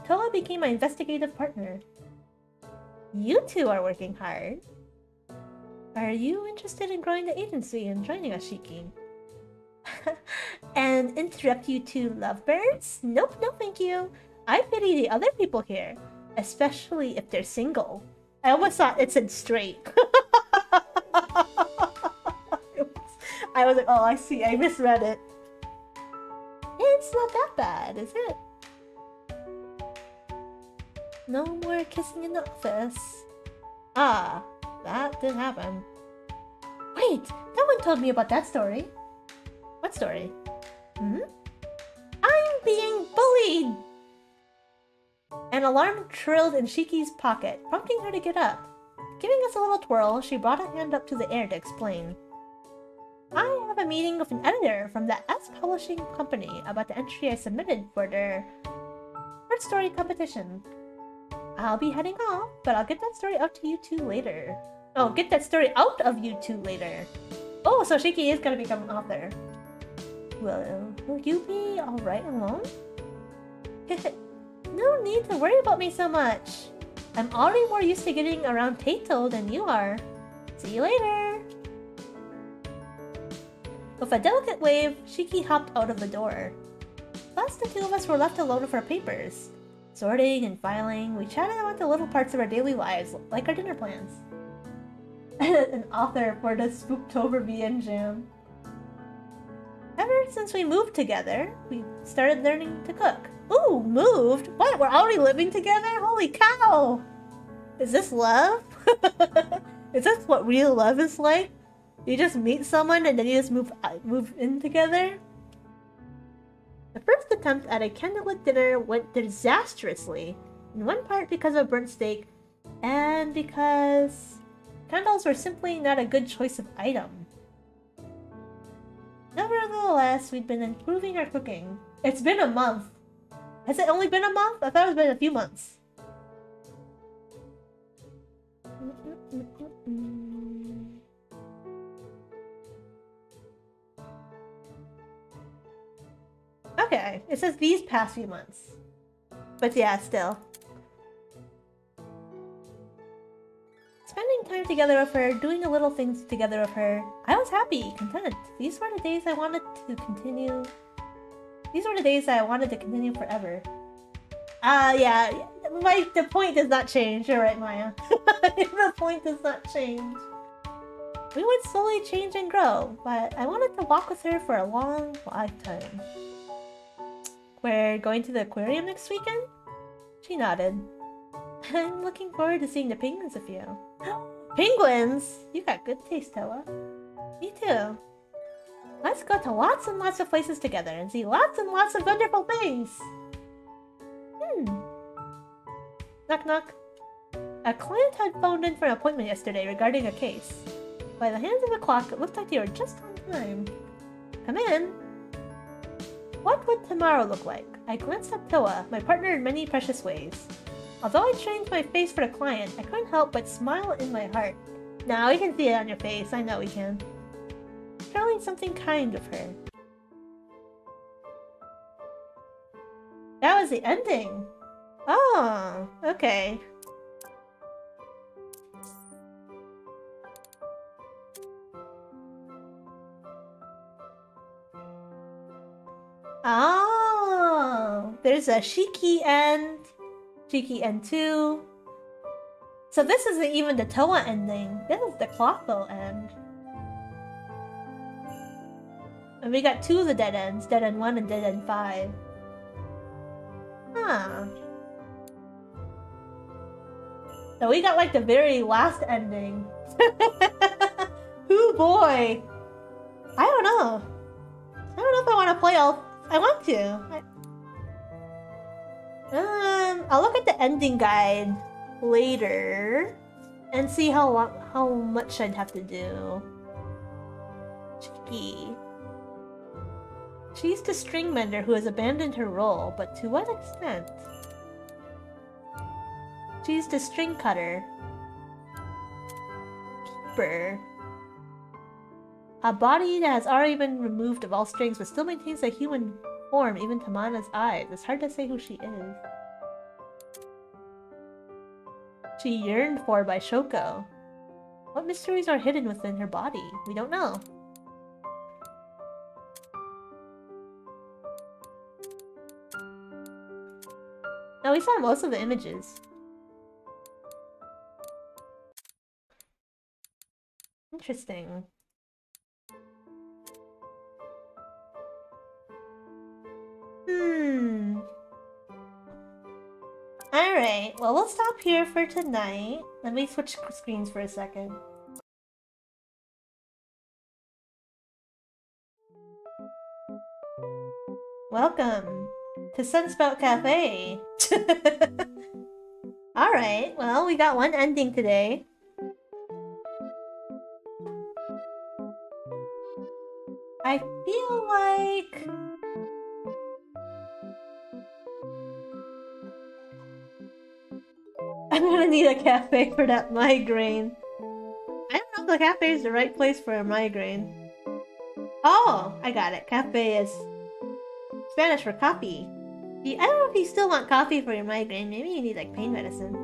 Toa became my investigative partner. You two are working hard. Are you interested in growing the agency and joining us, Shiki? And interrupt you two lovebirds? Nope, no thank you. I pity the other people here. Especially if they're single. I almost thought it said straight. I was like, oh, I see. I misread it. It's not that bad, is it? No more kissing in the office. Ah, that didn't happen. Wait, no one told me about that story. What story? Hmm? I'm being bullied! An alarm trilled in Shiki's pocket, prompting her to get up. Giving us a little twirl, she brought a hand up to the air to explain. I have a meeting with an editor from the S Publishing Company about the entry I submitted for their short story competition. I'll be heading off, but I'll get that story out to you two later. Oh, get that story out of you two later. Oh, so Shiki is gonna become an author. Will you be alright alone? No need to worry about me so much. I'm already more used to getting around Taito than you are. See you later. With a delicate wave, Shiki hopped out of the door. Thus, the two of us were left alone with our papers. Sorting and filing, we chatted about the little parts of our daily lives, like our dinner plans. An author for the Spooktober BGM. Ever since we moved together, we started learning to cook. Ooh, moved? What? We're already living together? Holy cow! Is this love? Is this what real love is like? You just meet someone and then you just move in together? The first attempt at a candlelit dinner went disastrously, in one part because of burnt steak, and because candles were simply not a good choice of item. Nevertheless, we'd been improving our cooking. It's been a month. Has it only been a month? I thought it's been a few months. Okay, it says these past few months. But yeah, still. Spending time together with her, doing the little things together with her, I was happy, content. These were the days I wanted to continue. These were the days that I wanted to continue forever. Yeah, the point does not change. You're right, Maya. The point does not change. We would slowly change and grow, but I wanted to walk with her for a long lifetime. We're going to the aquarium next weekend? She nodded. I'm looking forward to seeing the penguins with you. Penguins? You got good taste, Toa. Me too. Let's go to lots and lots of places together and see lots and lots of wonderful things. Knock knock. A client had phoned in for an appointment yesterday regarding a case. By the hands of the clock, it looked like they were just on time. Come in. What would tomorrow look like? I glanced at Toa, my partner in many precious ways. Although I changed my face for the client, I couldn't help but smile in my heart. Now we can see it on your face, I know we can. Surely something kind of her. That was the ending! Oh, okay. Oh, there's a Shiki end 2. So this isn't even the Toa ending. This is the Clotho end. And we got 2 of the dead ends, dead end 1 and dead end 5. Huh. So we got like the very last ending. Ooh boy. I don't know. I don't know if I want to play all. I want to. I'll look at the ending guide later and see how much I'd have to do. Cheeky. She's the string mender who has abandoned her role, but to what extent? She's the string cutter. Keeper. A body that has already been removed of all strings but still maintains a human form even to Mana's eyes. It's hard to say who she is. She yearned for by Shoko. What mysteries are hidden within her body? We don't know. Now we saw most of the images. Interesting. Alright, well, we'll stop here for tonight. Let me switch screens for a second. Welcome to Sunspout Café. Alright, well, we got one ending today. I feel like... I'm gonna need a cafe for that migraine. I don't know if the cafe is the right place for a migraine. Oh, I got it. Cafe is Spanish for coffee. I don't know if you still want coffee for your migraine. Maybe you need like pain medicine.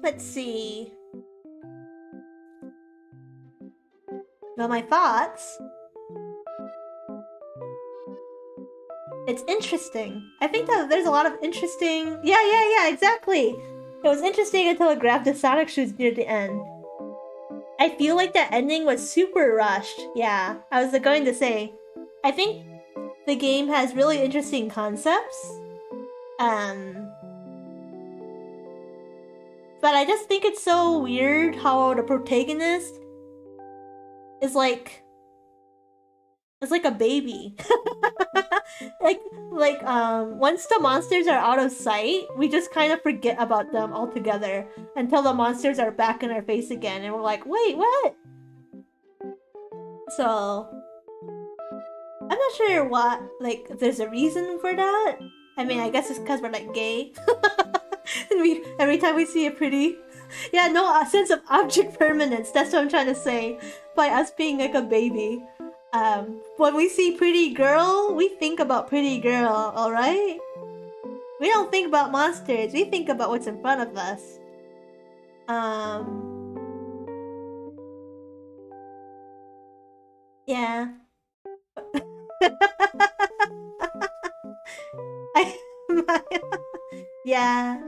Let's see. Well, my thoughts. It's interesting. I think that there's a lot of interesting... Yeah, exactly! It was interesting until it grabbed the Sonic shoes near the end. I feel like that ending was super rushed. Yeah, I was going to say. I think the game has really interesting concepts. But I just think it's so weird how the protagonist is like... It's like a baby. Once the monsters are out of sight, we just kind of forget about them altogether until the monsters are back in our face again, and we're like, wait, what? So, I'm not sure what, like, if there's a reason for that. I mean, I guess it's because we're, like, gay. And every time we see a pretty... Yeah, no sense of object permanence, that's what I'm trying to say. By us being, like, a baby. When we see pretty girl, we think about pretty girl, alright? We don't think about monsters, we think about what's in front of us. Yeah. Yeah.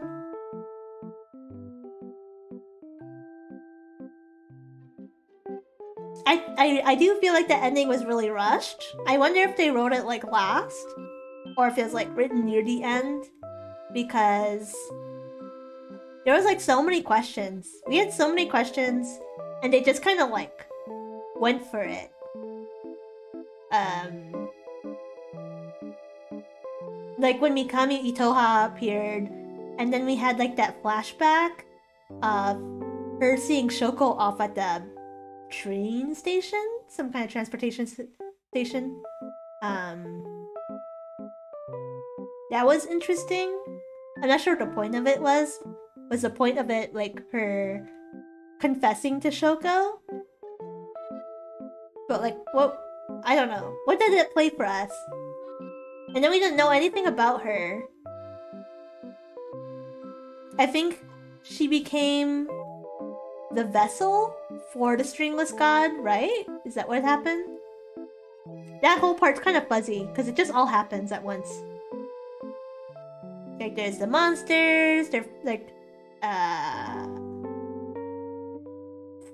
I do feel like the ending was really rushed. I wonder if they wrote it like last, or if it was like written near the end, because there was like so many questions. We had so many questions, and they just kind of like went for it. Like when Mikami Itoha appeared, and then we had like that flashback of her seeing Shoko off at the train station? Some kind of transportation station. That was interesting. I'm not sure what the point of it was. Was the point of it like her confessing to Shoko? But like, what? I don't know. What did it play for us? And then we didn't know anything about her. I think she became the vessel for the stringless god, right? Is that what happened? That whole part's kind of fuzzy, because it just all happens at once. Like, there's the monsters, they're, like,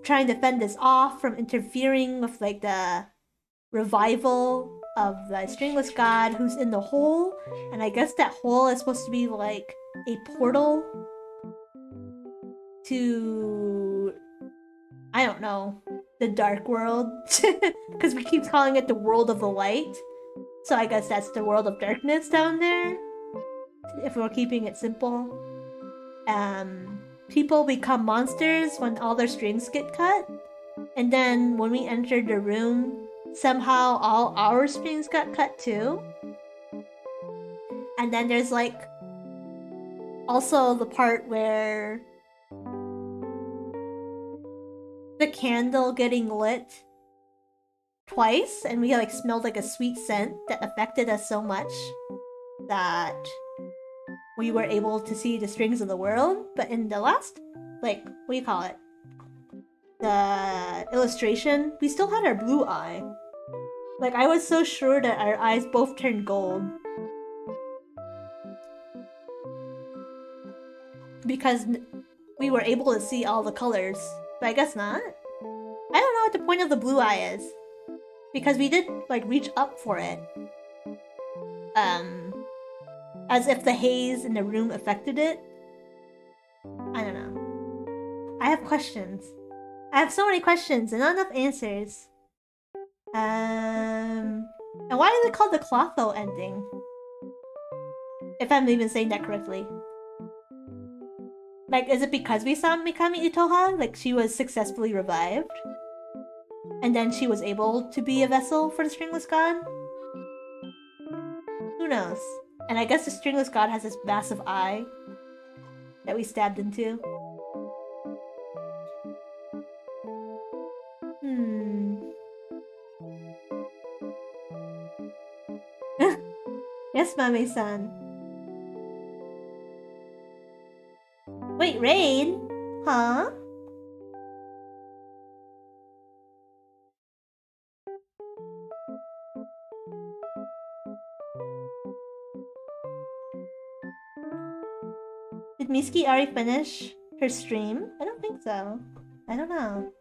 trying to fend this off from interfering with, like, the revival of the stringless god who's in the hole. And I guess that hole is supposed to be, like, a portal to... I don't know, the dark world, because we keep calling it the world of the light, so I guess that's the world of darkness down there, if we're keeping it simple. People become monsters when all their strings get cut, and then when we entered the room, somehow all our strings got cut too. And then there's like, also the part where the candle getting lit twice, and we like smelled like a sweet scent that affected us so much that we were able to see the strings of the world. But in the last, like, what do you call it? The illustration, we still had our blue eye. Like, I was so sure that our eyes both turned gold. Because we were able to see all the colors. But I guess not. I don't know what the point of the blue eye is. Because we did, like, reach up for it. As if the haze in the room affected it. I don't know. I have questions. I have so many questions and not enough answers. And why is it called the Clotho Ending? If I'm even saying that correctly. Like, is it because we saw Mikami Utoha? Like, she was successfully revived? And then she was able to be a vessel for the Stringless God? Who knows? And I guess the Stringless God has this massive eye that we stabbed into. Yes, Mame-san. Wait, raid? Huh? Did Miski already finish her stream? I don't think so. I don't know.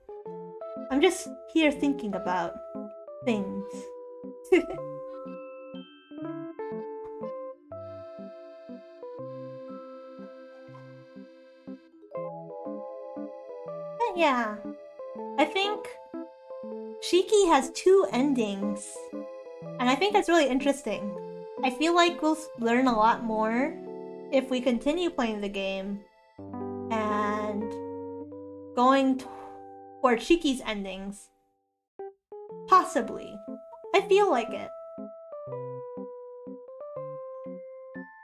I'm just here thinking about things. But yeah, I think Shiki has 2 endings, and I think that's really interesting. I feel like we'll learn a lot more if we continue playing the game and going toward Shiki's endings. Possibly. I feel like it.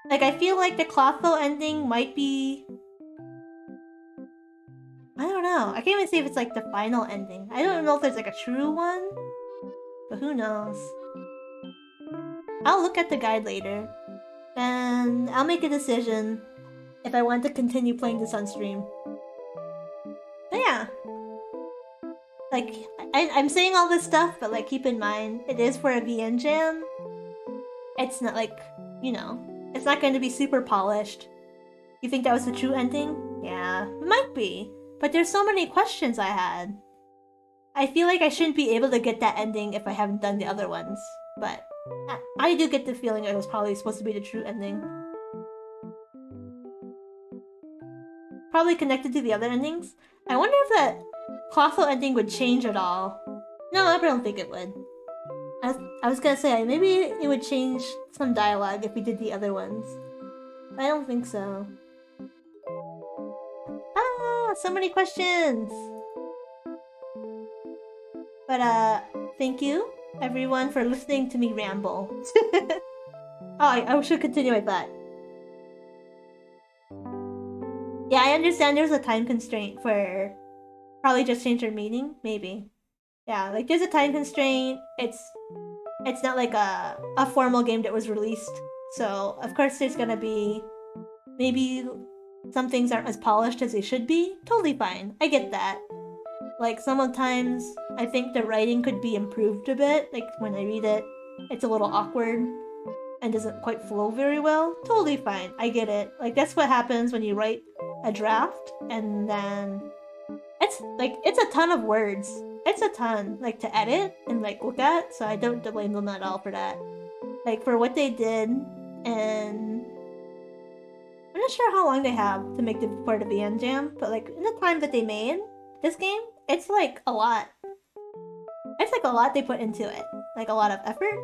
Like, I feel like the Clotho ending might be... I don't know. I can't even say if it's like the final ending. I don't know if there's like a true one, but who knows. I'll look at the guide later, and I'll make a decision if I want to continue playing this on stream. But yeah. Like, I'm saying all this stuff, but like, keep in mind, it is for a VN Jam. It's not like, you know, it's not going to be super polished. You think that was the true ending? Yeah, it might be. But there's so many questions I had. I feel like I shouldn't be able to get that ending if I haven't done the other ones. But I do get the feeling it was probably supposed to be the true ending. Probably connected to the other endings. I wonder if that Clotho ending would change at all. No, I don't think it would. I was gonna say, maybe it would change some dialogue if we did the other ones. But I don't think so. Ah, so many questions! But, thank you, everyone, for listening to me ramble. Oh, I should continue with that. Yeah, I understand there's a time constraint for... Probably just change their meaning? Maybe. Yeah, like, there's a time constraint. It's not like a formal game that was released. So, of course, there's gonna be... Maybe some things aren't as polished as they should be. Totally fine. I get that. Like, sometimes I think the writing could be improved a bit. Like, when I read it, it's a little awkward and doesn't quite flow very well. Totally fine. I get it. Like, that's what happens when you write a draft, and then it's a ton of words. It's a ton, like, to edit and, like, look at, so I don't blame them at all for that. Like, for what they did, and... I'm not sure how long they have to make the part of the end jam, but, like, in the time that they made this game, it's, like, a lot. It's, like, a lot they put into it. Like, a lot of effort.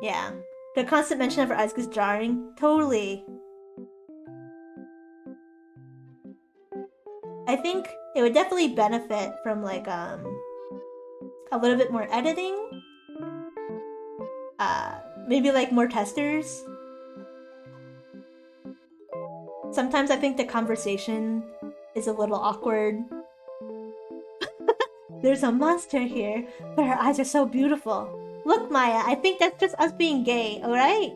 Yeah. The constant mention of her eyes is jarring. Totally. I think it would definitely benefit from, like, a little bit more editing. Maybe, like, more testers. Sometimes I think the conversation is a little awkward. There's a monster here, but her eyes are so beautiful. Look, Maya, I think that's just us being gay, alright?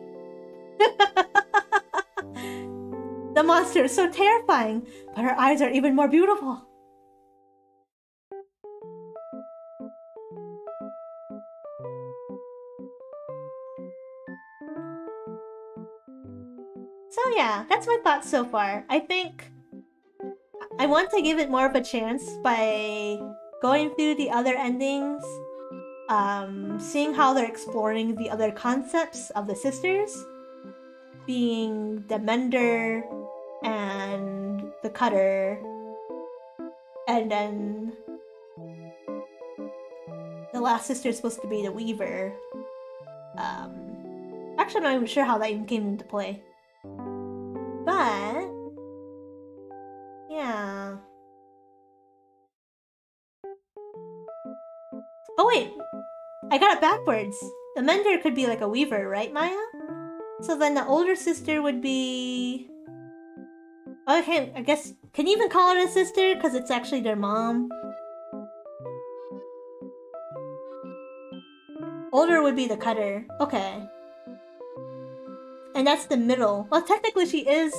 The monster is so terrifying, but her eyes are even more beautiful. So yeah, that's my thoughts so far. I think I want to give it more of a chance by going through the other endings, seeing how they're exploring the other concepts of the sisters, being the mender and the cutter, and then the last sister is supposed to be the weaver. Actually, I'm not even sure how that even came into play. But yeah. Oh wait, I got it backwards. The mender could be like a weaver, right, Maya? So then the older sister would be... Okay, I guess... Can you even call it a sister? Because it's actually their mom. Older would be the cutter. Okay. And that's the middle. Well, technically she is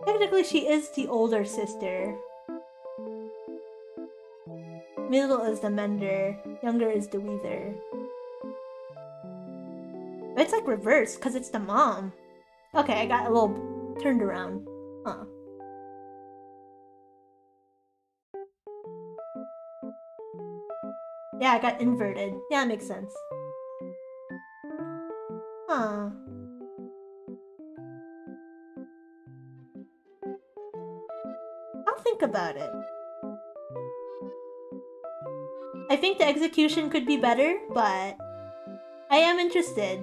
the older sister. Middle is the mender. Younger is the weaver. But it's like reversed, because it's the mom. Okay, I got a little turned around. Huh. Yeah, I got inverted. Yeah, that makes sense. Huh. I'll think about it. I think the execution could be better, but I am interested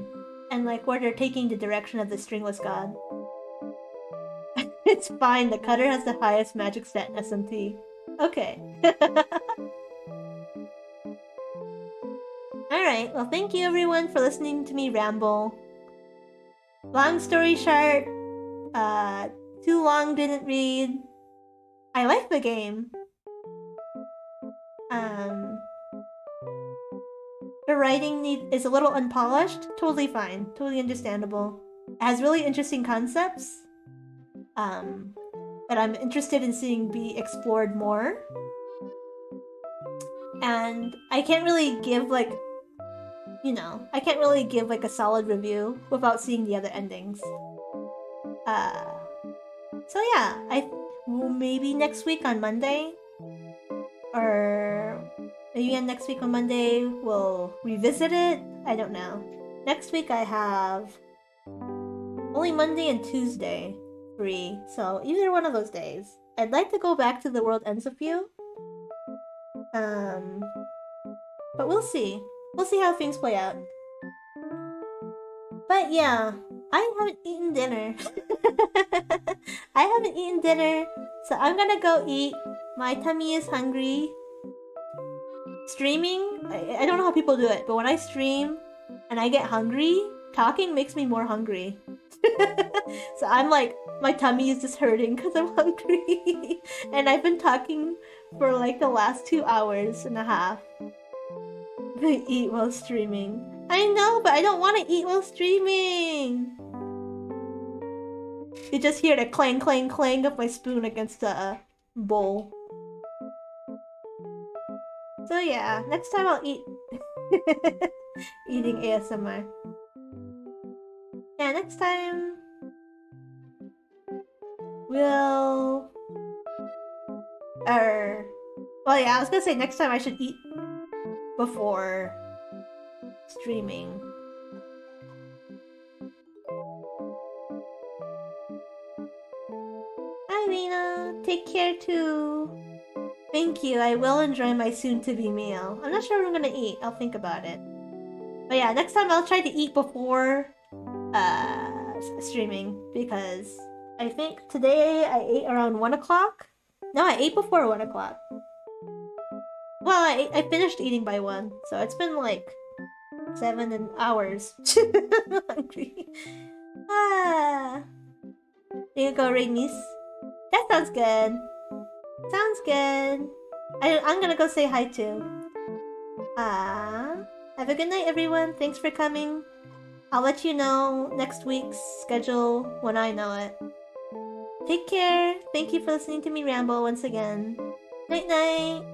in like where they're taking the direction of the stringless god. It's fine, the cutter has the highest magic stat in SMT. Okay. Alright, well thank you everyone for listening to me ramble. Long story short, too long didn't read. I like the game. The writing is a little unpolished. Totally fine. Totally understandable. It has really interesting concepts. That I'm interested in seeing be explored more. And I can't really give like, you know, I can't really give like a solid review without seeing the other endings. So yeah, maybe next week on Monday, or maybe next week on Monday we'll revisit it. I don't know. Next week I have only Monday and Tuesday free, so either one of those days. I'd like to go back to The World Ends With You. But we'll see. We'll see how things play out. But yeah, I haven't eaten dinner. I haven't eaten dinner, so I'm gonna go eat. My tummy is hungry. Streaming, I don't know how people do it, but when I stream and I get hungry, talking makes me more hungry. So I'm like, my tummy is just hurting because I'm hungry. And I've been talking for like the last 2 hours and a half. I eat while streaming. I know, but I don't want to eat while streaming. You just hear the clang, clang, clang of my spoon against the bowl. So yeah, next time I'll eat. Eating ASMR. Yeah, next time we'll... well yeah, I was gonna say next time I should eat before streaming. Hi Lena, take care too. Thank you, I will enjoy my soon-to-be meal. I'm not sure what I'm gonna eat, I'll think about it. But yeah, next time I'll try to eat before streaming, because I think today I ate around 1 o'clock. No, I ate before 1 o'clock. Well, I finished eating by 1, so it's been like 7 hours. Hungry. Ah. There you go, Rainice. That sounds good. Sounds good. I'm gonna go say hi too. Have a good night, everyone. Thanks for coming. I'll let you know next week's schedule when I know it. Take care. Thank you for listening to me ramble once again. Night night.